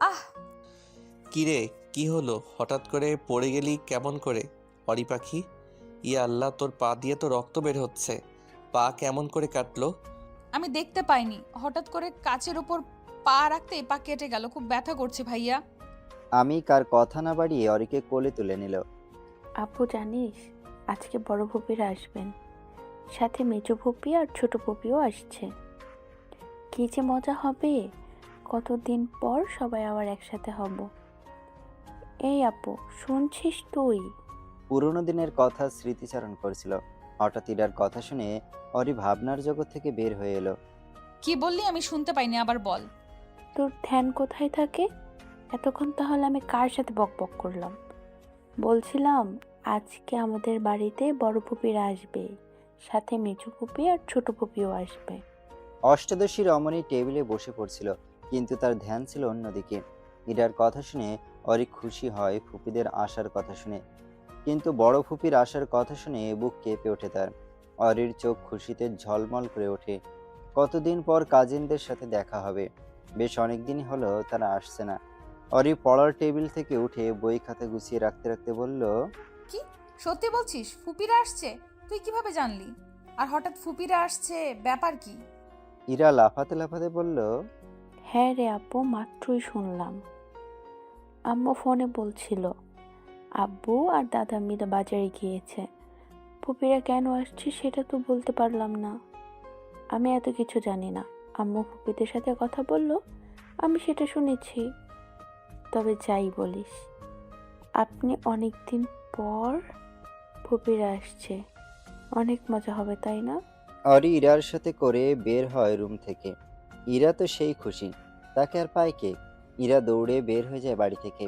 আহ! কিরে, কি হলো? হঠাৎ করে পড়ে গেলি কেমন করে? অরি পাখি, ইয়া আল্লাহ, তোর পা দিয়ে তো রক্ত বের হচ্ছে। পা কেমন করে কাটলো? আমি দেখতে পাইনি। হঠাৎ করে কাচের উপর পা রাখতে পা কেটে গেল। খুব ব্যথা করছে ভাইয়া। আমি কার কথা না বাড়িয়ে অরিকে কোলে তুলে নিল। আপু জানিস, আজকে বড় ফুপিরা আসবেন, সাথে মেজো ফুপি আর ছোট ফুপিও আসছে। কি যে মজা হবে! কতদিন পর সবাই আবার একসাথে হব। এই আপু, শুনছিস তুই? পুরোনো দিনের কথা স্মৃতিচারণ করছিল। হঠাৎ ইরার কথা শুনে অরি ভাবনার জগৎ থেকে বের হয়ে এলো। কি বললি আমি শুনতে পাইনি, আবার বল। তোর ধ্যান কোথায় থাকে? এতক্ষণ তাহলে আমি কার সাথে বকবক করলাম? বলছিলাম আজকে আমাদের বাড়িতে বড় ফুপিরা আসবে, সাথে মেজো ফুপি আর ছোট ফুপিও আসবে। অষ্টাদশী রমণী টেবিলে বসে পড়ছিল, কিন্তু তার ধ্যান ছিল অন্যদিকে। ইরার কথা শুনে অরি খুশি হয় ফুপিদের আসার কথা শুনে, কিন্তু বড় ফুপির আসার কথা শুনে বুক কেঁপে ওঠে তার। অরির চোখ খুশিতে ঝলমল করে ওঠে। কতদিন পর কাজিনদের সাথে দেখা হবে। বেশ অনেকদিনই হলো তারা আসছে না। অরি পড়ার টেবিল থেকে উঠে বই খাতা গুছিয়ে রাখতে রাখতে বলল, কি? সত্যি বলছিস ফুপিরা আসছে? তুই কিভাবে জানলি? আর হঠাৎ ফুপিরা আসছে, ব্যাপার কি? ইরা লাফাতে লাফাতে বলল, হ্যাঁ রে আপু, মাত্রই শুনলাম। আম্মু ফোনে বলছিল আব্বু আর দাদা মিলে বাজারে গিয়েছে। ফুপিরা কেন আসছে সেটা তো বলতে পারলাম না। আমি এত কিছু জানি না। আম্মু ফুপিদের সাথে কথা বললো, আমি সেটা শুনেছি। তবে যাই বলিস, আপনি অনেক দিন পর ফুপিরা আসছে, অনেক মজা হবে তাই না? অরি ইরার সাথে করে বের হয় রুম থেকে। ইরা তো সেই খুশি, তাকে আর পায় কে। ইরা দৌড়ে বের হয়ে যায় বাড়ি থেকে।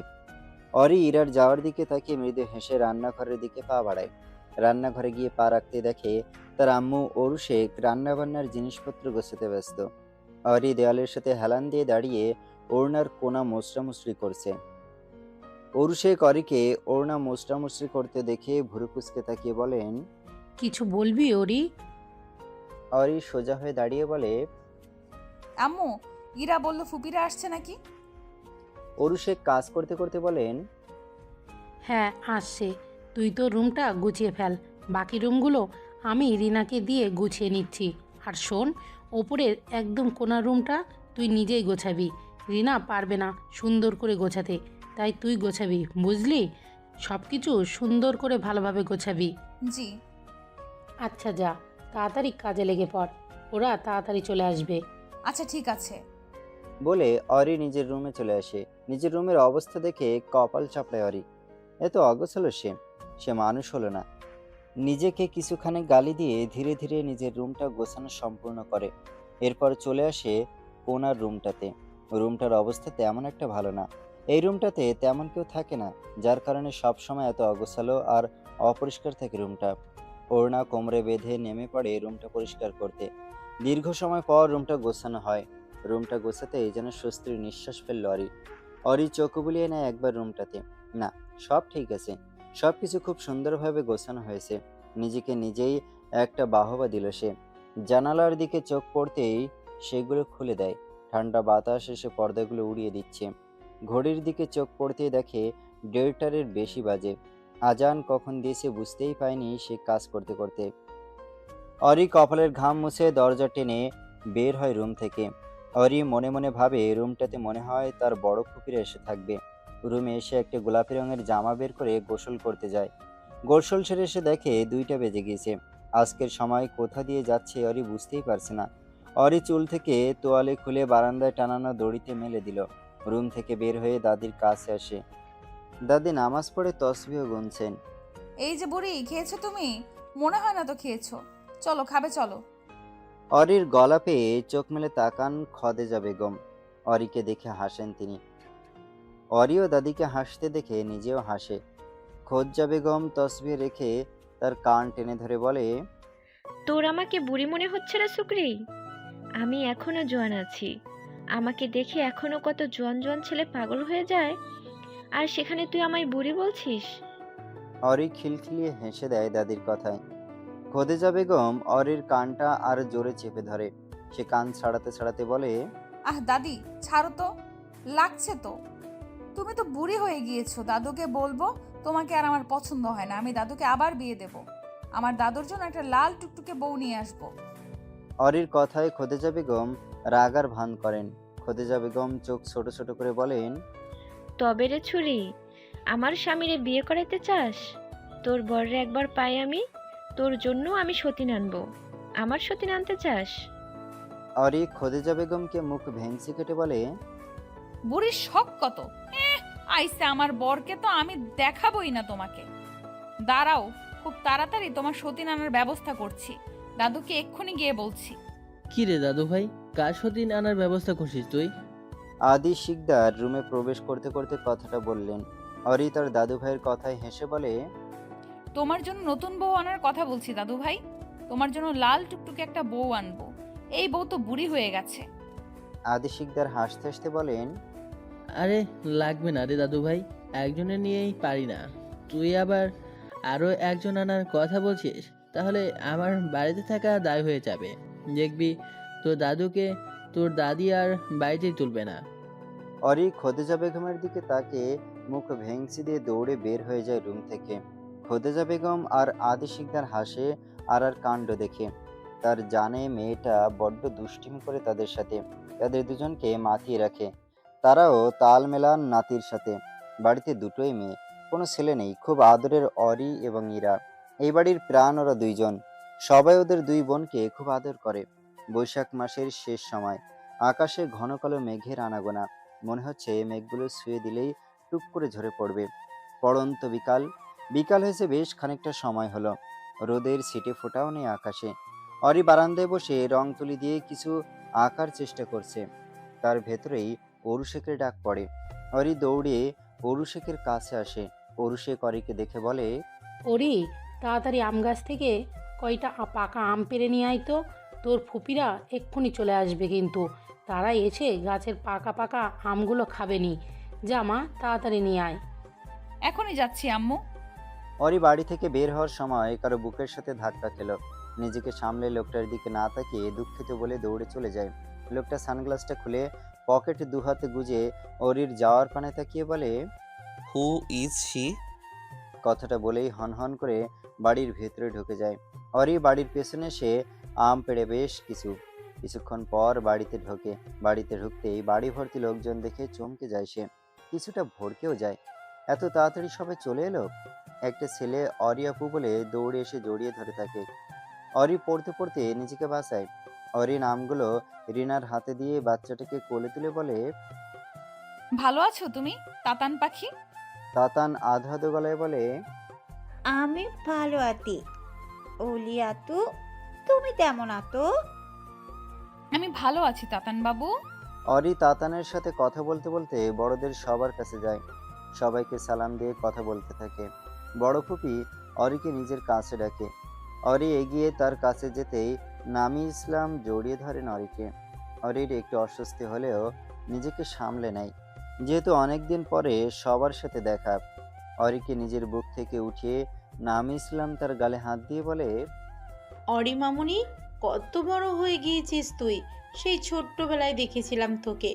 অরি ইরার যাওয়ার দিকে তাকিয়ে মৃদু হেসে রান্নাঘরের দিকে পা বাড়ায়। রান্নাঘরে গিয়ে পা রাখতে দেখে তার আম্মু অরুষেক রান্নাবান্নার জিনিসপত্র গোছাতে ব্যস্ত। অরি দেওয়ালের সাথে হেলান দিয়ে দাঁড়িয়ে ওড়নার কোনা মোচড়ামুচড়ি করছে। অরুষেক অরিকে ওড়না মোচড়ামুচড়ি করতে দেখে ভুরু কুঁচকে তাকিয়ে বলেন। কিছু বলবি ওরি? অরি সোজা হয়ে দাঁড়িয়ে বলে, আম্মু, ইরা বলল ফুপিরা আসছে নাকি? অরুষেক কাজ করতে করতে বলেন, হ্যাঁ আসছে। তুই তো রুমটা গুছিয়ে ফেল, বাকি রুমগুলো আমি রিনাকে দিয়ে গুছিয়ে নিচ্ছি। আর শোন, ওপরের একদম কোণার রুমটা তুই নিজেই গোছাবি। রিনা পারবে না সুন্দর করে গোছাতে, তাই তুই গোছাবি, বুঝলি? সব কিছু সুন্দর করে ভালোভাবে গোছাবি। জি। আচ্ছা যা, তাড়াতাড়ি কাজে লেগে পড়, ওরা তাড়াতাড়ি চলে আসবে। আচ্ছা ঠিক আছে। বলে অরি নিজের রুমে চলে আসে। নিজের রুমের অবস্থা দেখে কপাল চাপড়ায় অরি। এত অগোছালো সে, সে মানুষ হলো না। নিজেকে কিছুখানি গালি দিয়ে ধীরে ধীরে নিজের রুমটা গোছানো সম্পূর্ণ করে। এরপর চলে আসে কোনার রুমটাতে। রুমটার অবস্থা তেমন একটা ভালো না। এই রুমটাতে তেমন কেউ থাকে না, যার কারণে সব সময় এত অগোছালো আর অপরিষ্কার থাকে রুমটা। ওড়না কোমরে বেঁধে নেমে পড়ে রুমটা পরিষ্কার করতে। দীর্ঘ সময় পর রুমটা গোছানো হয়। রুমটা গোছাতেই যেন স্বস্তির নিঃশ্বাস ফেলল অরি। অরি চোখ বুলিয়ে নেয় একবার রুমটাতে। না, সব ঠিক আছে। সবকিছু খুব সুন্দরভাবে গোছানো হয়েছে। নিজেকে নিজেই একটা বাহবা দিল সে। জানালার দিকে চোখ পড়তেই সেগুলো খুলে দেয়। ঠান্ডা বাতাস এসে পর্দাগুলো উড়িয়ে দিচ্ছে। ঘড়ির দিকে চোখ পড়তেই দেখে 1:30টার বেশি বাজে। আজান কখন দিয়েছে বুঝতেই পায়নি সে কাজ করতে করতে। অরি কপালের ঘাম মুছে দরজা টেনে বের হয় রুম থেকে। অরি মনে মনে ভাবে রুমটাতে মনে হয় তার বড় ফুপিরা এসে থাকবে। রুমে এসে একটা গোলাপি রঙের জামা বের করে গোসল করতে যায়। গোসল সেরে এসে দেখে 2টা বেজে গিয়েছে। আজকের সময় কোথা দিয়ে যাচ্ছে অরি বুঝতেই পারছে না। অরি চুল থেকে তোয়ালে খুলে বারান্দায় টানানো দড়িতে মেলে দিল। রুম থেকে বের হয়ে দাদির কাছে আসে। দাদি নামাজ পড়ে তসবিহ গুনছেন। এই যে বুড়ি, খেয়েছো তুমি? মনে হয় না তো খেয়েছো। চলো খাবে, চলো। অরির গলা পেয়ে চোখ মেলে তাকান খদেজা বেগম। অরিকে দেখে হাসেন তিনি। অরিও দাদিকে হাসতে দেখে নিজেও হাসে। খোজ্জা বেগম তসবিহ রেখে তার কান টেনে ধরে বলে, তোর আমাকে বুড়ি মনে হচ্ছে না সুকরি? আমি এখনো জোয়ান আছি। আমাকে দেখে এখনো কত জোয়ান জোয়ান ছেলে পাগল হয়ে যায়, আর সেখানে তুই আমায় বুড়ি বলছিস? অরি খিলখিলিয়ে হেসে দেয় দাদির কথায়। খোদেজা বেগম অরির কানটা আর জোরে চেপে ধরে। সে কান ছাড়াতে ছাড়াতে বলে, আহ দাদি, ছাড়ো তো। লাগছে তো। তুমি তো বুড়ি হয়ে গিয়েছো, দাদুকে বলবো তোমাকে আর আমার পছন্দ হয় না, আমি দাদুকে আবার বিয়ে দেব। আমার দাদুর জন্য একটা লাল টুকটুকে বউ নিয়ে আসবো। অরির কথায় খোদেজা বেগম রাগার ভান করেন। খোদেজা বেগম চোখ ছোট ছোট করে বলেন, তবে রে ছুরি, আমার স্বামীরে বিয়ে করাইতে চাস? তোর বররে একবার পাই আমি, তোর জন্য আমি সতীন আনবো। আমার সতীন আনতে চাস? অরি খোদেজা বেগমকে মুখ ভেংচি কেটে বলে, বুড়ির শখ কত! আইসে আমার বরকে তো আমি দেখাবই না তোমাকে। দাঁড়াও, খুব তাড়াতাড়ি তোমার সতীন আনার ব্যবস্থা করছি। দাদুকে এক্ষুনি গিয়ে বলছি। কি রে দাদু ভাই, কার সতীন আনার ব্যবস্থা করছিস তুই? আদি শিকদার রুমে প্রবেশ করতে করতে কথাটা বললেন। অরি তার দাদু ভাইয়ের কথায় হেসে বলে, তোমার জন্য নতুন বউ আনার কথা বলছি দাদু ভাই। তোমার জন্য লাল টুকটুকে একটা বউ আনবো। এই বউ তো বুড়ি হয়ে গেছে। আদি শিকদার হাসতে হাসতে বলেন, আরে লাগবে না রে দাদু ভাই, একজনের নিয়েই পারি না, তুই আবার আরো একজন আনার কথা বলছিস? তাহলে আমার বাড়িতে থাকা দায় হয়ে যাবে। দেখবি তোর দাদুকে তোর দাদি আর বাড়িতেই তুলবে না। অরি খোদেজা বেগমের দিকে তাকে মুখ ভেংচি দিয়ে দৌড়ে বের হয়ে যায় রুম থেকে। খোদেজা বেগম আর আদি শিকদার হাসে আর কাণ্ড দেখে। তার জানে মেয়েটা বড্ড দুষ্টিমি করে তাদের সাথে, তাদের দুজনকে মাতিয়ে রাখে। তারাও তাল মেলান নাতির সাথে। বাড়িতে দুটোই মেয়ে, কোনো ছেলে নেই। খুব আদরের অরি এবং ইরা। এই বাড়ির প্রাণ ওরা দুইজন। সবাই ওদের দুই বোনকে খুব আদর করে। বৈশাখ মাসের শেষ সময়, আকাশে ঘন কালো মেঘের আনাগোনা। মনে হচ্ছে মেঘগুলো ছুঁয়ে দিলেই টুক করে ঝরে পড়বে। পড়ন্ত বিকাল। বিকাল হয়েছে, বেশ খানিকটা সময় হলো। রোদের ছিটে ফোঁটাও নেই আকাশে। অরি বারান্দায় বসে রং তুলি দিয়ে কিছু আঁকার চেষ্টা করছে। তার ভেতরেই অরুশেখের ডাক পড়ে। অরি দৌড়ে অরুশেখের কাছে আসে। অরুশেখ অরিকে দেখে বলে, ওরি, তাড়াতাড়ি আম গাছ থেকে কয়টা পাকা আম পেড়ে নিয়ে আয় তো। তোর ফুপিরা এক্ষুনি চলে আসবে কিন্তু, তারা এসে গাছের পাকা পাকা আমগুলো খাবে নি। যা মা, তাড়াতাড়ি নিয়ে আয়। এখনই যাচ্ছি আম্মু। অরি বাড়ি থেকে বের হওয়ার সময় কারো বুকের সাথে ধাক্কা খেল। নিজেকে সামলে লোকটার দিকে না তাকিয়ে দুঃখিত বলে দৌড়ে চলে যায়। লোকটা সানগ্লাসটা খুলে পকেটে দুহাতে গুজে অরির যাওয়ার পানে তাকিয়ে বলে, হু ইজ শি? কথাটা বলেই হনহন করে বাড়ির ভেতরে ঢুকে যায়। অরি বাড়ির পেছনে এসে আম পেড়ে বেশ কিছুক্ষণ পর বাড়িতে ঢোকে। বাড়িতে ঢুকতেই বাড়ি ভর্তি লোকজন দেখে চমকে যায় সে, কিছুটা ভড়কেও যায়। এত তাড়াতাড়ি সবাই চলে এলো? একটা ছেলে অরি আপু বলে দৌড়ে এসে জড়িয়ে ধরে তাকে। অরি পড়তে পড়তে নিজেকে বাঁচায়। অরি নামগুলো রিনার হাতে দিয়ে বাচ্চাটাকে কোলে তুলে বলে, ভালো আছো তুমি, তাতান পাখি? তাতান আধো আধো গলায় বলে, আমি ভালো আছি। ওলি আতু, তুমি তেমন আতো? আমি ভালো আছি তাতান বাবু। অরি তাতানের সাথে কথা বলতে বলতে বড়দের সবার কাছে যায়। সবাইকে সালাম দিয়ে কথা বলতে থাকে। বড় ফুপি অরিকে নিজের কাছে ডাকে। অরি এগিয়ে তার কাছে যেতেই নামি ইসলাম জড়িয়ে ধরেন অরিকে। অরির একটু অস্বস্তি হলেও নিজেকে সামলে নেয়, যেহেতু অনেকদিন পরে সবার সাথে দেখা। অরিকে নিজের বুক থেকে উঠিয়ে নামি ইসলাম তার গালে হাত দিয়ে বলে, অরি মামুনি, কত বড় হয়ে গিয়েছিস তুই। সেই ছোট্টবেলায় দেখেছিলাম তোকে,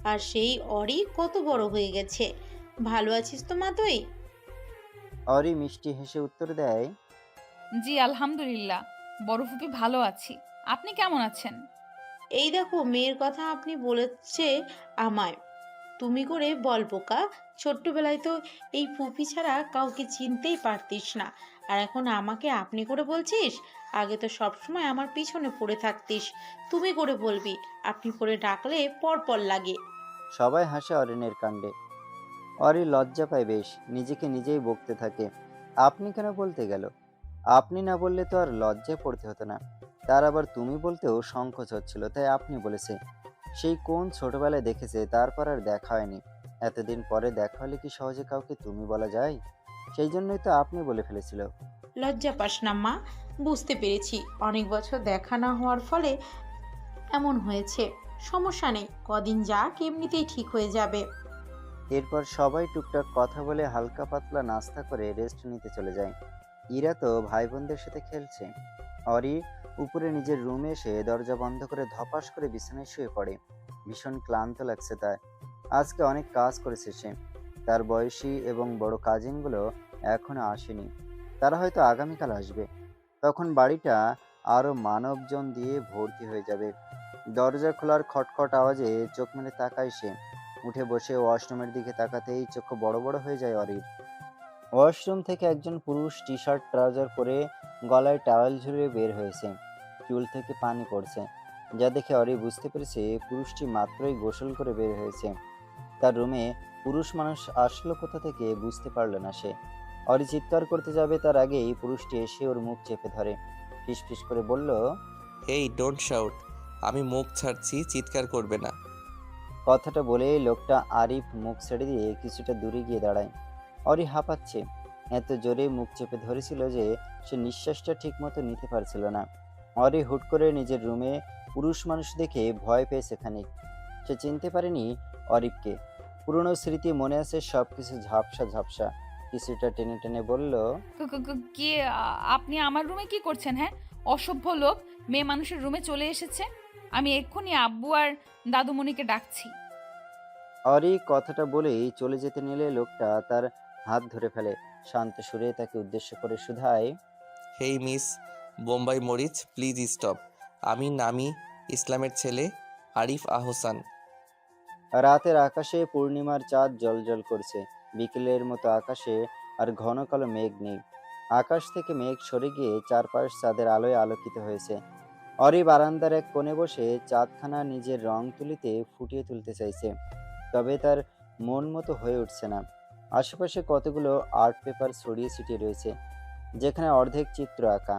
আর সেই অরি কত বড় হয়ে গেছে। ভালো আছিস তো মা তুই? অরি মিষ্টি হেসে উত্তর দেয়, জি আলহামদুলিল্লাহ, বড় ফুপি ভালো আছি। আপনি কেমন আছেন? এই দেখো, মেয়ের কথা আপনি বলেছে আমায় তুমি করে বল বোকা। ছোট্টবেলায় তো এই ফুপি ছাড়া কাউকে চিনতেই পারতিস না, আর এখন আমাকে আপনি করে বলছিস? আগে তো সবসময় আমার পিছনে পড়ে থাকতিস। তুমি করে বলবি, আপনি করে ডাকলে পর লাগে। সবাই হাসে অরিনের কাণ্ডে। অরি লজ্জা পায় বেশ, নিজেকে নিজেই বকতে থাকে। আপনি কেন বলতে গেল? আপনি না বললে তো আর লজ্জায় পড়তে হতো না। তার আবার তুমি বলতেও সংকোচ হচ্ছিল, তাই আপনি বলেছে। সেই কোন ছোটবেলায় দেখেছে, তারপর আর দেখা হয়নি। এতদিন পরে দেখা হলে কি সহজে কাউকে তুমি বলা যায়? সেই জন্যই তো আপনি বলে ফেলেছিল। লজ্জা পাস না মা, বুঝতে পেরেছি অনেক বছর দেখা না হওয়ার ফলে এমন হয়েছে। সমস্যা নেই, কদিন যাক, এমনিতেই ঠিক হয়ে যাবে। এরপর সবাই টুকটাক কথা বলে হালকা পাতলা নাস্তা করে রেস্ট নিতে চলে যায়। ইরা তো ভাই বোনদের সাথে খেলছে। অরি উপরে নিজের রুমে এসে দরজা বন্ধ করে ধপাস করে বিছানায় শুয়ে পড়ে। ভীষণ ক্লান্ত লাগছে তার। আজকে অনেক কাজ করেছে সে। তার বয়সী এবং বড় কাজিনগুলো এখনো আসেনি। তারা হয়তো আগামীকাল আসবে। তখন বাড়িটা আরো মানবজন দিয়ে ভর্তি হয়ে যাবে। দরজা খোলার খটখট আওয়াজে চোখ মেলে তাকায় সে। উঠে বসে ওয়াশরুমের দিকে তাকাতেই চক্ষু বড় বড় হয়ে যায় অরির। ওয়াশরুম থেকে একজন পুরুষ টি শার্ট ট্রাউজার পরে গলায় টাওয়েল ঝুলিয়ে বের হয়েছে। চুল থেকে পানি পড়ছে, যা দেখে অরি বুঝতে পেরেছে পুরুষটি মাত্রই গোসল করে বের হয়েছে। তার রুমে পুরুষ মানুষ আসলো কোথা থেকে বুঝতে পারল না সে। অরি চিৎকার করতে যাবে তার আগেই পুরুষটি এসে ওর মুখ চেপে ধরে। ফিসফিস করে বলল, এই ডোন্ট শাউট, আমি মুখ ছাড়ছি, চিৎকার করবে না। কথাটা বলে লোকটা আরিফ মুখ ছেড়ে দিয়ে কিছুটা দূরে গিয়ে দাঁড়ায়। অরি হাঁপাচ্ছে, এত জোরে মুখ চেপে ধরেছিল যে সে নিঃশ্বাসটা ঠিক মতো নিতে পারছিল না। অরি হুট করে নিজের রুমে পুরুষ মানুষ দেখে ভয় পেয়েছে খানিক। সে চিনতে পারেনি অরিফকে। পুরনো স্মৃতি মনে আছে, সবকিছু ঝাপসা ঝাপসা। কিছুটা টেনে টেনে বলল, কি আপনি আমার রুমে কি করছেন? হ্যাঁ, অসভ্য লোক, মেয়ে মানুষের রুমে চলে এসেছে। আমি এক্ষুনি আব্বু আর দাদুমণিকে ডাকছি। অরি কথাটা বলেই চলে যেতে নিলে লোকটা তার হাত ধরে ফেলে। শান্ত সুরে তাকে উদ্দেশ্য করে শুধায়, হেই মিস বোম্বাই মরিচ, প্লিজ স্টপ। আমি নামি ইসলামের ছেলে আরিফ আহসান। রাতের আকাশে পূর্ণিমার চাঁদ জ্বলজ্বল করছে। বিকেলের মতো আকাশে আর ঘন কালো মেঘ নেই। আকাশ থেকে মেঘ সরে গিয়ে চারপাশ চাঁদের আলোয় আলোকিত হয়েছে। অরি বারান্দার এক কোণে বসে চাঁদখানা নিজের রং তুলিতে ফুটিয়ে তুলতে চাইছে, তবে তার মন মতো হয়ে উঠছে না। আশেপাশে কতগুলো আর্ট পেপার ছড়িয়ে ছিটিয়ে রয়েছে, যেখানে অর্ধেক চিত্র আঁকা।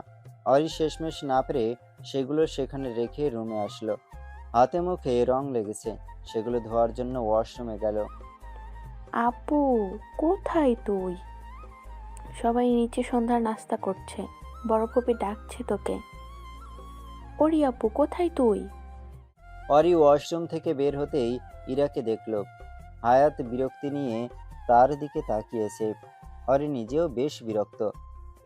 অরি শেষমেশ না পেরে সেগুলো সেখানে রেখে রুমে আসলো। হাতে মুখে রং লেগেছে, সেগুলো ধোয়ার জন্য ওয়াশরুমে গেল। আপু, কোথায় তুই? সবাই নিচে সন্ধ্যার নাস্তা করছে, বড় কপি ডাকছে তোকে। ওরি আপু, কোথায় তুই? অরি ওয়াশরুম থেকে বের হতেই ইরাকে দেখল। হায়াত বিরক্তি নিয়ে তার দিকে তাকিয়েছে। অরি নিজেও বেশ বিরক্ত।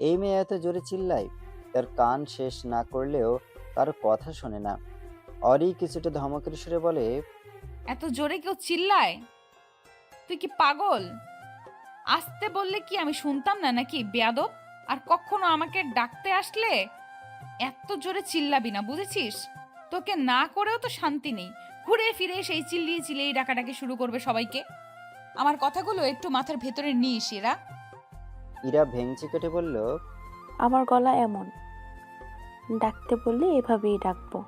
এই মেয়ে এত জোরে চিল্লায়, তার কান শেষ না করলেও কারো কথা শোনে না। অরি কিছুটা ধমকের সুরে বলে, এত জোরে কেউ চিল্লায়? তুই কি পাগল? আসতে বললে কি আমি শুনতাম না নাকি, বেয়াদব? আর কখনো আমাকে ডাকতে আসলে এত জোরে চিল্লাবি না, বুঝেছিস? তোকে না করেও তো শান্তি নেই, ঘুরে ফিরে সেই চিল্লিয়ে চিল্লিয়ে ডাকাডাকি শুরু করবে সবাইকে। আমার কথাগুলো একটু মাথার ভেতরে নিস এরা। ইরা ভেঙচি কেটে বলল, আমার গলা এমন, ডাকতে বললে এভাবেই ডাকবো।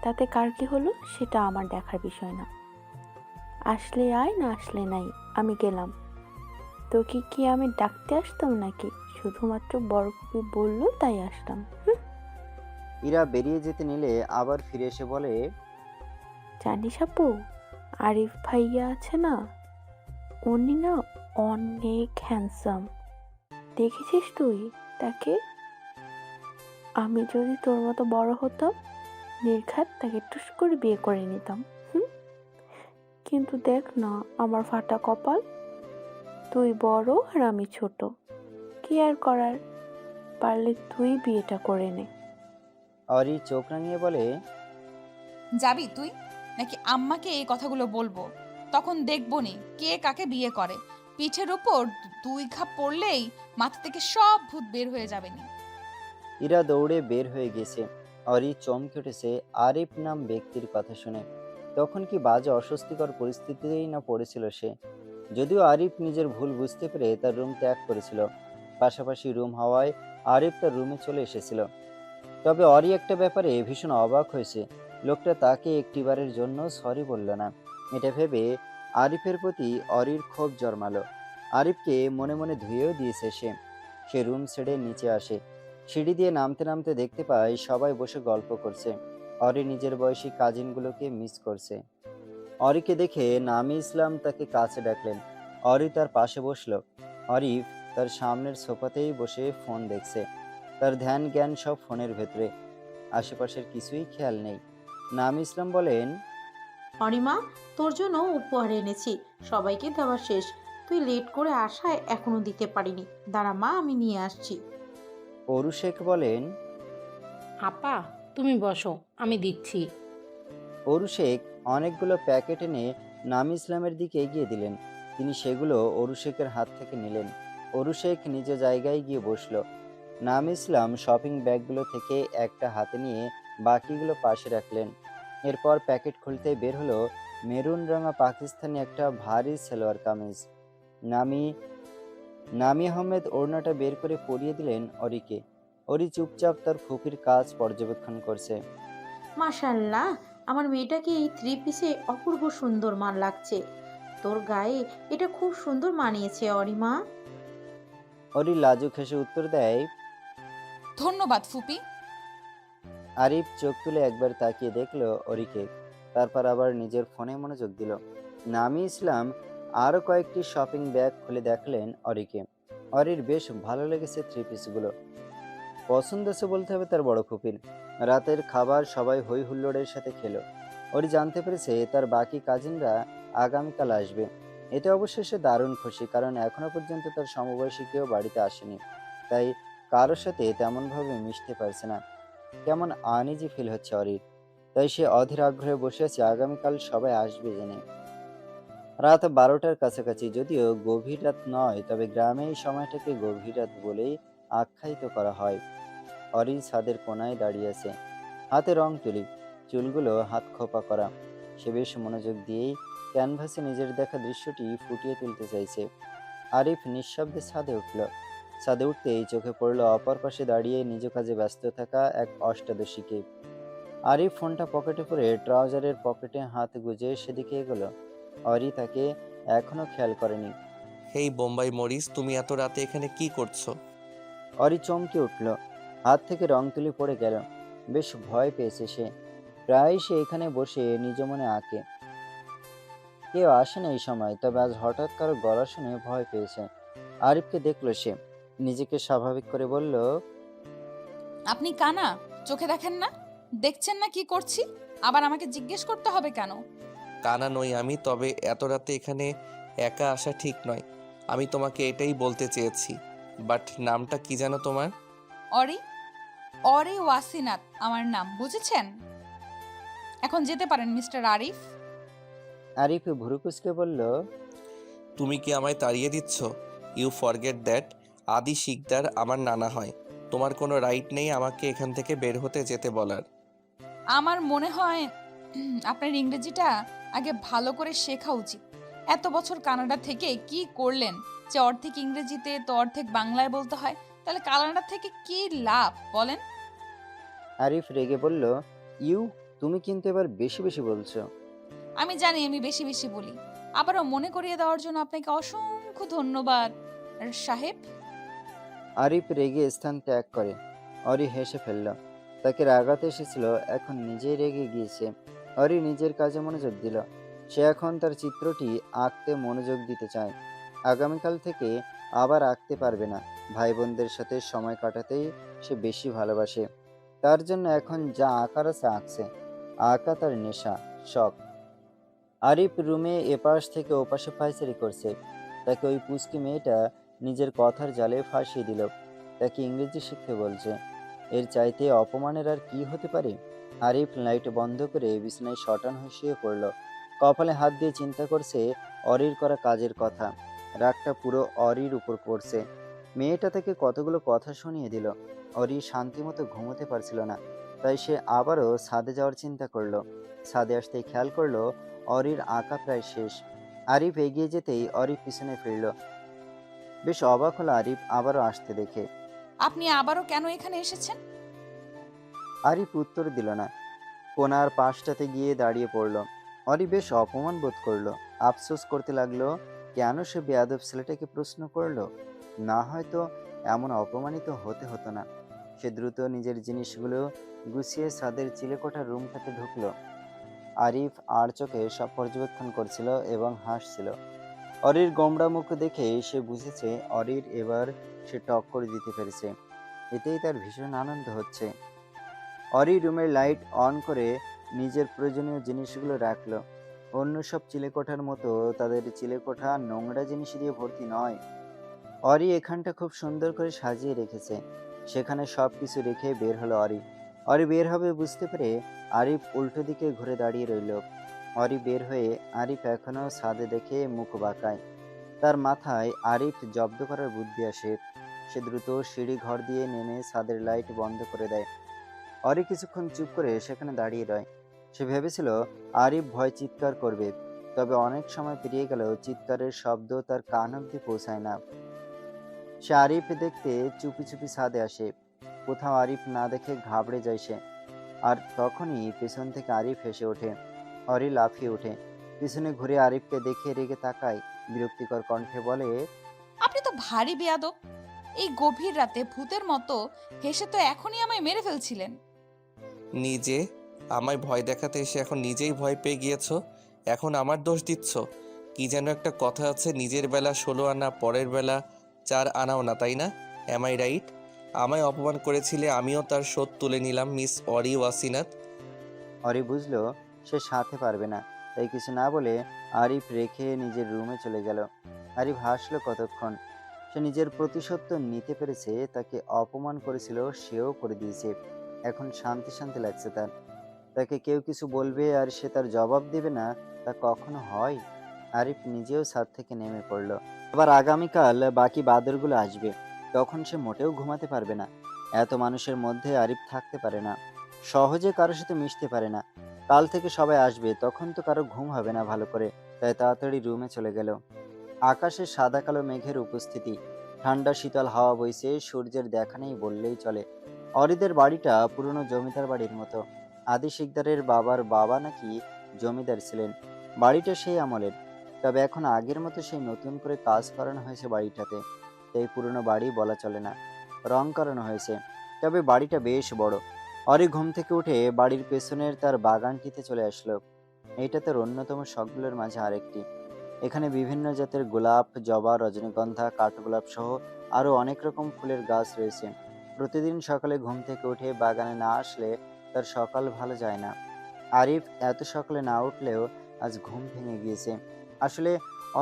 তাতে কার কি হলো সেটা আমার দেখার বিষয় না। আসলে আয়, না আসলে নাই, আমি গেলাম। তোকে কি আমি ডাকতে আসতাম নাকি? শুধুমাত্র বড় কপি বললো তাই আসলাম। ইরা বেরিয়ে যেতে নিলে আবার ফিরে এসে বলে, জানিস আপু, আরিফ ভাইয়া আছে না, উনি না অনেক হ্যান্ডসাম। দেখেছিস তুই তাকে? আমি যদি তোর মতো বড় হতাম, নির্ঘাত তাকে টুস করে বিয়ে করে নিতাম। কিন্তু দেখ না আমার ফাটা কপাল, তুই বড় আর আমি ছোট। কি আর করার, পারলে তুই বিয়েটা করে নে। অরি চোখ রাঙিয়ে বলে, যাবি তুই, নাকি আম্মাকে এই কথাগুলো বলবো? তখন দেখবো নি কে কাকে বিয়ে করে। পিঠের উপর দুই ঘা পড়লেই মাথা থেকে সব ভূত বের হয়ে যাবে নি। ইরা দৌড়ে বের হয়ে গেছে। অরি চমকে উঠেছে আরিফ নাম ব্যক্তির কথা শুনে। তখন কি বাজে অস্বস্তিকর পরিস্থিতিতেই না পড়েছিল সে। যদিও আরিফ নিজের ভুল বুঝতে পেরে তার রুম ত্যাগ করেছিল, পাশাপাশি রুম হওয়ায় আরিফ তার রুমে চলে এসেছিল। তবে অরি একটা ব্যাপারে ভীষণ অবাক হয়েছে, লোকটা তাকে একটিবারের জন্য সরি বলল না। এটা ভেবে আরিফের প্রতি অরির ক্ষোভ জন্মালো। আরিফকে মনে মনে ধুয়েও দিয়েছে সে। সে রুম ছেড়ে নিচে আসে। সিঁড়ি দিয়ে নামতে নামতে দেখতে পায় সবাই বসে গল্প করছে। অরি নিজের বয়সী কাজিনগুলোকে মিস করছে। অরিকে দেখে নামি ইসলাম তাকে কাছে ডাকলেন। অরি তার পাশে বসলো। অরিফ তার সামনের সোফাতেই বসে ফোন দেখছে। তার ধ্যান জ্ঞান সব ফোনের ভেতরে, আশেপাশের কিছুই খেয়াল নেই। নামি ইসলাম বলেন, অরিমা, তোর জন্য উপহার এনেছি, সবাইকে দেওয়া শেষ। তুই লেট করে আসায় এখনো দিতে পারিনি। দাঁড়া মা, আমি নিয়ে আসছি। অরু শেখ বলেন, আপা তুমি বসো, আমি দিচ্ছি। অরু শেখ অনেকগুলো প্যাকেট এনে নামি ইসলামের দিকে এগিয়ে দিলেন। তিনি সেগুলো অরু শেখের হাত থেকে নিলেন। অরু শেখ নিজ জায়গায় গিয়ে বসলো। নাম ইসলাম শপিং ব্যাগগুলো থেকে একটা হাতে নিয়ে বাকিগুলো পাশে রাখলেন। এরপর প্যাকেট খুলতে বের হলো মেরুন রঙা পাকিস্তানি একটা ভারী সালোয়ার কামিজ। নামি নামি আহমেদ ওড়নাটা বের করে পরিয়ে দিলেন অরিকে। অরি চুপচাপ তার ফুপির কাজ পর্যবেক্ষণ করছে। মাশাল্লাহ, আমার মেয়েটাকে এই থ্রি পিসে অপূর্ব সুন্দর মান লাগছে। তোর গায়ে এটা খুব সুন্দর মানিয়েছে অরিমা। অরি লাজুক হেসে উত্তর দেয়। ধন্যবাদ ফুপি। আরিফ চোখ তুলে একবার তাকিয়ে দেখলো অরিকে, তারপর আবার নিজের ফোনে মনোযোগ দিল। নামি ইসলাম আরো কয়েকটি শপিং ব্যাগ খুলে দেখলেন অরিকে। অরির বেশ ভালো লেগেছে থ্রি পিসগুলো। পছন্দ আছে বলতে হবে তার বড় ফুপির। রাতের খাবার সবাই হই হুল্লোড়ের সাথে খেলো। অরি জানতে পেরেছে তার বাকি কাজিনরা আগামীকাল আসবে। এতে অবশ্য সে দারুণ খুশি, কারণ এখনো পর্যন্ত তার সমবয়সী কেউ বাড়িতে আসেনি। তাই কারোর সাথে তেমনভাবে মিশতে পারছে না। কেমন আনইজি ফিল হচ্ছে অরির। তাই সে অধীর আগ্রহে বসে আছে আগামীকাল সবাই আসবে জেনে। রাত 12টার কাছাকাছি, যদিও গভীর রাত নয়, তবে গ্রামে এই সময়টাকে গভীর রাত বলেই আখ্যায়িত করা হয়। অরি ছাদের কোনায় দাঁড়িয়ে আছে, হাতে রং তুলি, চুলগুলো হাত খোপা করা। সে বেশ মনোযোগ দিয়েই ক্যানভাসে নিজের দেখা দৃশ্যটি ফুটিয়ে তুলতে চাইছে। আরিফ নিঃশব্দে ছাদে উঠল। ছাদে উঠতেই চোখে পড়ল অপর পাশে দাঁড়িয়ে নিজ কাজে ব্যস্ত থাকা এক অষ্টাদশীকে। আরিফ ফোনটা পকেটে করে ট্রাউজারের পকেটে হাত গুজে সেদিকে এগোলো। অরি তাকে এখনো খেয়াল করেনি। হেই বোম্বাই মরিস, তুমি এত রাতে এখানে কি করছো? অরি চমকে উঠল, হাত থেকে রং তুলি পড়ে গেল। বেশ ভয় পেয়েছে সে। প্রায় সে এখানে বসে নিজ মনে আঁকে। কেউ আসে না এই সময়, তবে আজ হঠাৎ কারো গলা শুনে ভয় পেয়েছে। আরিফকে দেখলো সে, নিজেকে স্বাভাবিক করে বলল, আপনি কানা, চোখে দেখেন না? দেখছেন না কি করছি? আবার আমাকে জিজ্ঞেস করতে হবে কেন? কানা নই আমি, তবে এত রাতে এখানে একা আসা ঠিক নয়। আমি তোমাকে এটাই বলতে চেয়েছি। বাট নামটা কি জানো তোমার? অরি, অরি ওয়াসিনাথ আমার নাম, বুঝেছেন? এখন যেতে পারেন মিস্টার আরিফ। আরিফ ভুরু কুঁচকে বলল, তুমি কি আমায় তাড়িয়ে দিচ্ছ? ইউ ফরগেট দ্যাট আদি শিকদার আমার নানা হয়। তোমার কোনো রাইট নেই আমাকে এখান থেকে বের হতে যেতে বলার। আমার মনে হয় আপনার ইংরেজিটা আগে ভালো করে শেখা উচিত। এত বছর কানাডা থেকে কি করলেন যে অর্ধেক ইংরেজিতে তো অর্ধেক বাংলায় বলতে হয়? তাহলে কানাডা থেকে কি লাভ বলেন? আরিফ রেগে বলল, ইউ, তুমি কিন্তু এবার বেশি বেশি বলছো। আমি জানি আমি বেশি বেশি বলি। আবারও মনে করিয়ে দেওয়ার জন্য আপনাকে অসংখ্য ধন্যবাদ সাহেব। আরিফ রেগে স্থান ত্যাগ করে। অরি হেসে ফেলল। তাকে রাগাতে এসেছিল, এখন নিজেই রেগে গিয়েছে। অরি নিজের কাজে মনোযোগ দিল। সে এখন তার চিত্রটি আঁকতে মনোযোগ দিতে চায়। আগামীকাল থেকে আবার আঁকতে পারবে না। ভাই বোনদের সাথে সময় কাটাতেই সে বেশি ভালোবাসে। তার জন্য এখন যা আঁকার আছে আঁকছে। আঁকা তার নেশা, শখ। আরিফ রুমে এপাশ থেকে ওপাশে পায়চারি করছে। তাকে ওই পুচকি মেয়েটা নিজের কথার জালে ফাঁসিয়ে দিল। তাকে ইংরেজি শিখতে বলছে। এর চাইতে অপমানের আর কি হতে পারে? আরিফ লাইট বন্ধ করে বিছানায় শটান হয়ে শুয়ে পড়ল। কপালে হাত দিয়ে চিন্তা করছে অরির করা কাজের কথা। রাগটা পুরো অরির উপর পড়ছে। মেয়েটা তাকে কতগুলো কথা শুনিয়ে দিল। অরি শান্তিমতো ঘুমোতে পারছিল না। তাই সে আবারও ছাদে যাওয়ার চিন্তা করলো। ছাদে আসতেই খেয়াল করলো অরির আঁকা প্রায় শেষ। আরিফ এগিয়ে যেতেই অরি পিছনে ফিরল। বেশ অবাক হলো আরিফ আবারও আসতে দেখে। আপনি আবারও কেন এখানে এসেছেন? আরিফ উত্তর দিল না। কোনার পাশটাতে গিয়ে দাঁড়িয়ে পড়ল। অরি বেশ অপমান বোধ করলো। আফসোস করতে লাগলো কেন সে বেয়াদব ছেলেটাকে প্রশ্ন করলো। না হয়তো এমন অপমানিত হতে হতো না। সে দ্রুত নিজের জিনিসগুলো গুছিয়ে ছাদের চিলেকোঠার রুমটাতে ঢুকলো। আরিফ আর চোখে সব পর্যবেক্ষণ করছিল এবং হাসছিল। অরির গোমড়া মুখ দেখে সে বুঝেছে অরির এবার সে টক্কর দিতে পেরেছে। এতেই তার ভীষণ আনন্দ হচ্ছে। অরি রুমের লাইট অন করে নিজের প্রয়োজনীয় জিনিসগুলো রাখলো। অন্য সব চিলেকোঠার মতো তাদের চিলেকোঠা নোংরা জিনিস দিয়ে ভর্তি নয়। অরি এখানটা খুব সুন্দর করে সাজিয়ে রেখেছে। সেখানে সব কিছু রেখে বের হলো অরি। অরি বের হবে বুঝতে পেরে আরিফ উল্টো দিকে ঘুরে দাঁড়িয়ে রইল। অরি বের হয়ে আরিফ এখনো ছাদে দেখে মুখ বাঁকায়। তার মাথায় আরিফ জব্দ করার বুদ্ধি আসে। সে দ্রুত সিঁড়ি ঘর দিয়ে নেমে ছাদের লাইট বন্ধ করে দেয়। অরি কিছুক্ষণ চুপ করে সেখানে দাঁড়িয়ে রয়। সে ভেবেছিল আরিফ ভয় চিৎকার করবে, তবে অনেক সময় পেরিয়ে গেল চিৎকারের শব্দ তার কান অব্দি পৌঁছায় না। সে আরিফ দেখতে চুপি চুপি ছাদে আসে। কোথাও আরিফ না দেখে ঘাবড়ে যায় সে। আর তখনই পেছন থেকে আরিফ হেসে ওঠে। অরি লাফিয়ে ওঠে, পিছনে ঘুরে আরিফকে দেখে রেগে তাকায়, বিরক্তিকর কণ্ঠে বলে, আপনি তো ভারী বেয়াদব। এই গভীর রাতে ভূতের মতো হেসে তো এখনই আমায় মেরে ফেলছিলেন। নিজে আমায় ভয় দেখাতে এসে এখন নিজেই ভয় পেয়ে গিয়েছো। এখন আমার দোষ দিচ্ছ। কি যেন একটা কথা আছে, নিজের বেলা 16 আনা, পরের বেলা 4 আনাও না, তাই না? Am I right? আমায় অপমান করেছিলে, আমিও তার শোধ তুলে নিলাম, মিস অরি ওয়াসিনাথ। অরি বুঝলো সে সাথে পারবে না, তাই কিছু না বলে আরিফ রেখে নিজের রুমে চলে গেল। আরিফ হাসলো কতক্ষণ। সে নিজের প্রতিশোধ তো নিতে পেরেছে, তাকে অপমান করেছিল সেও করে দিয়েছে। এখন শান্তি শান্তি লাগছে তার। তাকে কেউ কিছু বলবে আর সে তার জবাব দেবে না, তা কখনো হয়? আরিফ নিজেও ছাদ থেকে নেমে পড়লো। আবার আগামীকাল বাকি বাদরগুলো আসবে, তখন সে মোটেও ঘুমাতে পারবে না। এত মানুষের মধ্যে আরিফ থাকতে পারে না, সহজে কারোর সাথে মিশতে পারে না। কাল থেকে সবাই আসবে, তখন তো কারো ঘুম হবে না ভালো করে, তাই তাড়াতাড়ি রুমে চলে গেল। আকাশে সাদা কালো মেঘের উপস্থিতি, ঠান্ডা শীতল হাওয়া বইছে, সূর্যের দেখা নেই বললেই চলে। অরিদের বাড়িটা পুরনো জমিদার বাড়ির মতো। আদি শিকদারের বাবার বাবা নাকি জমিদার ছিলেন। বাড়িটা সেই আমলের, তবে এখন আগের মতো সেই নতুন করে কাজ করানো হয়েছে বাড়িটাতে। তাই পুরনো বাড়ি বলা চলে না, রং করানো হয়েছে। তবে বাড়িটা বেশ বড়। অরি ঘুম থেকে উঠে বাড়ির পেছনের তার বাগানটিতে চলে আসলো। এটা তার অন্যতম শখগুলোর মাঝে আরেকটি। এখানে বিভিন্ন জাতের গোলাপ, জবা, রজনীগন্ধা, কাঠগোলাপ সহ আরো অনেক রকম ফুলের গাছ রয়েছে। প্রতিদিন সকালে ঘুম থেকে উঠে বাগানে না আসলে তার সকাল ভালো যায় না। আরিফ এত সকালে না উঠলেও আজ ঘুম ভেঙে গিয়েছে। আসলে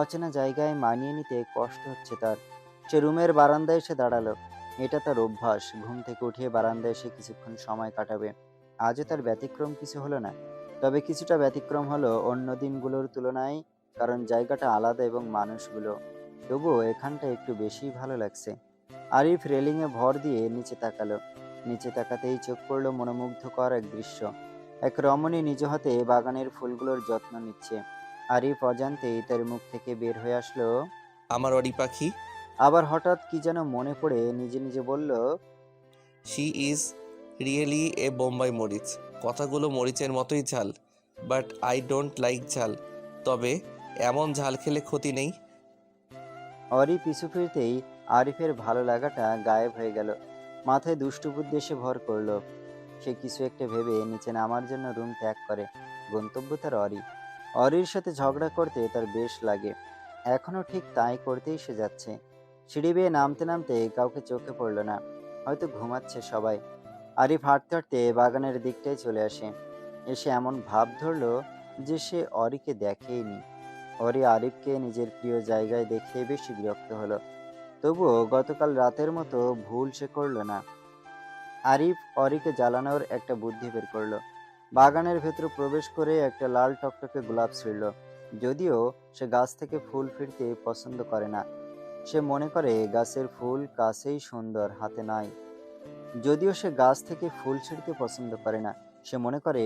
অচেনা জায়গায় মানিয়ে নিতে কষ্ট হচ্ছে তার। সে রুমের বারান্দায় এসে দাঁড়ালো। এটা তার অভ্যাস, ঘুম থেকে উঠে বারান্দায় এসে কিছুক্ষণ সময় কাটাবে। আজও তার ব্যতিক্রম কিছু হলো না, তবে কিছুটা ব্যতিক্রম হলো অন্য দিনগুলোর তুলনায়, কারণ জায়গাটা আলাদা এবং মানুষগুলো। তবুও এখানটা একটু বেশি ভালো লাগছে। আরিফ রেলিংয়ে ভর দিয়ে নিচে তাকালো। নিচে তাকাতেই চোখ পড়ল মনোমুগ্ধকর এক দৃশ্য। এক রমণী নিজ হাতে বাগানের ফুলগুলোর যত্ন নিচ্ছে। আরিফ অজান্তেই তার মুখ থেকে বের হয়ে আসলো, আমার অরি পাখি। আবার হঠাৎ কি যেন মনে পড়ে নিজে নিজে বলল, শি ইজ রিয়েলি এ বোম্বাই মরিচ। কথাগুলো মরিচের মতোই ঝাল, বাট আই ডোন্ট লাইক ঝাল। তবে এমন ঝাল খেলে ক্ষতি নেই। অরি পিছু ফিরতেই আরিফের ভালো লাগাটা গায়েব হয়ে গেল। মাথায় দুষ্টু বুদ্ধি এসে ভর করলো। সে কিছু একটা ভেবে নিচে নামার জন্য রুম ত্যাগ করে। গন্তব্য তার অরি। অরির সাথে ঝগড়া করতে তার বেশ লাগে। এখনো ঠিক তাই করতেই সে যাচ্ছে। সিঁড়ি বেয়ে নামতে নামতে কাউকে চোখে পড়ল না, হয়তো ঘুমাচ্ছে সবাই। আরিফ হাঁটতে হাঁটতে বাগানের দিকটায় চলে আসে। এসে এমন ভাব ধরলো যে সে অরিকে দেখেইনি। অরি আরিফকে নিজের প্রিয় জায়গায় দেখে বেশি বিরক্ত হলো। তবুও গতকাল রাতের মতো ভুল সে করলো না। আরিফ অরিকে জ্বালানোর একটা বুদ্ধি বের করলো। বাগানের ভেতর প্রবেশ করে একটা লাল টকটকে গোলাপ ছিঁড়ল। যদিও সে গাছ থেকে ফুল ফিরতে পছন্দ করে না, সে মনে করে গাছের ফুল কাছেই সুন্দর, হাতে নাই। যদিও সে গাছ থেকে ফুল ছিঁড়তে পছন্দ করে না, সে মনে করে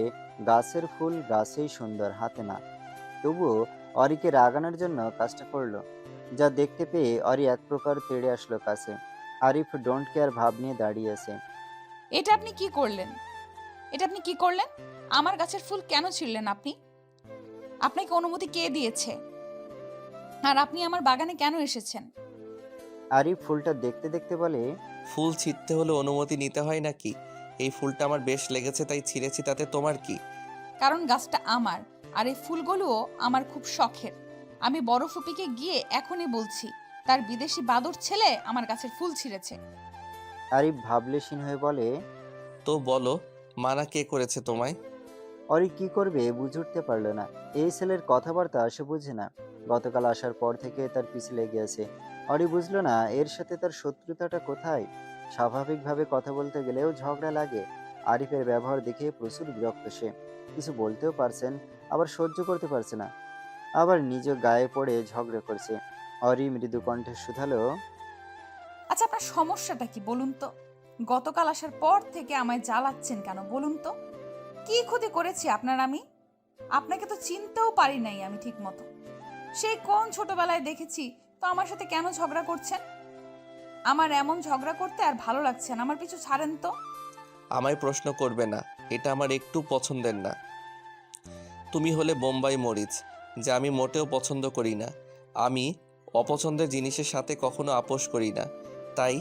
গাছের ফুল গাছেই সুন্দর, হাতে না। তবুও অরিকে রাগানোর জন্য কাজটা করলো। যা দেখতে পেয়ে অরি এক প্রকার তেড়ে আসলো কাছে। আরিফ ডোন্ট কেয়ার ভাব নিয়ে দাঁড়িয়ে আছে। এটা আপনি কি করলেন? এটা আপনি কি করলেন? আমার গাছের ফুল কেন ছিঁড়লেন আপনি? আপনাকে অনুমতি কে দিয়েছে? আর আপনি আমার বাগানে কেন এসেছেন? আরিফ ফুলটা দেখতে দেখতে বলে, ফুল ছিঁড়তে হলে অনুমতি নিতে হয় নাকি? এই ফুলটা আমার বেশ লেগেছে তাই ছিঁড়েছি, তাতে তোমার কি? কারণ গাছটা আমার, আর এই ফুলগুলোও আমার খুব শখের। আমি বড় ফুপিকে গিয়ে এখনই বলছি, তার বিদেশি বাদর ছেলে আমার গাছের ফুল ছিঁড়েছে। আরিফ ভাবলেশীন হয়ে বলে, তো বলো, মানা কে করেছে তোমায়? অরি কি করবে বুঝে উঠতে পারলো না। এই ছেলের কথাবার্তা সে বুঝে না। গতকাল আসার পর থেকে তার পিছে লেগে আছে। অরি বুঝলো না এর সাথে তার শত্রুতাটা কোথায়। স্বাভাবিকভাবে কথা বলতে গেলেও ঝগড়া লাগে। আরিফের ব্যবহার দেখে প্রচুর বিরক্ত সে। কিছু বলতেও পারছেন, আবার সহ্য করতে পারছে না, আবার নিজ গায়ে পড়ে ঝগড়া করছে। অরি মৃদু কণ্ঠে শুধালো, আচ্ছা, আপনার সমস্যাটা কি বলুন তো? গতকাল আসার পর থেকে আমায় জ্বালাচ্ছেন কেন বলুন তো? কি ক্ষতি করেছি আপনার আমি? আপনাকে তো চিনতেও পারি নাই আমি ঠিক মতো। সেই কোন ছোটবেলায় দেখেছি, তো আমার সাথে কেন ঝগড়া করছেন? আমার এমন ঝগড়া করতে আর ভালো লাগছে না, আমার পিছু ছাড়েন তো। আমায় প্রশ্ন করবে না, এটা আমার একটু পছন্দের না। তুমি হলে বোম্বাই মরিচ, যা আমি মোটেও পছন্দ করি না। আমি অপছন্দের জিনিসের সাথে কখনো আপোষ করি না, তাই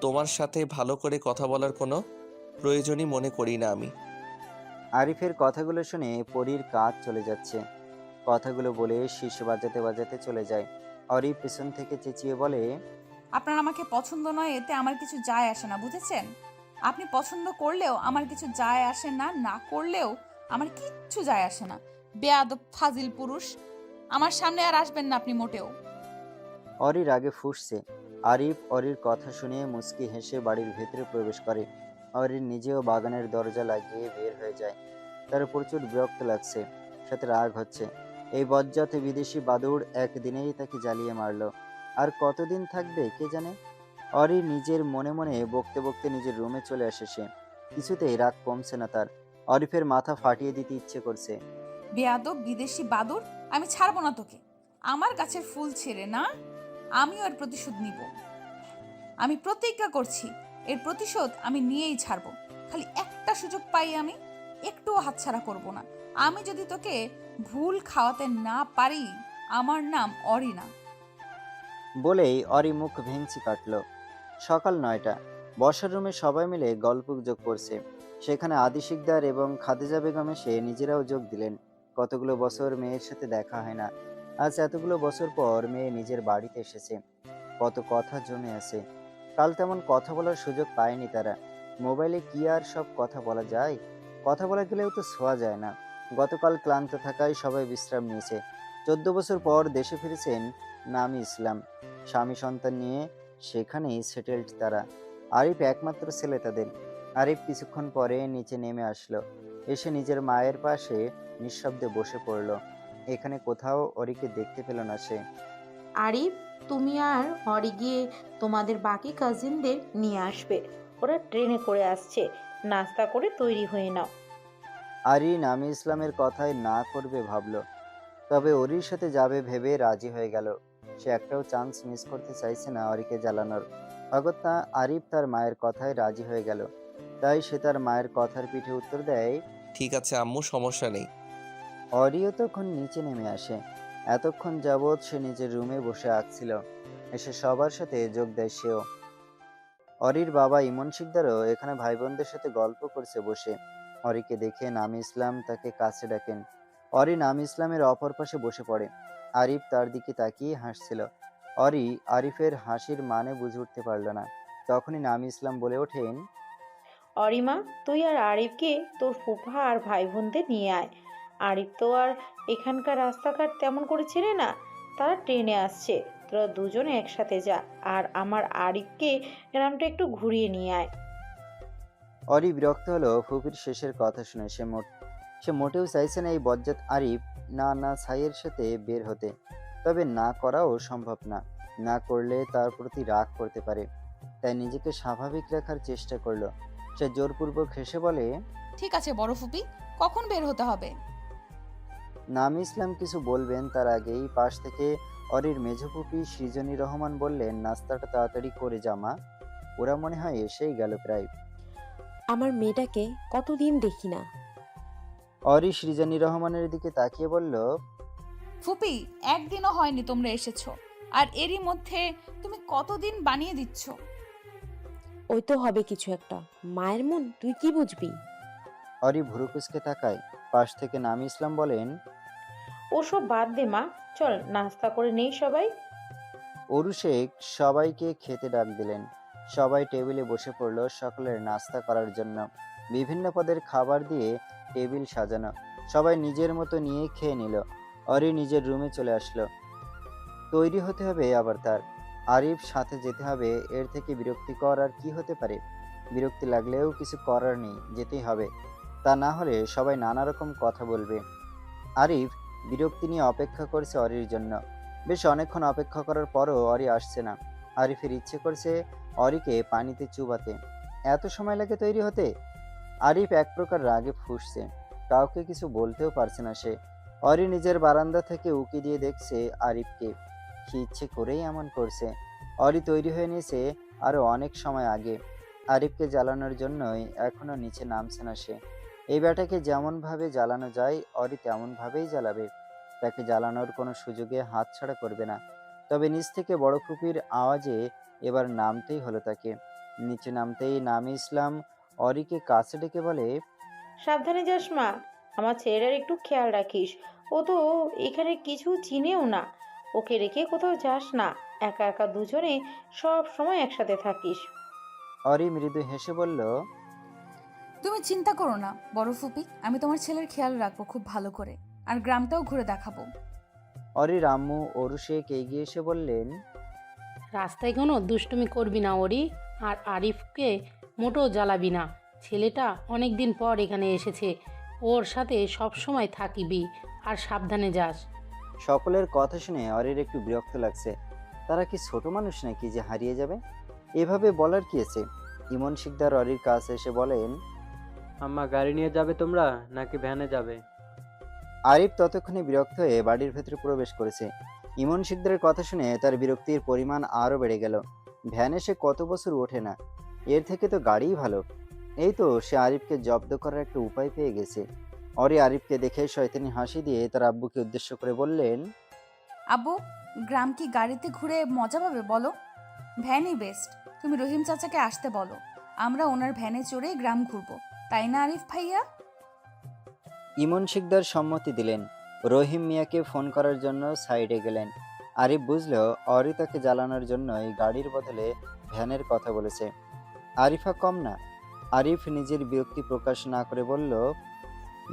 তোমার সাথে ভালো করে কথা বলার কোনো প্রয়োজনই মনে করি না আমি। আরিফের কথাগুলো শুনে পরীর কাজ চলে যাচ্ছে। কথাগুলো বলে শীষ বাজাতে বাজাতে চলে যায়। অরি পেছন থেকে চেঁচিয়ে বলে, আপনার আমাকে পছন্দ নয় এতে আমার কিছু যায় আসে না, বুঝেছেন? আপনি পছন্দ করলেও আমার কিছু যায় আসে না, না করলেও আমার কিচ্ছু যায় আসে না। বেয়াদব ফাজিল পুরুষ, আমার সামনে আর আসবেন না আপনি মোটেও। অরি রাগে ফুঁসছে। আরিফ অরির কথা শুনে মুচকি হেসে বাড়ির ভেতরে প্রবেশ করে। অরির নিজেও বাগানের দরজা লাগিয়ে বের হয়ে যায়। তার প্রচুর বিরক্ত লাগছে, সাথে রাগ হচ্ছে। এই বজ্জাত বিদেশি বাদুড় একদিনেই তাকে জ্বালিয়ে মারলো, আর কতদিন থাকবে কে জানে। অরি নিজের মনে মনে বকতে বকতে নিজের রুমে চলে আসে সে। কিছুতেই রাগ কমছে না তার। অরিফের মাথা ফাটিয়ে দিতে ইচ্ছে করছে। বেয়াদব বিদেশি বাদুর, আমি ছাড়বো না তোকে। আমার গাছের ফুল ছেড়ে না, আমিও এর প্রতিশোধ নিব। আমি প্রতিজ্ঞা করছি, এর প্রতিশোধ আমি নিয়েই ছাড়বো। খালি একটা সুযোগ পাই আমি, একটুও হাতছাড়া করব না। আমি যদি তোকে ভুল খাওয়াতে না পারি, আমার নাম অরিনা। বলেই অরি মুখ ভেঙচি কাটল। সকাল 9টা। বসার রুমে সবাই মিলে গল্পগুজব করছে। সেখানে আদি শিকদার এবং খাদিজা বেগম এসে নিজেরাও যোগ দিলেন। কতগুলো বছর মেয়ের সাথে দেখা হয় না, আজ এতগুলো বছর পর মেয়ে নিজের বাড়িতে এসেছে। কত কথা জমে আছে। কাল তেমন কথা বলার সুযোগ পায়নি তারা। মোবাইলে কি আর সব কথা বলা যায়? কথা বলা গেলেও তো ছোঁয়া যায় না। গতকাল ক্লান্ত থাকায় সবাই বিশ্রাম নিয়েছে। 14 বছর পর দেশে ফিরেছেন নামি ইসলাম। স্বামী সন্তান নিয়ে সেখানেই সেটেলড তারা। আরিফ একমাত্র ছেলে তাদের। আরিফ কিছুক্ষণ পরে নিচে নেমে আসলো, এসে নিজের মায়ের পাশে নিঃশব্দে বসে পড়ল। এখানে কোথাও অরিকে দেখতে পেল না সে। আরিফ, তুমি আর অরি গিয়ে তোমাদের বাকি কাজিনদের নিয়ে আসবে। ওরা ট্রেনে করে আসছে, নাস্তা করে তৈরি হয়ে নাও। আরি নামি ইসলামের কথায় না করবে ভাবলো, তবে অরির সাথে যাবে ভেবে রাজি হয়ে গেল। সে একটাও চান্স মিস করতে চাইছে না অরিকে জ্বালানোর। অগত্যা আরিফ তার মায়ের কথায় রাজি হয়ে গেল, তাই সে তার মায়ের কথার পিঠে উত্তর দেয়। ঠিক আছে আম্মু, সমস্যা নেই। অরিও তখন নিচে নেমে আসে। এতক্ষণ যাবৎ সে নিজের রুমে বসে আঁকছিল, এসে সবার সাথে যোগ দেয় সেও। অরির বাবা ইমন শিকদারও এখানে ভাই বোনদের সাথে গল্প করছে বসে। অরিকে দেখে নামি ইসলাম তাকে কাছে ডাকেন। অরি নামি ইসলামের অপর পাশে বসে পড়ে। আরিফ তার দিকে তাকিয়ে হাসছিল। অরি আরিফের হাসির মানে বুঝে উঠতে পারল না। তখনই নামি ইসলাম বলে ওঠেন, অরিমা, তুই আর আরিফকে তোর ফুফা আর ভাই বোনদের নিয়ে আয়। আরিফ তো আর এখানকার রাস্তাঘাট তেমন করে চেনে না, তারা ট্রেনে আসছে। তোরা দুজনে একসাথে যা, আর আমার আরিফকে গ্রামটা একটু ঘুরিয়ে নিয়ে আয়। অরি বিরক্ত হলো ফুপির শেষের কথা শুনে। সে মোটেও চাইছে না এই বজ্জাত আরিফ না ছাইয়ের সাথে বের হতে। তবে না করাও সম্ভব না, না করলে তার প্রতি রাগ করতে পারে। তাই নিজেকে স্বাভাবিক রাখার চেষ্টা করলো। সে জোরপূর্বক হেসে বলে, ঠিক আছে বড় ফুপি, কখন বের হতে হবে? নামি ইসলাম কিছু বলবেন তার আগেই পাশ থেকে অরির মেঝপুপি সৃজনী রহমান বললেন, নাস্তাটা তাড়াতাড়ি করে জামা, ওরা মনে হয় এসেই গেল প্রায়। আমার মেয়েটাকে কতদিন দেখি না। অরি সৃজনী রহমানের দিকে তাকিয়ে বলল, ফুপি, একদিনও হয়নি তোমরা এসেছো, আর এরই মধ্যে তুমি কতদিন বানিয়ে দিচ্ছ। ওই তো হবে কিছু একটা, মায়ের মন তুই কি বুঝবি। অরি ভুরুকুচকে তাকায়। পাশ থেকে নামি ইসলাম বলেন, ওসব বাদ দে মা, চল নাস্তা করে নেই সবাই। অরু শেখ সবাইকে খেতে ডাক দিলেন। সবাই টেবিলে বসে পড়ল সকলের নাস্তা করার জন্য। বিভিন্ন পদের খাবার দিয়ে টেবিল সাজানো। সবাই নিজের মতো নিয়ে খেয়ে নিল। অরি নিজের রুমে চলে আসলো। তৈরি হতে হবে আবার তার। আরিফ সাথে যেতে হবে, এর থেকে বিরক্তিকর আর কি হতে পারে। বিরক্তি লাগলেও কিছু করার নেই, যেতেই হবে। তা না হলে সবাই নানা রকম কথা বলবে। আরিফ বিরক্তি নিয়ে অপেক্ষা করছে অরির জন্য। বেশ অনেকক্ষণ অপেক্ষা করার পরও অরি আসছে না। আরিফের ইচ্ছে করছে অরিকে পানিতে চুবাতে। এত সময় লাগে তৈরি হতে? আরিফ এক প্রকার রাগে ফুঁসছে, কাউকে কিছু বলতেও পারছে না সে। অরি নিজের বারান্দা থেকে উকি দিয়ে দেখছে আরিফকে। কি ইচ্ছে করেই এমন করছে? অরি তৈরি হয়ে নিয়েছে আরো অনেক সময় আগে। আরিফকে জ্বালানোর জন্যই এখনো নিচে নামছে না সে। এই ব্যাটাকে যেমন ভাবে জ্বালানো যায় অরি তেমন ভাবেই জ্বালাবে। তাকে জ্বালানোর কোনো সুযোগে হাতছাড়া করবে না। তবে নিচ থেকে বড় ফুপির আওয়াজে এবার নামতেই হলো তাকে। নিচে নামতেই নামি ইসলাম অরিকে কাছে ডেকে বলে, সাবধানে যাস মা, আমার ছেলেটার একটু খেয়াল রাখিস। ও তো এখানে কিছু চিনেও না, ওকে রেখে কোথাও যাস না। একা একা দুজনে সব সময় একসাথে থাকিস। অরি মৃদু হেসে বলল, তুমি চিন্তা করো না বড় ফুপি, আমি তোমার ছেলের খেয়াল রাখবো খুব ভালো করে, আর গ্রামটাও ঘুরে দেখাবো। অরির আম্মু অরু শেখ এগিয়ে এসে বললেন, রাস্তায় কোনো দুষ্টুমি করবি না ওরি, আর আরিফকে মোটেও জ্বালাবি না। ছেলেটা অনেক দিন পর এখানে এসেছে, ওর সাথে সব সময় থাকিবি, আর সাবধানে যাস। সকলের কথা শুনে অরির একটু বিরক্ত লাগছে। তারা কি ছোট মানুষ নাকি যে হারিয়ে যাবে? এভাবে বলার কি আছে? ইমন শিকদার অরির কাছে এসে বলেন, আম্মা গাড়ি নিয়ে যাবে তোমরা নাকি ভ্যানে যাবে? আরিফ ততক্ষণে বিরক্ত হয়ে বাড়ির ভেতরে প্রবেশ করেছে। ইমন শিকদারের কথা শুনে তার বিরক্তির পরিমাণ আরও বেড়ে গেল। ভ্যানে সে কত বছর ওঠে না, এর থেকে তো গাড়িই ভালো। এই তো সে আরিফকে জব্দ করার একটা উপায় পেয়ে গেছে। অরি আরিফকে দেখে শয়তানি হাসি দিয়ে তার আব্বুকে উদ্দেশ্য করে বললেন, আব্বু, গ্রাম কি গাড়িতে ঘুরে মজা পাবে বলো? ভ্যানই বেস্ট। তুমি রহিম চাচাকে আসতে বলো, আমরা ওনার ভ্যানে চড়ে গ্রাম ঘুরবো, তাই না আরিফ ভাইয়া? ইমন শিকদার সম্মতি দিলেন। রহিম মিয়াকে ফোন করার জন্য সাইডে গেলেন। আরিফ বুঝলো অরি তাকে জ্বালানোর জন্যই গাড়ির বদলে ভ্যানের কথা বলেছে। আরিফা কম না। আরিফ নিজের বিরক্তি প্রকাশ না করে বলল,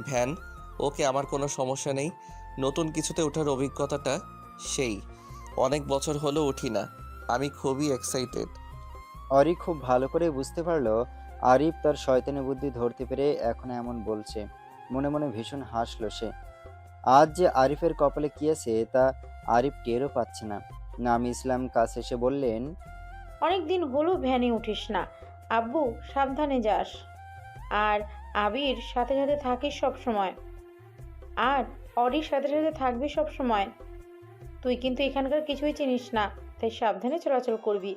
ভ্যান ওকে, আমার কোনো সমস্যা নেই। নতুন কিছুতে ওঠার অভিজ্ঞতাটা সেই অনেক বছর হলো উঠি না, আমি খুবই এক্সাইটেড। অরি খুব ভালো করে বুঝতে পারলো আরিফ তার শয়তানি বুদ্ধি ধরতে পেরে এখন এমন বলছে। মনে মনে ভীষণ হাসলো সে। আজ যে আরিফের কপালে কি আছে তা আরিফ টেরও পাচ্ছে না। নামি ইসলাম কাছে এসে বললেন, অনেক দিন হলো ভ্যানে উঠিস না। আব্বু সাবধানে যাস, আর আবির সাথে সাথে থাকিস সব সময়, আর অরির সাথে সাথে থাকবি সব সময়। তুই কিন্তু এখানকার কিছুই চিনিস না, তাই সাবধানে চলাচল করবি।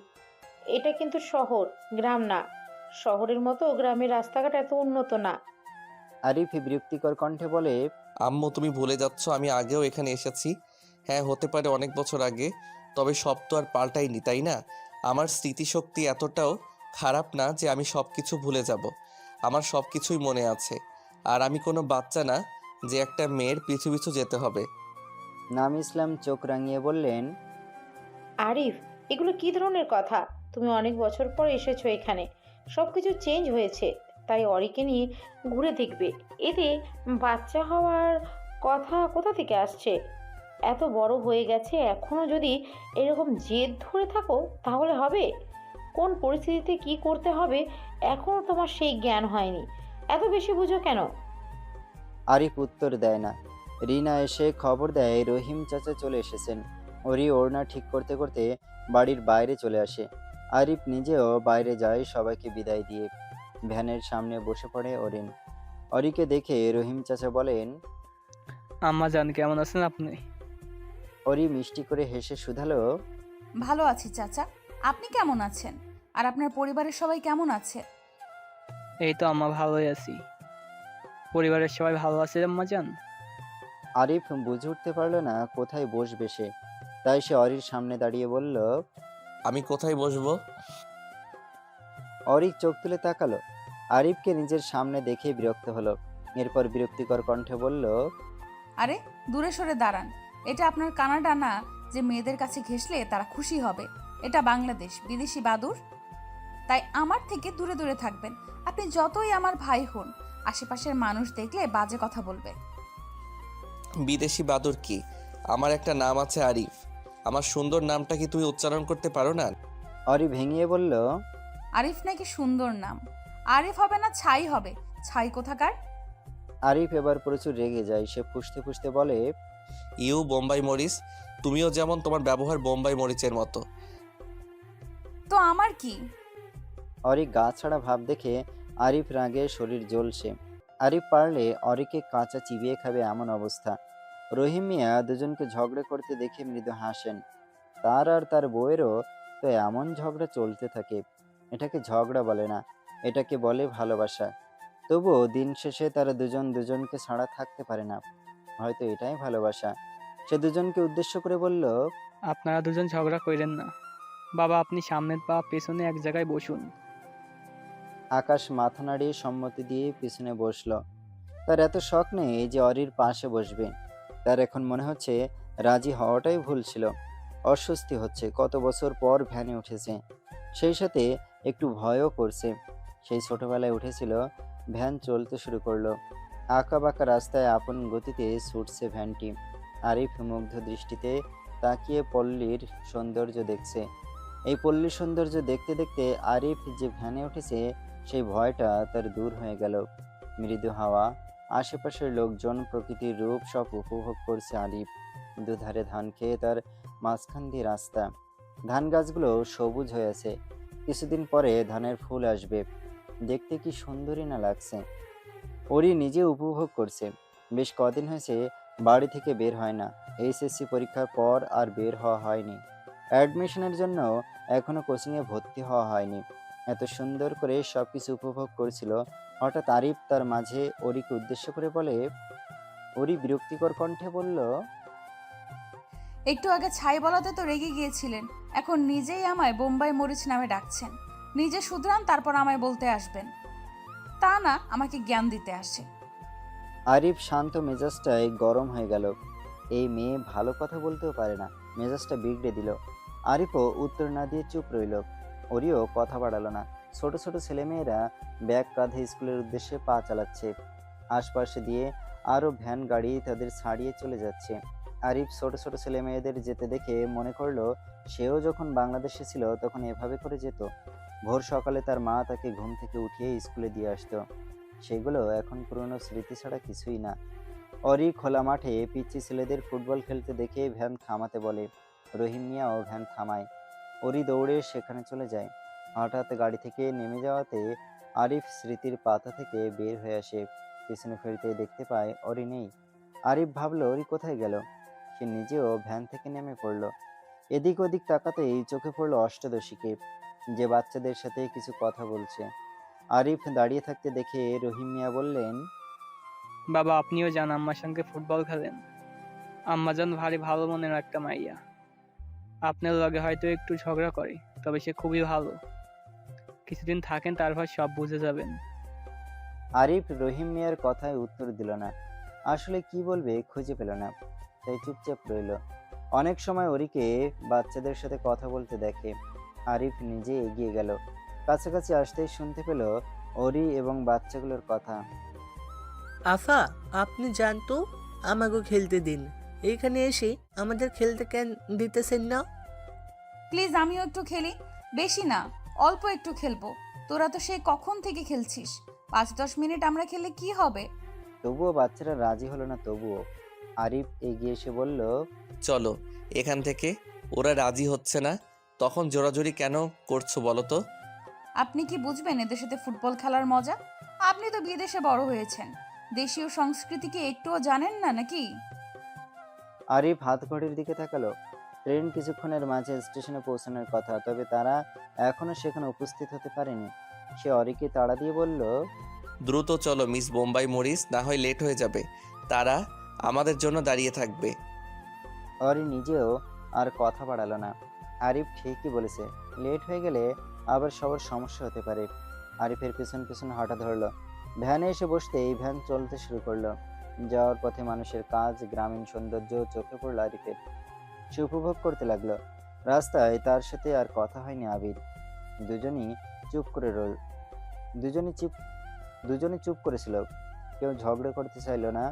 এটা কিন্তু শহর, গ্রাম না। শহরের মতো গ্রামের রাস্তাঘাট এত উন্নত না। আরিফ বিরক্তিকর কণ্ঠে বলে, আম্মু তুমি ভুলে যাচ্ছ আমি আগেও এখানে এসেছি। হ্যাঁ হতে পারে অনেক বছর আগে, তবে সব তো আর পাল্টাইনি তাই না? আমার স্মৃতিশক্তি এতটাও খারাপ না যে আমি সব কিছু ভুলে যাব। আমার সব কিছুই মনে আছে। আর আমি কোনো বাচ্চা না যে একটা মেয়ের পিছু পিছু যেতে হবে। নামি ইসলাম চোখ রাঙিয়ে বললেন, আরিফ, এগুলো কি ধরনের কথা? তুমি অনেক বছর পর এসেছো এখানে, সব কিছু চেঞ্জ হয়েছে, তাই অরিকে নিয়ে ঘুরে দেখবে। এতে বাচ্চা হওয়ার কথা কোথা থেকে আসছে? এত বড় হয়ে গেছে, এখনো যদি এরকম জেদ ধরে থাকো তাহলে হবে? কোন পরিস্থিতিতে কি করতে হবে এখনো তোমার সেই জ্ঞান হয়নি। এত বেশি বুঝো কেন? আরিফ উত্তর দেয় না। রিনা এসে খবর দেয় রহিম চাচা চলে এসেছেন। ওরি ওড়না ঠিক করতে করতে বাড়ির বাইরে চলে আসে। আরিফ নিজেও বাইরে যায় সবাইকে বিদায় দিয়ে। ভ্যানের সামনে বসে পড়ে অরিন। অরিকে দেখে রহিম চাচা বলেন, আম্মা জান কেমন আছেন আপনি? অরি মিষ্টি করে হেসে শুধালো, ভালো আছি চাচা, আপনি কেমন আছেন? আর আপনার পরিবারের সবাই কেমন আছে? এই তো আম্মা ভালোই আছি। পরিবারের সবাই ভালো আছে আম্মা জান? আরিফ বুঝে উঠতে পারলো না কোথায় বসবে সে। তাই সে অরির সামনে দাঁড়িয়ে বলল, আমি কোথায় বসবো? অরিক চোখ তুলে তাকালো। আরিফকে নিজের সামনে দেখে বিরক্ত হলো। এরপর বিরক্তিকর কণ্ঠে বলল, আরে দূরে সরে দাঁড়ান, এটা আপনার কানাডা না যে মেয়েদের কাছে ঘেঁষলে তারা খুশি হবে। এটা বাংলাদেশ, বিদেশি বাদুর। তাই আমার থেকে দূরে দূরে থাকবেন। আপনি যতই আমার ভাই হন, আশেপাশের মানুষ দেখলে বাজে কথা বলবে। বিদেশি বাদর কি? আমার একটা নাম আছে আরিফ। আমার সুন্দর নামটা কি তুই উচ্চারণ করতে পারো না? অরি ভেঙিয়ে বলল, আরিফ নাকি সুন্দর নাম? আরিফ হবে না ছাই হবে, ছাই কোথাকার। আরিফ এবার প্রচুর রেগে যায়। সে ফুঁসতে ফুঁসতে বলে, ইউ বোম্বাই মরিচ, তুমিও যেমন, তোমার ব্যবহার বোম্বাই মরিচের মতো। তো আমার কি? অরি গা ছাড়া ভাব দেখে আরিফ রাগে শরীর জ্বলছে। আরিফ পারলে অরিকে কাঁচা চিবিয়ে খাবে এমন অবস্থা। রহিম মিয়া দুজনকে ঝগড়া করতে দেখে মৃদু হাসেন। তার আর তার বউয়েরও তো এমন ঝগড়া চলতে থাকে। এটাকে ঝগড়া বলে না, এটাকে বলে ভালোবাসা। তবুও দিন শেষে তারা দুজন দুজনকে ছাড়া থাকতে পারে না। হয়তো এটাই ভালোবাসা। সে দুজনকে উদ্দেশ্য করে বলল, আপনারা দুজন ঝগড়া কইরেন না। বাবা, আপনি সামনের পা পেছনে এক জায়গায় বসুন। আকাশ মাথা নাড়িয়ে সম্মতি দিয়ে পিছনে বসলো। তার এত শখ নেই যে অরির পাশে বসবে। তার এখন মনে হচ্ছে রাজি হওয়াটাই ভুল ছিল। অস্বস্তি হচ্ছে, কত বছর পর ভ্যানে উঠেছে, সেই সাথে একটু ভয়ও করছে। সেই ছোটবেলায় উঠেছিল, ভ্যান চলতে শুরু করলো। আঁকা বাঁকা রাস্তায় আপন গতিতে ছুটছে ভ্যানটি। আরিফ মুগ্ধ দৃষ্টিতে তাকিয়ে পল্লীর সৌন্দর্য দেখছে। এই পল্লী সৌন্দর্য দেখতে দেখতে আরিফ যে ভ্যানে উঠেছে সেই ভয়টা তার দূর হয়ে গেল। মৃদু হাওয়া, আশেপাশের লোকজন, প্রকৃতির রূপ সব উপভোগ করছে আরিফ। দুধারে ধান খেয়ে তার মাঝখান দিয়ে রাস্তা। ধান গাছগুলো সবুজ হয়ে আছে। কিছুদিন পরে ধানের ফুল আসবে। দেখতে কি সুন্দরই না লাগছে। ওরি নিজে উপভোগ করছে। বেশ কদিন হয়েছে বাড়ি থেকে বের হয় না। এইচএসসি পরীক্ষার পর আর বের হওয়া হয়নি। অ্যাডমিশনের জন্য এখনো কোচিংয়ে ভর্তি হওয়া হয়নি। এত সুন্দর করে সবকিছু উপভোগ করছিল। হঠাৎ আরিফ তার মাঝে ওরিকে উদ্দেশ্য করে বলে। ওরি বিরক্তিকর কণ্ঠে বলল, একটু আগে ছাই বলাতে তো রেগে গিয়েছিলেন, এখন নিজেই আমায় বোম্বাই মরিচ নামে ডাকছেন। নিজে শুধরান, তারপর আমায় বলতে আসবেন। তা না আমাকে জ্ঞান দিতে আসে। আরিফ শান্ত মেজাজটায় গরম হয়ে গেল। এই মেয়ে ভালো কথা বলতেও পারে না, মেজাজটা বিগড়ে দিল। আরিফও উত্তর না দিয়ে চুপ রইল। ওরিও কথা বাড়ালো না। ছোট ছোট ছেলেমেয়েরা ব্যাগ কাঁধে স্কুলের উদ্দেশ্যে পা চালাচ্ছে। আশপাশে দিয়ে আরও ভ্যান গাড়ি তাদের ছাড়িয়ে চলে যাচ্ছে। আরিফ ছোট ছোট ছেলে মেয়েদের যেতে দেখে মনে করলো সেও যখন বাংলাদেশে ছিল তখন এভাবে করে যেত। ভোর সকালে তার মা তাকে ঘুম থেকে উঠিয়ে স্কুলে দিয়ে আসতো। সেগুলো এখন পুরনো স্মৃতি ছাড়া কিছুই না। অরি খোলা মাঠে পিচ্চি ছেলেদের ফুটবল খেলতে দেখে ভ্যান থামাতে বলে। রহিম মিয়াও ভ্যান থামায়। অরি দৌড়ে সেখানে চলে যায়। হঠাৎ গাড়ি থেকে নেমে যাওয়াতে আরিফ স্মৃতির পাতা থেকে বের হয়ে আসে। পিছনে ফিরতে দেখতে পায় অরি নেই। আরিফ ভাবলো অরি কোথায় গেল। সে নিজেও ভ্যান থেকে নেমে পড়ল। এদিক ওদিক তাকাতেই চোখে পড়ল অষ্টাদশীকে, যে বাচ্চাদের সাথে কিছু কথা বলছে। আরিফ দাঁড়িয়ে থাকতে দেখে রহিম মিয়া বললেন, বাবা, আপনিও যান আম্মার সঙ্গে ফুটবল খেলেন। আম্মা যান ভারী ভালো মনের একটা মাইয়া। আপনার লগে হয়তো একটু ঝগড়া করে, তবে সে খুবই ভালো। কিছুদিন থাকেন, তারপর সব বুঝে যাবেন। আরিফ রহিম মিয়ার কথায় উত্তর দিল না। আসলে কি বলবে খুঁজে পেল না, তাই চুপচাপ রইল। অনেক সময় ওরিকে বাচ্চাদের সাথে কথা বলতে দেখে। আরিফ নিজে এগিয়ে গেল। কাছাকাছি আসতেই শুনতে পেল ওরি এবং বাচ্চাগুলোর কথা। আফা, আপনি যান তো, আমাকেও খেলতে দিন। এইখানে এসে আমাদের খেলতে কেন দিতেছেন না? প্লিজ আমিও একটু খেলি। বেশি না, অল্প একটু খেলবো। তোরা তো সেই কখন থেকে খেলছিস। 5-10 মিনিট আমরা খেললে কি হবে? তবুও বাচ্চারা রাজি হলো না। তবুও আরিফ এগিয়ে এসে বলল, চলো এখান থেকে। ওরা রাজি হচ্ছে না, তখন জোরাজুরি কেন করছো বলো তো? আপনি কি বুঝবেন এদের সাথে ফুটবল খেলার মজা? আপনি তো বিদেশে বড় হয়েছেন, দেশীয় সংস্কৃতি কি একটুও জানেন না নাকি? আরিফ হাত ঘড়ির দিকে তাকালো। ট্রেন কিছুক্ষণের মাঝে স্টেশনে পৌঁছানোর কথা, তবে তারা এখনো সেখানে উপস্থিত হতে পারেনি। সে অরিকে তাড়া দিয়ে বলল, দ্রুত চলো মিস বোম্বাই মরিচ, না হয় লেট হয়ে যাবে। তারা আমাদের জন্য দাঁড়িয়ে থাকবে। অরি নিজেও আর কথা বাড়ালো না। আরিফ ঠিকই বলেছে, লেট হয়ে গেলে আবার সবার সমস্যা হতে পারে। আরিফের পেছন পেছন হাঁটা ধরলো। ভ্যানে এসে বসতেই ভ্যান চলতে শুরু করলো। যাওয়ার পথে মানুষের কাজ, গ্রামীণ সৌন্দর্য চোখে পড়লো আরিফের। সে উপভোগ করতে লাগলো। রাস্তায় তার সাথে আর কথা হয়নি আবির। দুজনই চুপ করে রইল। দুজনে চুপ করেছিল। কেউ ঝগড়া করতে চাইলো না,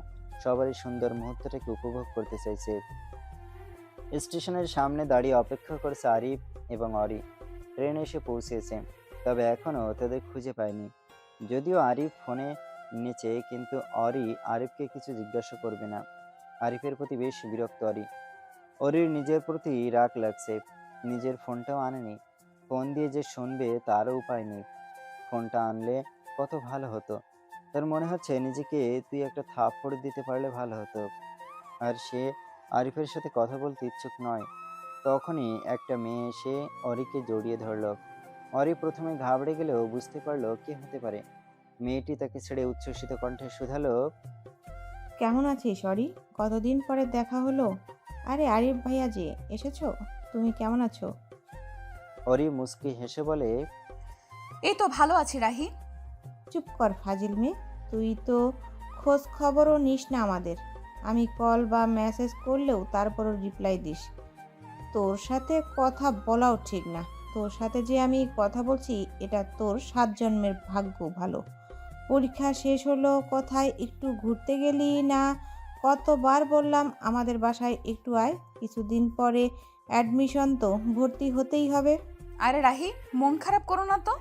সবারই সুন্দর মুহূর্তটাকে উপভোগ করতে চাইছে। স্টেশনের সামনে দাঁড়িয়ে অপেক্ষা করছে আরিফ এবং অরি। ট্রেন এসে পৌঁছেছে, তবে এখনো তাদের খুঁজে পায়নি। যদিও আরিফ ফোনে নিচে, কিন্তু অরি আরিফকে কিছু জিজ্ঞাসা করবে না। আরিফের প্রতি বেশ বিরক্ত অরি। অরির নিজের প্রতি রাগ লাগছে। নিজের ফোনটাও আনেনি। ফোন দিয়ে যে শুনবে তারও উপায় নেই। ফোনটা আনলে কত ভালো হতো। তার মনে হচ্ছে নিজেকে তুই একটা থাপ্পড় দিতে পারলে ভালো হতো। আর সে আরিফের সাথে কথা বলতে ইচ্ছুক নয়। তখনই একটা মেয়ে এসে অরিকে জড়িয়ে ধরলো। অরি প্রথমে ঘাবড়ে গেলেও বুঝতে পারলো কে হতে পারে। মেয়েটি তাকে ছেড়ে উচ্ছ্বসিত কণ্ঠে শুধালো, কেমন আছিস অরি? কতদিন পরে দেখা হলো। আরে আরিফ ভাইয়া যে এসেছো, তুমি কেমন আছো? অরি মুচকি হেসে বলে, এই তো ভালো আছি রাহি। চুপ কর ফাজিল মেয়ে, তুই তো খোঁজ খবরও নিস না আমাদের। আমি কল বা মেসেজ করলেও তারপরও রিপ্লাই দিস। তোর সাথে কথা বলাও ঠিক না। তোর সাথে যে আমি কথা বলছি এটা তোর 7 জন্মের ভাগ্য ভালো। পরীক্ষা শেষ হলো, কোথায় একটু ঘুরতে গেলি না? কতবার বললাম আমাদের বাসায় একটু আয়, কিছুদিন পরে অ্যাডমিশন, তো ভর্তি হতেই হবে। আরে রাহি, মন খারাপ করো না তো।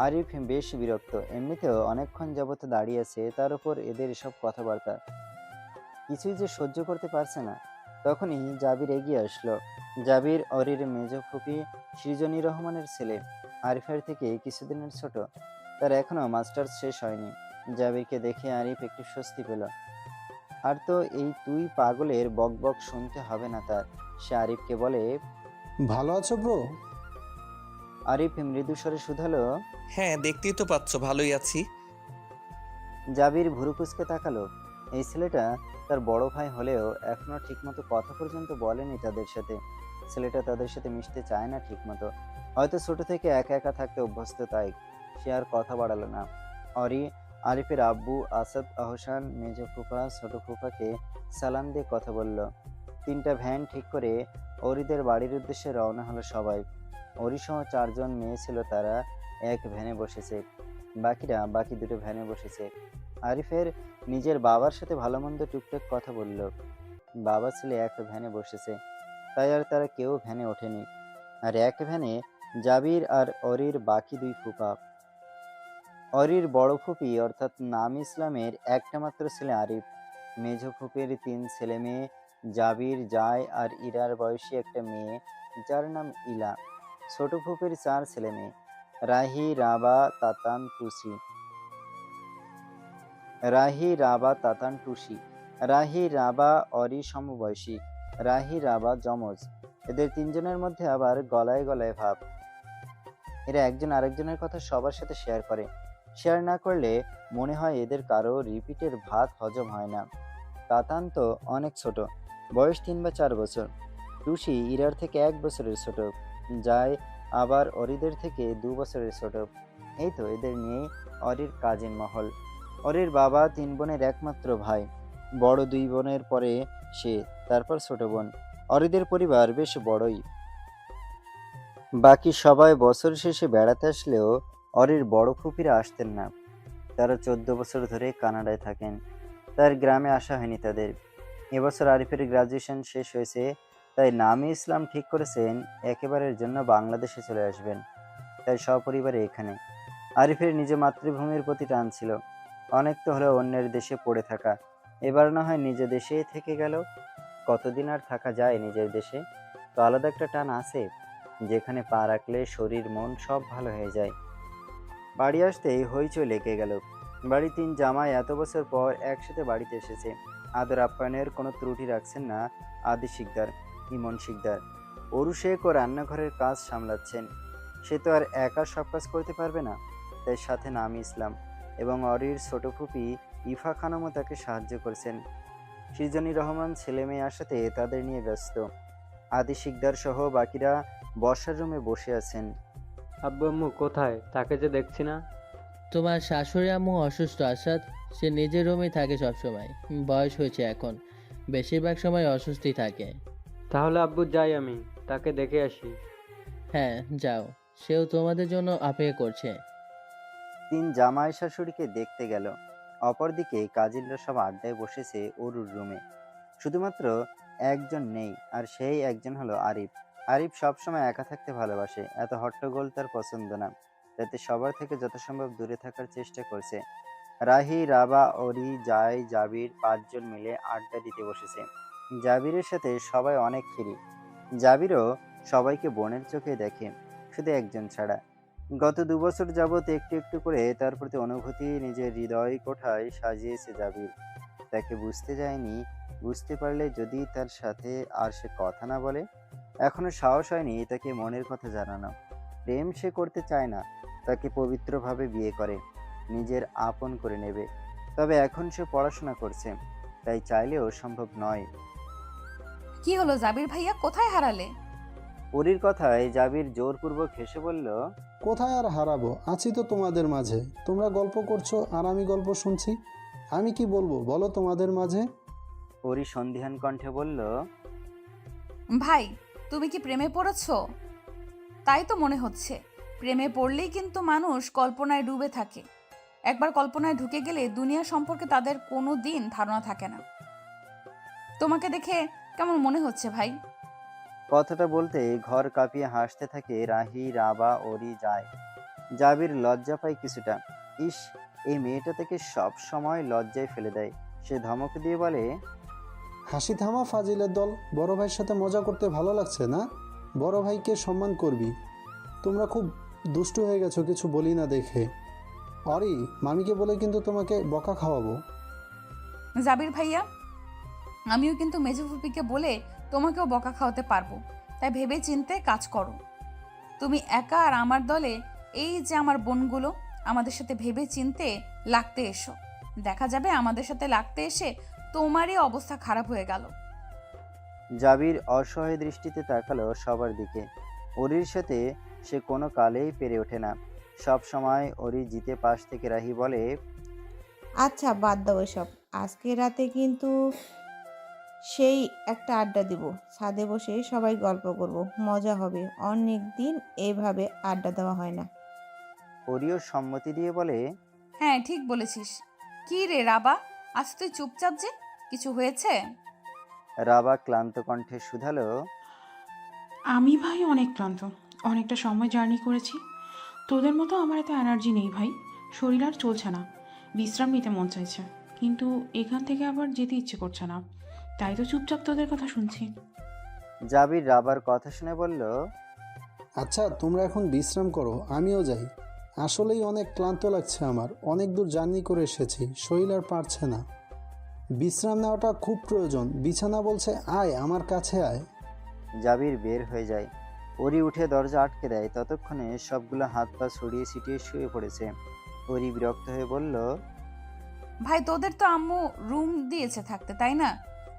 আরিফ বেশ বিরক্ত। এমনিতেও অনেকক্ষণ যাবত দাঁড়িয়ে আছে, তার উপর এদের এসব কথাবার্তা কিছুই যে সহ্য করতে পারছে না। তখনই জাবির এগিয়ে আসলো। জাবির অরির মেজ ফুপি সৃজনী রহমানের ছেলে। আরিফের থেকে কিছুদিনের ছোট। তার এখনো মাস্টার্স শেষ হয়নি। জাবিরকে দেখে আরিফ একটু স্বস্তি পেল। আর তো এই তুই পাগলের বকবক শুনতে হবে না তার। সে আরিফকে বলে, ভালো আছো ব্রো? আরিফ মৃদু স্বরে শুধালো। হ্যাঁ, দেখতেই তো পাচ্ছ ভালোই আছি। জাবির ভুরু কুঁচকে তাকালো। এই ছেলেটা তার বড় ভাই হলেও এখনো ঠিকমতো কথা পর্যন্ত বলেনি তাদের সাথে। ছেলেটা তাদের সাথে মিশতে চায় না ঠিকমতো। হয়তো ছোট থেকে একা একা থাকতে অভ্যস্ত, তাই সে আর কথা বাড়ালো না। অরি আরিফের আব্বু আসাদ আহসান মেজ ফুফা ছোট ফুফাকে সালাম দিয়ে কথা বলল। 3টা ভ্যান ঠিক করে অরিদের বাড়ির উদ্দেশ্যে রওনা হলো সবাই। অরিসহ 4 জন মেয়ে ছিল, তারা এক ভ্যানে বসেছে। বাকিরা বাকি 2টো ভ্যানে বসেছে। আরিফের নিজের বাবার সাথে ভালো মন্দ টুকটাক কথা বলল। বাবা ছেলে এক ভ্যানে বসেছে, তাই আর তারা কেউ ভ্যানে ওঠেনি। আর এক ভ্যানে জাবির আর অরির বাকি 2 ফুপা। অরির বড় ফুপি অর্থাৎ নাম ইসলামের একটা মাত্র ছেলে আরিফ। মেজ ফুপির 3 ছেলে মেয়ে, জাবির, জায় আর ইরার বয়সী একটা মেয়ে যার নাম ইলা। ছোট ফুপির 4 ছেলে মেয়ে, রাহি, রাবা, তাতান, টুসি। রাহি, রাবা অরি সমবয়সী। রাহি, রাবা যমজ। এদের 3 জনের মধ্যে আবার গলায় গলায় ভাব। এরা একজন আরেকজনের কথা সবার সাথে শেয়ার করে। শেয়ার না করলে মনে হয় এদের কারো রিপিটের ভাত হজম হয় না। তাতান তো অনেক ছোট, বয়স 3 বা 4 বছর। টুসি ইরার থেকে 1 বছরের ছোট। যায় আবার অরিদের থেকে 2 বছরের ছোট। এই তো এদের নিয়েই অরির কাজিন মহল। অরির বাবা 3 বোনের একমাত্র ভাই। বড় 2 বোনের পরে সে, তারপর ছোট বোন। অরিদের পরিবার বেশ বড়ই। বাকি সবাই বছর শেষে বেড়াতে আসলেও অরির বড় ফুপিরা আসতেন না। তারা 14 বছর ধরে কানাডায় থাকেন, তার গ্রামে আসা হয়নি তাদের। এবছর আরিফের গ্রাজুয়েশন শেষ হয়েছে, তাই নামে ইসলাম ঠিক করেছেন একেবারের জন্য বাংলাদেশে চলে আসবেন। তাই সপরিবারে এখানে। আরিফের নিজ মাতৃভূমির প্রতি টান ছিল। অনেক তো হলেও অন্যের দেশে পড়ে থাকা, এবার না হয় নিজ দেশেই থেকে গেল। কতদিন আর থাকা যায় নিজের দেশে? তো আলাদা একটা টান আছে, যেখানে পা রাখলে শরীর মন সব ভালো হয়ে যায়। বাড়ি আসতেই হইচই লেগে গেল। বাড়ি 3 জামাই এত বছর পর একসাথে বাড়িতে এসেছে। আদর আপ্যায়নের কোনো ত্রুটি রাখছেন না আদি শিকদার, ইমন শিকদার। অরু শেখ ও রান্নাঘরের কাজ সামলাচ্ছেন। সে তো আর একা সব কাজ করতে পারবে না, তাই সাথে নামি ইসলাম এবং অরির ছোট ফুপি ইফা খানমও তাকে সাহায্য করছেন। সৃজনী রহমান ছেলে মেয়ে আসাতে তাদের নিয়ে ব্যস্ত। আদি শিকদার সহ বাকিরা বসার রুমে বসে আছেন। আব্বু আম্মু কোথায়? তাকে যে দেখছি না। তোমার শাশুড়ি আম্মু অসুস্থ আসাদ, সে নিজের রুমেই থাকে সবসময়। বয়স হয়েছে এখন, বেশিরভাগ সময় অসুস্থই থাকে। তাহলে আব্বু যাই, আমি তাকে দেখে আসি। হ্যাঁ যাও, সেও তোমাদের জন্য অপেক্ষা করছে। 3 জামাই শাশুড়িকে দেখতে গেল। অপরদিকে কাজিনরা সব আড্ডায় বসেছে অরুর রুমে। শুধুমাত্র একজন নেই, আর সেই একজন হলো আরিফ। আরিফ সবসময় একা থাকতে ভালোবাসে, এত হট্টগোল তার পছন্দ না। যাতে সবার থেকে যত সম্ভব দূরে থাকার চেষ্টা করছে। রাহি, রাবা, অরি, জাই, জাবির 5 জন মিলে আড্ডা দিতে বসেছে। জাবিরের সাথে সবাই অনেক ফ্রি। জাবিরও সবাইকে বোনের চোখে দেখে, শুধু একজন ছাড়া। গত 2 বছর যাবৎ একটু একটু করে তার প্রতি অনুভূতি নিজের হৃদয় কোঠায় সাজিয়েছে জাবির। তাকে বুঝতে যায়নি, বুঝতে পারলে যদি তার সাথে আর সে কথা না বলে। এখনো সাহস হয়নি তাকে মনের কথা জানানো। প্রেম সে করতে চায় না, তাকে পবিত্রভাবে বিয়ে করে নিজের আপন করে নেবে। তবে এখন সে পড়াশোনা করছে, তাই চাইলেও সম্ভব নয়। কি হলো জাবির ভাইয়া, কোথায় হারালে? পরীর কথায় জাবির জোরপূর্বক হেসে বলল, কোথায় আর হারাবো, আছি তো তোমাদের মাঝে। তোমরা গল্প করছো আর আমি গল্প শুনছি। আমি কি বলবো বলো তোমাদের মাঝে? পরী সন্ধিহান কণ্ঠে বলল, ভাই, তুমি কি প্রেমে পড়েছো? তাই তো মনে হচ্ছে। প্রেমে পড়লেই কিন্তু মানুষ কল্পনায় ডুবে থাকে। একবার কল্পনায় ঢুকে গেলে দুনিয়া সম্পর্কে তাদের কোনো দিন ধারণা থাকে না। তোমাকে দেখে কেমন মনে হচ্ছে ভাই? কথাটা বলতে ঘর কাঁপিয়ে হাসতে থাকে রাহি, রাবা, অরি, যায়। জাবির লজ্জা পায় কিছুটা। ইস, এই মেয়েটা থেকে সব সময় লজ্জায় ফেলে দেয়। সে ধমক দিয়ে বলে, হাসি থামা ফাজিলের দল। বড় ভাইয়ের সাথে মজা করতে ভালো লাগছে না? বড় ভাইকে সম্মান করবি। তোমরা খুব দুষ্টু হয়ে গেছো কিছু বলি না দেখে। অরি, মামিকে বলে কিন্তু তোমাকে বকা খাওয়াবো। জাবির ভাইয়া, আমিও কিন্তু মেজো ফুপিকে বলে তোমাকেও বকা খাওয়াতে পারবো। তাই ভেবে চিন্তে কাজ করো। তুমি একা আর আমার দলে এই যে আমার বোনগুলো, আমাদের সাথে ভেবে চিন্তে লাগতে এসো। দেখা যাবে আমাদের সাথে লাগতে এসে তোমারই অবস্থা খারাপ হয়ে গেল। জাবির অসহায় দৃষ্টিতে তাকালো সবার দিকে। অরির সাথে সে কোনো কালেই পেরে ওঠে না। সব সময় অরি জিতে পাশ থেকে রাহি বলে, আচ্ছা বাদ দাও এসব। আজকে রাতে কিন্তু সেই একটা আড্ডা দিব। ছাদে বসে সবাই গল্প করব, মজা হবে। অনেক দিন এইভাবে আড্ডা দেওয়া হয় না। অরিও সম্মতি দিয়ে বলে, হ্যাঁ, ঠিক বলেছিস। কি রে রাবা, আজ তুই চুপচাপ যে, কিছু হয়েছে? রাবা ক্লান্ত কণ্ঠে শুধালো, আমি ভাই অনেক ক্লান্ত, অনেকটা সময় জার্নি করেছি। তোদের মতো আমার এত এনার্জি নেই ভাই, শরীর আর চলছে না, বিশ্রাম নিতে মন চাইছে, কিন্তু এখান থেকে আবার যেতে ইচ্ছে করছে না, তাই তো চুপচাপ তোদের কথা শুনছি। জাবির রাবার কথা শুনে বলল, আচ্ছা তোমরা এখন বিশ্রাম করো, আমিও যাই। আসলেই অনেক ক্লান্ত লাগছে আমার, অনেক দূর জার্নি করে এসেছি, শরীর আর পারছে না। বিশ্রাম নেওয়াটা খুব প্রয়োজন। বিছানা বলছে আয় আমার কাছে আয়। জাবির বের হয়ে যায়। অরি উঠে দরজা আটকে দেয়। ততক্ষণে সবগুলো হাত পা ছড়িয়ে ছিটিয়ে শুয়ে পড়েছে। অরি বিরক্ত হয়ে বলল, ভাই, তোদের তো আম্মু রুম দিয়েছে থাকতে, তাই না?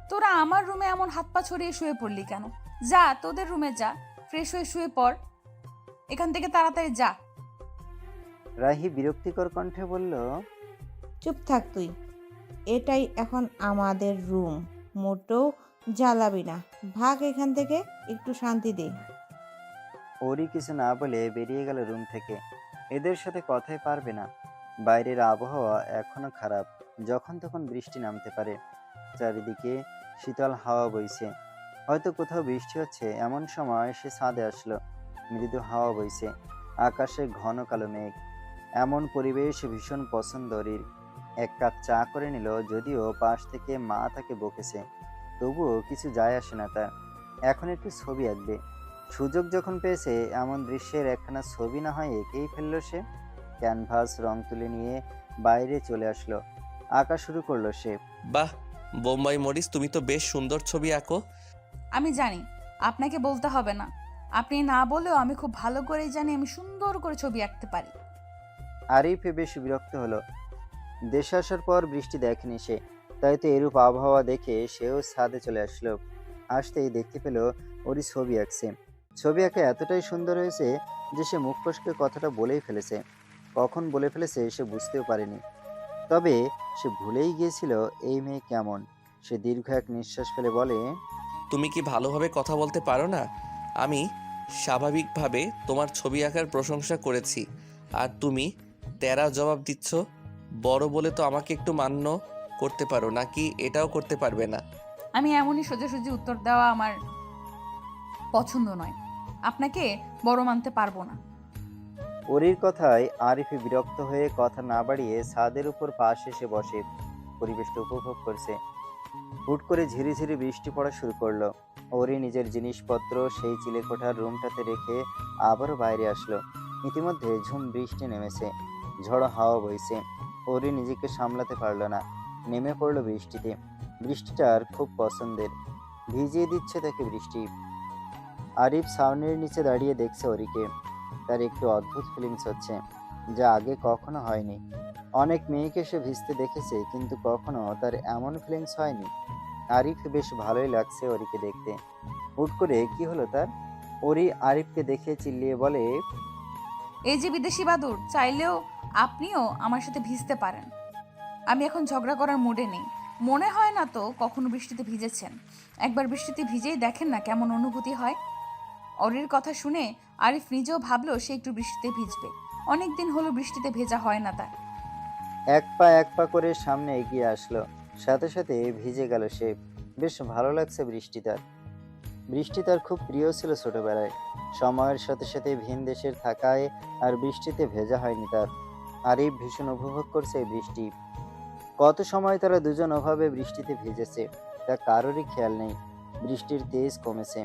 তোরা আমার রুমে এমন হাত পা ছড়িয়ে শুয়ে পড়লি কেন? যা, তোদের রুমে যা, ফ্রেশ হয়ে শুয়ে পড়। এখান থেকে তাড়াতাড়ি যা। রাহি বিরক্তিকর কণ্ঠে বলল, চুপ থাক তুই। এটাই এখন আমাদের রুম, মোটেও জ্বালাবি না। ভাগ এখান থেকে, একটু শান্তি দে। অরি কিছু না বলে বেরিয়ে গেল রুম থেকে। এদের সাথে কথাই পারবে না। বাইরের আবহাওয়া এখনো খারাপ, যখন তখন বৃষ্টি নামতে পারে। চারিদিকে শীতল হাওয়া বইছে, হয়তো কোথাও বৃষ্টি হচ্ছে। এমন সময় সে ছাদে আসলো। মৃদু হাওয়া বইছে, আকাশে ঘন কালো মেঘ। এমন পরিবেশ ভীষণ পছন্দ অরির। 1 কাপ চা করে নিল, যদিও পাশ থেকে মা তাকে বকেছে, তবুও কিছু যায় আসে না তার। এখন একটু ছবি আঁকবে। সুযোগ যখন পেয়েছে, এমন দৃশ্যের একখানা ছবি না হয় এঁকেই ফেললো সে। ক্যানভাস রং তুলে নিয়ে বাইরে চলে আসলো, আঁকা শুরু করলো সে। বাহ বোম্বাই মরিস, তুমি তো বেশ সুন্দর ছবি আঁকো। আমি জানি, আপনাকে বলতে হবে না। আপনি না বলেও আমি খুব ভালো করেই জানি আমি সুন্দর করে ছবি আঁকতে পারি। আরিফে বেশ বিরক্ত হলো। দেশে আসার পর বৃষ্টি দেখেনি সে, তাই তো এরূপ আবহাওয়া দেখে সেও ছাদে চলে আসলো। আসতেই দেখতে পেল ওরই ছবি আঁকছে। ছবি আঁকা এতটাই সুন্দর হয়েছে যে সে মুখ ফসকে কথাটা বলেই ফেলেছে। কখন বলে ফেলেছে সে বুঝতেও পারেনি। তবে সে ভুলেই গিয়েছিল এই মেয়ে কেমন। সে দীর্ঘ এক নিঃশ্বাস ফেলে বলে, তুমি কি ভালোভাবে কথা বলতে পারো না? আমি স্বাভাবিকভাবে তোমার ছবি আঁকার প্রশংসা করেছি, আর তুমি তেরা জবাব দিচ্ছ। বড় বলে তো আমাকে একটু মান্য করতে পারো, নাকি এটাও করতে পারবে না? আমি এমনই সোজাসুজি উত্তর দেওয়া আমার পছন্দ নয়। আপনাকে বড় মানতে পারবো না। ওরির কথায় আরিফ বিরক্ত হয়ে কথা না বাড়িয়ে ছাদের উপর পাশ এসে বসে, পরিবেশটা উপভোগ করছে। হুট করে ঝিরিঝিরি বৃষ্টি পড়া শুরু করলো। ওরি নিজের জিনিসপত্র সেই চিলেকোঠার রুমটাতে রেখে আবারও বাইরে আসলো। ইতিমধ্যে ঝুম বৃষ্টি নেমেছে, ঝড়ো হাওয়া বইছে। ওরি নিজেকে সামলাতে পারলো না, নেমে পড়লো বৃষ্টিতে। বৃষ্টিটার খুব পছন্দের, ভিজিয়ে দিচ্ছে তাকে বৃষ্টি। আরিফ ছাউনির নিচে দাঁড়িয়ে দেখছে ওরিকে। তার একটু অদ্ভুত ফিলিংস হচ্ছে, যা আগে কখনো হয়নি। অনেক মেয়েকে সে ভিজতে দেখেছে, কিন্তু কখনো তার এমন ফিলিংস হয়নি। আরিফ বেশ ভালোই লাগছে ওরিকে দেখতে। হুট করে কি হলো তার? ওরি আরিফকে দেখে চিল্লিয়ে বলে, এই যে বিদেশি বাদুর, চাইলেও আপনিও আমার সাথে ভিজতে পারেন। আমি এখন ঝগড়া করার মুডে নেই। মনে হয় না তো কখনো বৃষ্টিতে ভিজেছেন। একবার বৃষ্টিতে ভিজেই দেখেন না কেমন অনুভূতি হয়। অরির কথা শুনে আরিফ নিজেও ভাবলো সে একটু বৃষ্টিতে ভিজবে। অনেক দিন হলো বৃষ্টিতে ভেজা হয় না তার। এক পা করে সামনে এগিয়ে আসলো, সাথে সাথে ভিজে গেল সে। বেশ ভালো লাগছে বৃষ্টি তার খুব প্রিয় ছিল ছোটবেলায়। সময়ের সাথে সাথে ভিন দেশের থাকায় আর বৃষ্টিতে ভেজা হয়নি তার। আরিফ ভীষণ উপভোগ করছে এই বৃষ্টি। কত সময় তারা দুজন ওভাবে বৃষ্টিতে ভিজেছে তা কারোরই খেয়াল নেই। বৃষ্টির তেজ কমেছে,